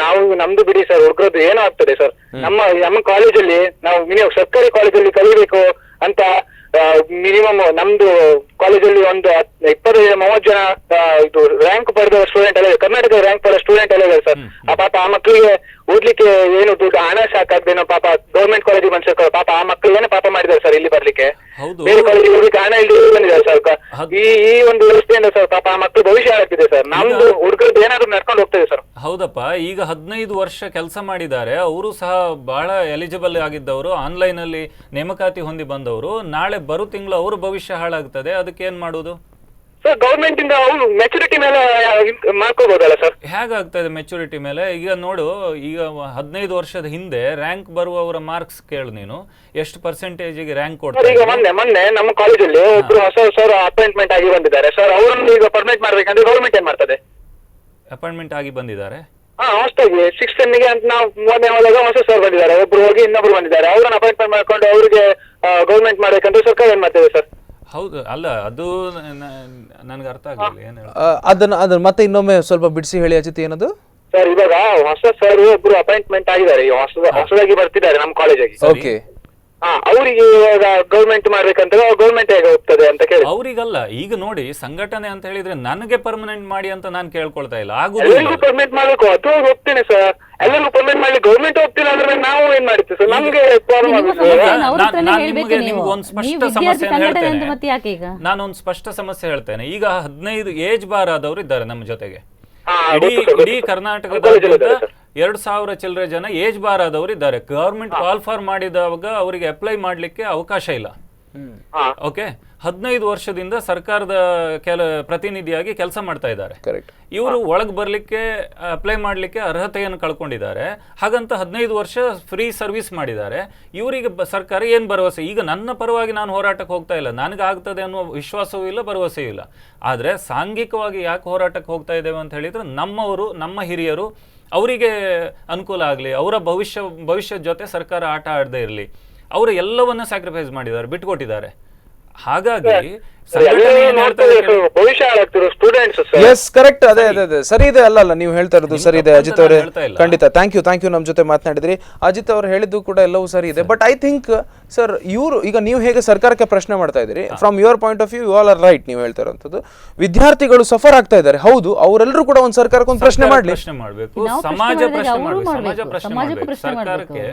ನಾವು ನಮ್ದು ಬಿಡಿ ಸರ್, ಹುಡುಗರದ್ದು ಏನೋ ಆಗ್ತದೆ ಸರ್. ನಮ್ಮ ಕಾಲೇಜಲ್ಲಿ ನಾವು ಸರ್ಕಾರಿ ಕಾಲೇಜಲ್ಲಿ ಕಲಿಬೇಕು ಅಂತ ಮಿನಿಮಮ್ ನಮ್ದು ಕಾಲೇಜಲ್ಲಿ ಒಂದು 20-30 ಜನ ಇದು ರ್ಯಾಂಕ್ ಪಡೆದ ಸ್ಟೂಡೆಂಟ್ ಎಲ್ಲ, ಕರ್ನಾಟಕ ರ್ಯಾಂಕ್ ಪಡೆದ ಸ್ಟೂಡೆಂಟ್ ಎಲ್ಲ ಇದೆ ಸರ್. ಆ ಮಕ್ಕಳಿಗೆ ಓದ್ಲಿಕ್ಕೆ ಏನು ದುಡ್ಡು ಹಣ ಸಾಕಾಗ್ದೇನೋ ಪಾಪ ಗೌರ್ಮೆಂಟ್ ಕಾಲೇಜಿಗೆ ಬಂದಿರ್ತಾರೆ. ಪಾಪ ಆ ಮಕ್ಕಳಿಗೇನೆ ಪಾಪ ಮಾಡಿದ್ದಾರೆ ಸರ್ ಇಲ್ಲಿ ಬರ್ಲಿಕ್ಕೆ. ಬೇರೆ ಕಾಲೇಜಿಗೆ ಹೋಗ್ಲಿಕ್ಕೆ ಹಣ ಇಲ್ಲಿ ಬಂದಿದ್ದಾರೆ ಸರ್. ಈ ಒಂದು ವ್ಯವಸ್ಥೆಯಿಂದ ಸರ್ ಪಾಪ ಆ ಮಕ್ಕಳು ಭವಿಷ್ಯ ಹಾಳಾಗ್ತಿದೆ ಸರ್. ನಮ್ದು ಹುಡುಗರದ್ದು ಏನಾದ್ರು ನಡ್ಕೊಂಡು ಹೋಗ್ತದೆ ಸರ್. ಹೌದಪ್ಪ, ಈಗ 15 ವರ್ಷ ಕೆಲಸ ಮಾಡಿದ್ದಾರೆ, ಅವರು ಸಹ ಬಹಳ ಎಲಿಜಿಬಲ್ ಆಗಿದ್ದವರು, ಆನ್ಲೈನ್ ಅಲ್ಲಿ ನೇಮಕಾತಿ ಹೊಂದಿ ಬಂದವರು. ನಾಳೆ ಬರೋ ತಿಂಗಳು ಅವ್ರ ಭವಿಷ್ಯ ಹಾಳಾಗ್ತದೆ. ಅದಕ್ಕೆ ಏನ್ ಮಾಡುದು ಸರ್? ಗೌರ್ಮೆಂಟ್ ಇಂದ ಅವರು ಮೆಚುರಿಟಿ ಮೇಲೆ ಮಾಡ್ಕೋಬಹುದಲ್ಲ ಸರ್? ಹೇಗಾಗ್ತದೆ ಮೆಚುರಿಟಿ ಮೇಲೆ? ಈಗ ನೋಡು, ಈಗ 15 ವರ್ಷದ ಹಿಂದೆ ರ್ಯಾಂಕ್ ಬರುವವರ ಮಾರ್ಕ್ಸ್ ಕೇಳು ನೀನು, ಎಷ್ಟು ಪರ್ಸೆಂಟೇಜಿಗೆ ರ್ಯಾಂಕ್ ಕೊಡ್ತಾರೆ? ಈಗ ಮೊನ್ನೆ ನಮ್ಮ ಕಾಲೇಜಲ್ಲಿ ಒಬ್ರು ಹೊಸ ಸರ್ ಅಪಾಯಿಂಟ್ಮೆಂಟ್ ಆಗಿ ಬಂದಿದ್ದಾರೆ ಸರ್. ಅವರನ್ನು ಈಗ ಪರ್ಮನೆಂಟ್ ಮಾಡ್ಬೇಕಂದ್ರೆ ಗೌರ್ಮೆಂಟ್ ಏನ್ ಮಾಡ್ತದೆ? ಅಪಾಯಿಂಟ್ಮೆಂಟ್ ಆಗಿ ಬಂದಿದ್ದಾರೆ. ಹೊಸದಾಗಿ 6th ಗೆ ಅಂತ ನಾವು ಮೊನ್ನೆ ಹೋದಾಗ ಹೊಸ ಸರ್ ಬಂದಿದ್ದಾರೆ, ಒಬ್ರು ಹೋಗಿ ಇನ್ನೊಬ್ರು ಬಂದಿದ್ದಾರೆ. ಅವ್ರನ್ನ ಅಪಾಯಿಂಟ್ಮೆಂಟ್ ಮಾಡ್ಕೊಂಡು ಅವ್ರಿಗೆ ಗೌರ್ಮೆಂಟ್ ಮಾಡ್ಬೇಕಂದ್ರೆ ಸರ್ಕಾರ ಏನ್ ಮಾಡ್ತೇವೆ ಸರ್? ಹೌದು, ಅಲ್ಲ ಅದು ನನ್ಗೆ ಅರ್ಥ ಆಗಲಿಲ್ಲ. ಏನು ಅದನ್ನ ಮತ್ತೆ ಇನ್ನೊಮ್ಮೆ ಸ್ವಲ್ಪ ಬಿಡಿಸಿ ಹೇಳಿ ಅಜಿತ್, ಏನದು ಸರ್? ಇವಾಗ ಹೊಸ ಸರ್ ಒಬ್ರು ಅಪಾಯಿಂಟ್ಮೆಂಟ್ ಆಗಿದ್ದಾರೆ, ಹೊಸದಾಗಿ ಬರ್ತಿದ್ದಾರೆ ನಮ್ಮ ಕಾಲೇಜಿಗೆ. ಓಕೆ, ಅವರಿಗೆ ಇವಾಗ ಗೌರ್ಮೆಂಟ್ ಮಾಡ್ಬೇಕಂತ ಗೌರ್ಮೆಂಟ್ ಹೇಗೆ ಹೋಗ್ತದೆ ಅಂತ ಕೇಳಿ ಅವ್ರಿಗಲ್ಲ. ಈಗ ನೋಡಿ, ಸಂಘಟನೆ ಅಂತ ಹೇಳಿದ್ರೆ ನನಗೆ ಪರ್ಮನೆಂಟ್ ಮಾಡಿ ಅಂತ ನಾನು ಕೇಳ್ಕೊಳ್ತಾ ಇಲ್ಲ. ಎಲ್ಲರಿಗೂ ಪರ್ಮನೆಂಟ್ ಮಾಡ್ಬೇಕು, ಅದು ಹೋಗ್ತೇನೆ ಸರ್. ಎಲ್ಲರಿಗೂ ಪರ್ಮನೆಂಟ್ ಮಾಡ್ಲಿ, ಗೌರ್ಮೆಂಟ್ ಹೋಗ್ತಿಲ್ಲ ಅಂದ್ರೆ ನಾವು ಏನ್ ಮಾಡ್ತೀವಿ ಸರ್? ನಮ್ಗೆ ಪ್ರಾಬ್ಲಮ್ ಆಗುತ್ತೆ. ಒಂದು ಸ್ಪಷ್ಟ ಸಮಸ್ಯೆ ನಾನೊಂದು ಸ್ಪಷ್ಟ ಸಮಸ್ಯೆ ಹೇಳ್ತೇನೆ. ಈಗ 15 ಏಜ್ ಬಾರ್ ಆದವರು ಇದ್ದಾರೆ ನಮ್ಮ ಜೊತೆಗೆ. ಇಡೀ ಕರ್ನಾಟಕದ 2000 ಚಿಲ್ಲರೆ ಜನ ಏಜ್ ಬಾರ್ ಆದವರು ಇದ್ದಾರೆ. ಗವರ್ಮೆಂಟ್ ಕಾಲ್ ಫಾರ್ ಮಾಡಿದಾಗ ಅವರಿಗೆ ಅಪ್ಲೈ ಮಾಡ್ಲಿಕ್ಕೆ ಅವಕಾಶ ಇಲ್ಲ. ಓಕೆ, 15 ವರ್ಷದಿಂದ ಸರ್ಕಾರದ ಪ್ರತಿನಿಧಿಯಾಗಿ ಕೆಲಸ ಮಾಡ್ತಾ ಇದ್ದಾರೆ. ಇವರು ಒಳಗೆ ಬರ್ಲಿಕ್ಕೆ ಅಪ್ಲೈ ಮಾಡ್ಲಿಕ್ಕೆ ಅರ್ಹತೆಯನ್ನು ಕಳ್ಕೊಂಡಿದ್ದಾರೆ. ಹಾಗಂತ 15 ವರ್ಷ ಫ್ರೀ ಸರ್ವಿಸ್ ಮಾಡಿದ್ದಾರೆ. ಇವರಿಗೆ ಸರ್ಕಾರ ಏನ್ ಭರವಸೆ? ಈಗ ನನ್ನ ಪರವಾಗಿ ನಾನು ಹೋರಾಟಕ್ಕೆ ಹೋಗ್ತಾ ಇಲ್ಲ, ನನಗೆ ಆಗ್ತದೆ ಅನ್ನುವ ವಿಶ್ವಾಸವೂ ಇಲ್ಲ, ಭರವಸೆಯೂ ಇಲ್ಲ. ಆದ್ರೆ ಸಾಂಘಿಕವಾಗಿ ಯಾಕೆ ಹೋರಾಟಕ್ಕೆ ಹೋಗ್ತಾ ಇದ್ದೇವೆ ಅಂತ ಹೇಳಿದ್ರೆ, ನಮ್ಮ ಹಿರಿಯರು ಅವರಿಗೆ ಅನುಕೂಲ ಆಗಲಿ, ಅವರ ಭವಿಷ್ಯದ ಜೊತೆ ಸರ್ಕಾರ ಆಟ ಆಡದೇ ಇರಲಿ, ಅವರು ಎಲ್ಲವನ್ನ ಸ್ಯಾಕ್ರಿಫೈಸ್ ಮಾಡಿದ್ದಾರೆ, ಬಿಟ್ಕೊಟ್ಟಿದ್ದಾರೆ. ಹಾಗಾಗಿ ಎಸ್ ಕರೆಕ್ಟ್, ಅದೇ ಸರಿ ಇದೆ. ಅಲ್ಲ ನೀವು ಹೇಳ್ತಾ ಇರೋದು ಸರಿ ಇದೆ ಅಜಿತ್ ಅವರೇ, ಖಂಡಿತ. ಥ್ಯಾಂಕ್ ಯು ನಮ್ಮ ಜೊತೆ ಮಾತನಾಡಿದ್ರಿ. ಅಜಿತ್ ಅವರು ಹೇಳಿದ್ದು ಕೂಡ ಎಲ್ಲವೂ ಸರಿ ಇದೆ. ಬಟ್ ಐ ಥಿಂಕ್ ಸರ್, ಇವರು ಈಗ ನೀವು ಹೇಗೆ ಸರ್ಕಾರಕ್ಕೆ ಪ್ರಶ್ನೆ ಮಾಡ್ತಾ ಇದ್ದೀರಿ, from your point of view you all are right. ನೀವು ಹೇಳ್ತಾ ಇರೋಂಥದ್ದು ವಿದ್ಯಾರ್ಥಿಗಳು ಸಫರ್ ಆಗ್ತಾ ಇದ್ದಾರೆ. ಹೌದು, ಅವರೆಲ್ಲರೂ ಕೂಡ ಒಂದು ಸರ್ಕಾರಕ್ಕೆ ಒಂದು ಪ್ರಶ್ನೆ ಮಾಡಬೇಕು, ಸಮಾಜ ಪ್ರಶ್ನೆ ಮಾಡಬೇಕು ಸರ್ಕಾರಕ್ಕೆ.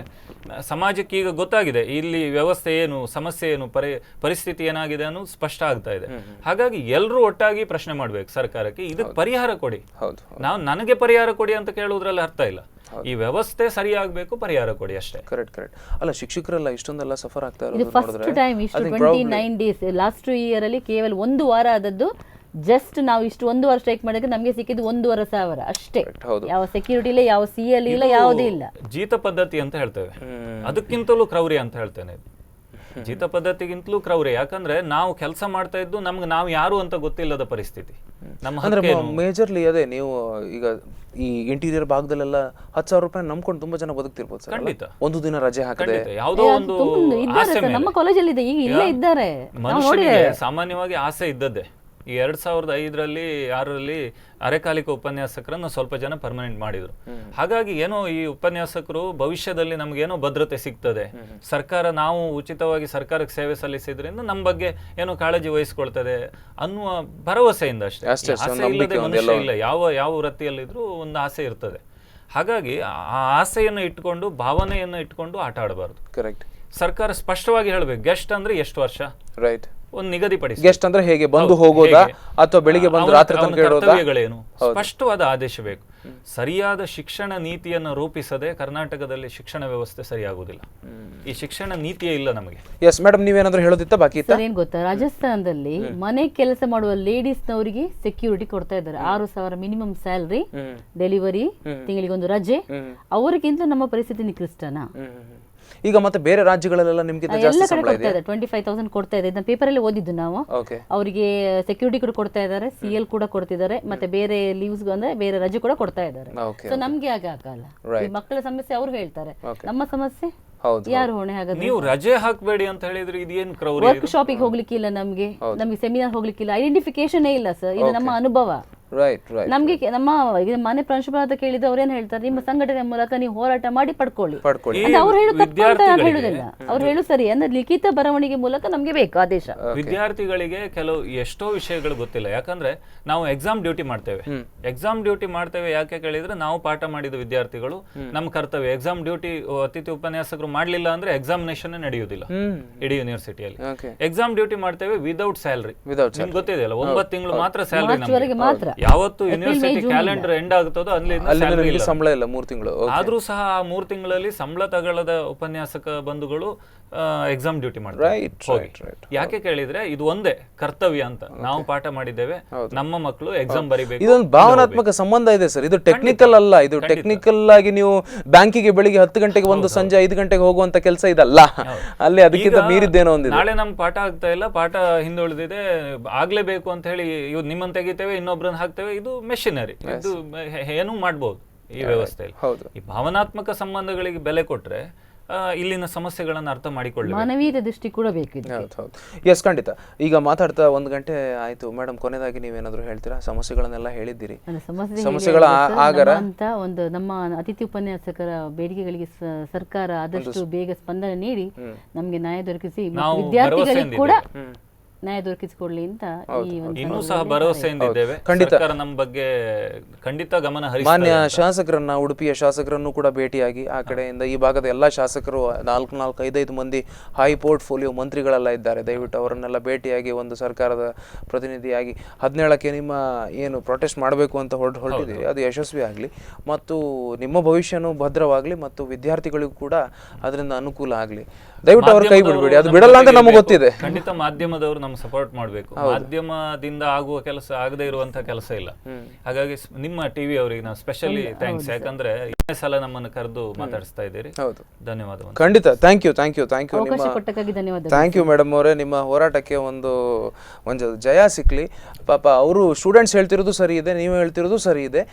ಸಮಾಜಕ್ಕೆ ಈಗ ಗೊತ್ತಾಗಿದೆ ಇಲ್ಲಿ ವ್ಯವಸ್ಥೆ ಏನು, ಸಮಸ್ಯೆ ಏನು, ಪರಿಸ್ಥಿತಿ ಏನಾಗಿದೆ ಅನ್ನೋದು ಸ್ಪಷ್ಟ ಆಗ್ತಾ ಇದೆ. ಹಾಗಾಗಿ ಎಲ್ಲರೂ ಒಟ್ಟಾಗಿ ಪ್ರಶ್ನೆ ಮಾಡ್ಬೇಕು ಸರ್ಕಾರಕ್ಕೆ, ಇದಕ್ಕೆ ಪರಿಹಾರ ಕೊಡಿ. ನಾವು ನನಗೆ ಪರಿಹಾರ ಕೊಡಿ ಅಂತ ಕೇಳುವುದ್ರಲ್ಲಿ ಅರ್ಥ ಇಲ್ಲ. ಈ ವ್ಯವಸ್ಥೆ ಸರಿಯಾಗಬೇಕು, ಪರಿಹಾರ ಕೊಡಿ ಅಷ್ಟೇ. ಕರೆಕ್ಟ್. ಅಲ್ಲ, ಶಿಕ್ಷಕರೆಲ್ಲ ಇಷ್ಟೊಂದೆಲ್ಲ ಸಫರ್ ಆಗ್ತಾ ಇದು ಫಸ್ಟ್ ಟೈಮ್ ಇಷ್ಟು 29 ಡೇಸ್ ಲಾಸ್ಟ್ ಇಯರ್ ಅಲ್ಲಿ ಕೇವಲ 1 ವಾರ ಆದದ್ದು. ಜಸ್ಟ್ ನಾವು ಇಷ್ಟು 1 ವಾರ ಸ್ಟ್ರೈಕ್ ಮಾಡಿದ್ರೆ ನಮಗೆ ಸಿಕ್ಕಿದ್ದು 1,500 ಅಷ್ಟೇ. ಯಾವ ಸೆಕ್ಯೂರಿಟಿ ಇಲ್ಲ, ಯಾವ CL ಇಲ್ಲ, ಯಾವುದೇ ಇಲ್ಲ. ಜೀತ ಪದ್ಧತಿ ಅಂತ ಹೇಳ್ತೇವೆ, ಅದಕ್ಕಿಂತಲೂ ಕ್ರೌರ್ಯ ಅಂತ ಹೇಳ್ತೇನೆ. ಜೀತ ಪದ್ಧತಿಗಿಂತಲೂ ಕ್ರೌರ್ಯ, ಯಾಕಂದ್ರೆ ನಾವು ಕೆಲಸ ಮಾಡ್ತಾ ಇದ್ದು ನಮ್ಗೆ ನಾವು ಯಾರು ಅಂತ ಗೊತ್ತಿಲ್ಲದ ಪರಿಸ್ಥಿತಿ. ನಮ್ಮ ಮೇಜರ್ಲಿ ಅದೇ, ನೀವು ಈಗ ಈ ಇಂಟೀರಿಯರ್ ಭಾಗದಲ್ಲೆಲ್ಲ 10,000 ರೂಪಾಯಿ ನಂಬ್ಕೊಂಡು ತುಂಬಾ ಜನ ಬದುಕ್ತಿರ್ಬೋದು ಸರ್. ಖಂಡಿತ. ಒಂದು ದಿನ ರಜೆ ಹಾಕದೆ ಯಾವುದೋ ಒಂದು ನಮ್ಮ ಕಾಲೇಜಲ್ಲಿ ಇದೆ, ಈಗ ಇಲ್ಲೇ ಇದ್ದಾರೆ. ಮನುಷ್ಯನಿಗೆ ಸಾಮಾನ್ಯವಾಗಿ ಆಸೆ ಇದ್ದದ್ದೇ. ಈ 2005ರಲ್ಲಿ 6ರಲ್ಲಿ ಅರೆಕಾಲಿಕ ಉಪನ್ಯಾಸಕರನ್ನು ಸ್ವಲ್ಪ ಜನ ಪರ್ಮನೆಂಟ್ ಮಾಡಿದ್ರು. ಹಾಗಾಗಿ ಏನೋ ಈ ಉಪನ್ಯಾಸಕರು ಭವಿಷ್ಯದಲ್ಲಿ ನಮ್ಗೇನೋ ಭದ್ರತೆ ಸಿಗ್ತದೆ, ಸರ್ಕಾರ ನಾವು ಉಚಿತವಾಗಿ ಸರ್ಕಾರಕ್ಕೆ ಸೇವೆ ಸಲ್ಲಿಸಿದ್ರಿಂದ ನಮ್ಮ ಬಗ್ಗೆ ಏನೋ ಕಾಳಜಿ ವಹಿಸ್ಕೊಳ್ತದೆ ಅನ್ನುವ ಭರವಸೆಯಿಂದ ಅಷ್ಟೇ. ಆಸೆ ಇಲ್ಲದೆ ಮನುಷ್ಯ ಇಲ್ಲ, ಯಾವ ವೃತ್ತಿಯಲ್ಲಿದ್ರೂ ಒಂದು ಆಸೆ ಇರ್ತದೆ. ಹಾಗಾಗಿ ಆ ಆಸೆಯನ್ನು ಇಟ್ಕೊಂಡು, ಭಾವನೆಯನ್ನು ಇಟ್ಕೊಂಡು ಆಟ ಆಡಬಾರ್ದು. ಕರೆಕ್ಟ್. ಸರ್ಕಾರ ಸ್ಪಷ್ಟವಾಗಿ ಹೇಳ್ಬೇಕು, ಗೆಸ್ಟ್ ಅಂದ್ರೆ ಎಷ್ಟು ವರ್ಷ, ರೈಟ್, ಒಂದು ನಿಗದಿಪಡಿಸಿ. ಗೆಸ್ಟ್ ಅಂದ್ರೆ ಹೇಗೆ ಬಂದು ಹೋಗೋದಾ ಅಥವಾ ಬೆಳಿಗ್ಗೆ ಬಂದು ರಾತ್ರಿ ತನಕ ಇರೋದಾ, ಕರ್ತವ್ಯಗಳೇನು, ಸ್ಪಷ್ಟವಾದ ಆದೇಶ ಬೇಕು. ಸರಿಯಾದ ಶಿಕ್ಷಣ ನೀತಿಯನ್ನು ರೂಪಿಸದೆ ಕರ್ನಾಟಕದಲ್ಲಿ ಶಿಕ್ಷಣ ವ್ಯವಸ್ಥೆ ಸರಿಯಾಗುವುದಿಲ್ಲ. ಈ ಶಿಕ್ಷಣ ನೀತಿಯೇ ಇಲ್ಲ ನಮಗೆ. ಎಸ್ ಮೇಡಮ್, ನೀವೇನಾದ್ರೂ ಹೇಳೋದಿತ್ತ ಬಾಕಿ ಇತ್ತ? ಏನ್ ಗೊತ್ತಾ, ರಾಜಸ್ಥಾನದಲ್ಲಿ ಮನೆ ಕೆಲಸ ಮಾಡುವ ಲೇಡೀಸ್ ನವರಿಗೆ ಸೆಕ್ಯೂರಿಟಿ ಕೊಡ್ತಾ ಇದ್ದಾರೆ. 6,000 ಮಿನಿಮಮ್ ಸ್ಯಾಲರಿ, ಡೆಲಿವರಿ, ತಿಂಗಳಿಗೆ ಒಂದು ರಜೆ. ಅವರಿಗಿಂತ ನಮ್ಮ ಪರಿಸ್ಥಿತಿ ನಿಕೃಷ್ಟನಾ? ಈಗ ಮತ್ತೆ ಬೇರೆ ರಾಜ್ಯಗಳಲ್ಲೆಲ್ಲ ನಿಮ್ಗೆ ಜಾಸ್ತಿ ಸಂಬಳ ಇದೆ. 25,000 ಕೊಡ್ತಾ ಇದೆ. ಇದನ್ನ ಪೇಪರ್ ಅಲ್ಲಿ ಓದಿದ್ದು ನಾವು. ಅವರಿಗೆ ಸೆಕ್ಯೂರಿಟಿ ಕೂಡ ಕೊಡ್ತಾ ಇದ್ದಾರೆ, CL ಕೂಡ ಕೊಡ್ತಿದ್ದಾರೆ, ಮತ್ತೆ ಬೇರೆ ಲೀವ್ಸ್ ಅಂದ್ರೆ ಬೇರೆ ರಜೆ ಕೂಡ ಕೊಡ್ತಾ ಇದ್ದಾರೆ. ಸೊ ನಮ್ಗೆ ಆಗ ಆಗಲ್ಲ. ಈ ಮಕ್ಕಳ ಸಮಸ್ಯೆ ಅವ್ರು ಹೇಳ್ತಾರೆ, ನಮ್ಮ ಸಮಸ್ಯೆ ಯಾರು ಹೊಣೆ? ಹಾಗಾದ್ರೆ ನೀವು ರಜೆ ಹಾಕಬೇಡಿ ಅಂತ ಹೇಳಿದ್ರೆ ಇದೇನು ಕ್ರೌರ್ಯ? ವರ್ಕ್ ಶಾಪಿಗೆ ಹೋಗ್ಲಿಕ್ಕಿಲ್ಲ, ನಮ್ಗೆ ಸೆಮಿನಾರ್ ಹೋಗ್ಲಿಕ್ಕಿಲ್ಲ, ಐಡೆಂಟಿಫಿಕೇಶನ್ ಇಲ್ಲ ಸರ್. ಇದು ನಮ್ಮ ಅನುಭವ. ನಮ್ಗೆ ನಮ್ಮ ಮನೆ ಪ್ರಾಂಶುಪಾಲ ಅಂತ ಕೇಳಿದ್ರೆ ಅವ್ರೇನ್ ಹೇಳ್ತಾರೆ, ನಿಮ್ಮ ಸಂಘಟನೆ ಮೂಲಕ ನೀವು ಹೋರಾಟ ಮಾಡಿ ಪಡ್ಕೊಳ್ಳಿ. ಅವ್ರು ಹೇಳು ತಪ್ಪು ಅಂತ ಹೇಳುದಿಲ್ಲ, ಅವ್ರು ಹೇಳು ಸರಿ ಅಂದ್ರೆ ಲಿಖಿತ ಬರವಣಿಗೆ ಮೂಲಕ ನಮ್ಗೆ ಬೇಕು ಆದೇಶ. ವಿದ್ಯಾರ್ಥಿಗಳಿಗೆ ಕೆಲವು ಎಷ್ಟೋ ವಿಷಯಗಳು ಗೊತ್ತಿಲ್ಲ, ಯಾಕಂದ್ರೆ ನಾವು ಎಕ್ಸಾಮ್ ಡ್ಯೂಟಿ ಮಾಡ್ತೇವೆ. ಯಾಕೆ ಕೇಳಿದ್ರೆ ನಾವು ಪಾಠ ಮಾಡಿದ ವಿದ್ಯಾರ್ಥಿಗಳು ನಮ್ಮ ಕರ್ತವ್ಯ. ಎಕ್ಸಾಮ್ ಡ್ಯೂಟಿ ಅತಿಥಿ ಉಪನ್ಯಾಸಕರು ಮಾಡ್ಲಿಲ್ಲ ಅಂದ್ರೆ ಎಕ್ಸಾಮಿನೇಷನ್ ನಡೆಯುವುದಿಲ್ಲ ಇಡೀ ಯೂನಿವರ್ಸಿಟಿಯಲ್ಲಿ. ಎಕ್ಸಾಮ್ ಡ್ಯೂಟಿ ಮಾಡ್ತೇವೆ ವಿದೌಟ್ ಸ್ಯಾಲರಿ. ನಿಮ್ಗೆ ಗೊತ್ತಿದೆಯಲ್ಲ, 9 ತಿಂಗಳು ಮಾತ್ರ ಸ್ಯಾಲರಿ. ಮಾತ್ರ ಯಾವತ್ತು ಯೂನಿವರ್ಸಿಟಿ ಕ್ಯಾಲೆಂಡರ್ ಎಂಡ್ ಆಗುತ್ತದೋ ಅಲ್ಲಿ ಸಂಬಳ ಇಲ್ಲ 3 ತಿಂಗಳು. ಆದ್ರೂ ಸಹ ಆ 3 ತಿಂಗಳಲ್ಲಿ ಸಂಬಳ ತಗೊಳ್ಳದ ಉಪನ್ಯಾಸಕ ಬಂಧುಗಳು ಎಕ್ಸಾಮ್ ಡ್ಯೂಟಿ ಮಾಡ್ತಾರೆ. ಯಾಕೆ ಕೇಳಿದ್ರೆ ಇದು ಒಂದೇ ಕರ್ತವ್ಯ ಅಂತ. ನಾವು ಪಾಠ ಮಾಡಿದ್ದೇವೆ, ನಮ್ಮ ಮಕ್ಕಳು ಎಕ್ಸಾಮ್ ಬರೀಬೇಕು. ಇದೊಂದು ಭಾವನಾತ್ಮಕ ಸಂಬಂಧ ಇದೆ ಸರ್. ಇದು ಟೆಕ್ನಿಕಲ್ ಅಲ್ಲ. ಇದು ಟೆಕ್ನಿಕಲ್ ಆಗಿ ನೀವು ಬ್ಯಾಂಕಿಗೆ ಬೆಳಿಗ್ಗೆ 10 ಗಂಟೆಗೆ ಬಂದು ಸಂಜೆ 5 ಗಂಟೆಗೆ ಹೋಗುವಂತ ಕೆಲಸ ಇದಲ್ಲ. ಅಲ್ಲಿ ಅದಕ್ಕಿಂತ ಮೀರಿದ್ದೇನೋ ಒಂದಿದೆ. ನಾಳೆ ನಮ್ ಪಾಠ ಆಗ್ತಾ ಇಲ್ಲ, ಪಾಠ ಹಿಂದುಳಿದಿದೆ, ಆಗ್ಲೇಬೇಕು ಅಂತ ಹೇಳಿ ಇವ್ ನಿಮ್ಮನ್ನ ತೆಗಿತೇವೆ, ಇನ್ನೊಬ್ರನ್ನ ಹಾಕ್ತೇವೆ. ಇದು ಮೆಷಿನರಿ. ಇದು ಏನೂ ಮಾಡ್ಬೋದು ಈ ವ್ಯವಸ್ಥೆಯಲ್ಲಿ. ಈ ಭಾವನಾತ್ಮಕ ಸಂಬಂಧಗಳಿಗೆ ಬೆಲೆ ಕೊಟ್ರೆ ಇಲ್ಲಿನ ಸಮಸ್ಯೆಗಳನ್ನು ಅರ್ಥ ಮಾಡಿಕೊಳ್ಳಿ. ಮಾನವೀಯ ದೃಷ್ಟಿ ಕೂಡ ಬೇಕಿದೆ. ಎಸ್, ಖಂಡಿತ. ಈಗ ಮಾತಾಡ್ತಾ 1 ಗಂಟೆ ಆಯ್ತು ಮೇಡಮ್, ಕೊನೆಯದಾಗಿ ನೀವೇನಾದ್ರು ಹೇಳ್ತೀರಾ? ಸಮಸ್ಯೆಗಳನ್ನೆಲ್ಲ ಹೇಳಿದ್ದೀರಿ. ಸಮಸ್ಯೆಗಳ ಆಗರ ಅಂತ ಒಂದು ನಮ್ಮ ಅತಿಥಿ ಉಪನ್ಯಾಸಕರ ಬೇಡಿಕೆಗಳಿಗೆ ಸರ್ಕಾರ ಆದಷ್ಟು ಬೇಗ ಸ್ಪಂದನೆ ನೀಡಿ ನಮ್ಗೆ ನ್ಯಾಯ ದೊರಕಿಸಿ, ವಿದ್ಯಾರ್ಥಿಗಳಿಗೆ ಕೂಡ ನ್ಯಾಯ ದೊರಕಿಸಿಕೊಡ್ಲಿ ಅಂತ ಇನ್ನೂ ಸಹ ಭರವಸೆಯಿಂದ ಇದ್ದೇವೆ. ಸರ್ಕಾರ ನಮ್ಮ ಬಗ್ಗೆ ಖಂಡಿತ ಗಮನ ಹರಿಸುತ್ತೆ. ಮಾನ್ಯ ಶಾಸಕರನ್ನ, ಉಡುಪಿಯ ಶಾಸಕರನ್ನು ಕೂಡ ಭೇಟಿಯಾಗಿ ಆ ಕಡೆಯಿಂದ ಈ ಭಾಗದ ಎಲ್ಲಾ ಶಾಸಕರು 4-5 ಮಂದಿ ಹೈ ಪೋರ್ಟ್ಫೋಲಿಯೋ ಮಂತ್ರಿಗಳೆಲ್ಲ ಇದ್ದಾರೆ. ದಯವಿಟ್ಟು ಅವರನ್ನೆಲ್ಲ ಭೇಟಿಯಾಗಿ ಒಂದು ಸರ್ಕಾರದ ಪ್ರತಿನಿಧಿಯಾಗಿ 17ಕ್ಕೆ ನಿಮ್ಮ ಏನು ಪ್ರೊಟೆಸ್ಟ್ ಮಾಡಬೇಕು ಅಂತ ಹೊರಟಿದ್ದೀರಿ ಅದು ಯಶಸ್ವಿ ಆಗಲಿ, ಮತ್ತು ನಿಮ್ಮ ಭವಿಷ್ಯನೂ ಭದ್ರವಾಗಲಿ, ಮತ್ತು ವಿದ್ಯಾರ್ಥಿಗಳಿಗೂ ಕೂಡ ಅದರಿಂದ ಅನುಕೂಲ ಆಗಲಿ. ದಯವಿಟ್ಟು ಅವ್ರ ಕೈ ಬಿಡಬೇಡಿ. ಅದು ಬಿಡಲ್ಲ ಅಂತ ನಮಗೆ ಗೊತ್ತಿದೆ. ಖಂಡಿತ ಮಾಧ್ಯಮದವರು ನಮ್ಮ ಸಪೋರ್ಟ್ ಮಾಡಬೇಕು. ಮಾಧ್ಯಮದಿಂದ ಆಗುವ ಕೆಲಸ ಆಗದೆ ಇರುವಂತಹ ಕೆಲಸ ಇಲ್ಲ. ಹಾಗಾಗಿ ನಿಮ್ಮ ಟಿವಿ ಅವರಿಗೆ ನಾವು ಸ್ಪೆಷಲಿ ಥ್ಯಾಂಕ್ಸ್. ಯಾಕಂದ್ರೆ ಇನ್ನೇ ಸಲ ನಮ್ಮನ್ನು ಕರೆದು ಮಾತಾಡಿಸ್ತಾ ಇದ್ದೀರಿ. ಧನ್ಯವಾದ. ಖಂಡಿತ. Thank you. Thank you madam ಅವರೇ. ನಿಮ್ಮ ಹೋರಾಟಕ್ಕೆ ಒಂದು ಜಯ ಸಿಕ್ಲಿ. ಪಾಪ ಅವರು ಸ್ಟೂಡೆಂಟ್ಸ್ ಹೇಳ್ತಿರೋದು ಸರಿ ಇದೆ, ನೀವು ಹೇಳ್ತಿರೋದು ಸರಿ ಇದೆ.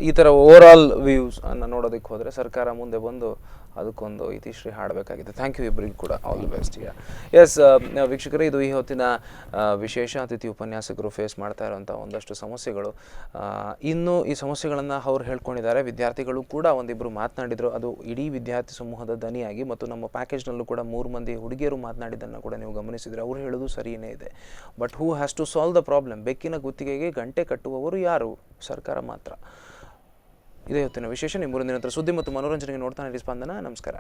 ಈ ತರ ಓವರ್ ಆಲ್ ವ್ಯೂಸ್ ಅನ್ನ ನೋಡೋದಕ್ಕೆ ಹೋದ್ರೆ ಸರ್ಕಾರ ಮುಂದೆ ಬಂದು ಅದಕ್ಕೊಂದು ಇತಿಶ್ರೀ ಹಾಡಬೇಕಾಗಿದೆ. ಥ್ಯಾಂಕ್ ಯು ಇಬ್ಬರಿಗೂ ಕೂಡ. All the best. ಎಸ್ ವೀಕ್ಷಕರೇ, ಇದು ಈ ಹೊತ್ತಿನ ವಿಶೇಷ ಅತಿಥಿ ಉಪನ್ಯಾಸಕರು ಫೇಸ್ ಮಾಡ್ತಾ ಇರುವಂಥ ಒಂದಷ್ಟು ಸಮಸ್ಯೆಗಳು. ಇನ್ನು ಈ ಸಮಸ್ಯೆಗಳನ್ನು ಅವ್ರು ಹೇಳ್ಕೊಂಡಿದ್ದಾರೆ. ವಿದ್ಯಾರ್ಥಿಗಳು ಕೂಡ ಒಂದಿಬ್ಬರು ಮಾತನಾಡಿದರು. ಅದು ಇಡೀ ವಿದ್ಯಾರ್ಥಿ ಸಮೂಹದ ದನಿಯಾಗಿ, ಮತ್ತು ನಮ್ಮ ಪ್ಯಾಕೇಜ್ನಲ್ಲೂ ಕೂಡ 3 ಮಂದಿ ಹುಡುಗಿಯರು ಮಾತನಾಡಿದ್ದನ್ನು ಕೂಡ ನೀವು ಗಮನಿಸಿದರೆ ಅವ್ರು ಹೇಳೋದು ಸರಿಯೇ ಇದೆ. But who has to solve the problem? ಬೆಕ್ಕಿನ ಗುತ್ತಿಗೆಗೆ ಗಂಟೆ ಕಟ್ಟುವವರು ಯಾರು? ಸರ್ಕಾರ ಮಾತ್ರ. ಇದೇ ಹೊತ್ತಿನ ವಿಶೇಷ. ನಿಮ್ಮ ಮುಂದಿನ ಸುದ್ದಿ ಮತ್ತು ಮನೋರಂಜನೆಗೆ ನೋಡ್ತಾನೆ ಸ್ಪಂದನ. ನಮಸ್ಕಾರ.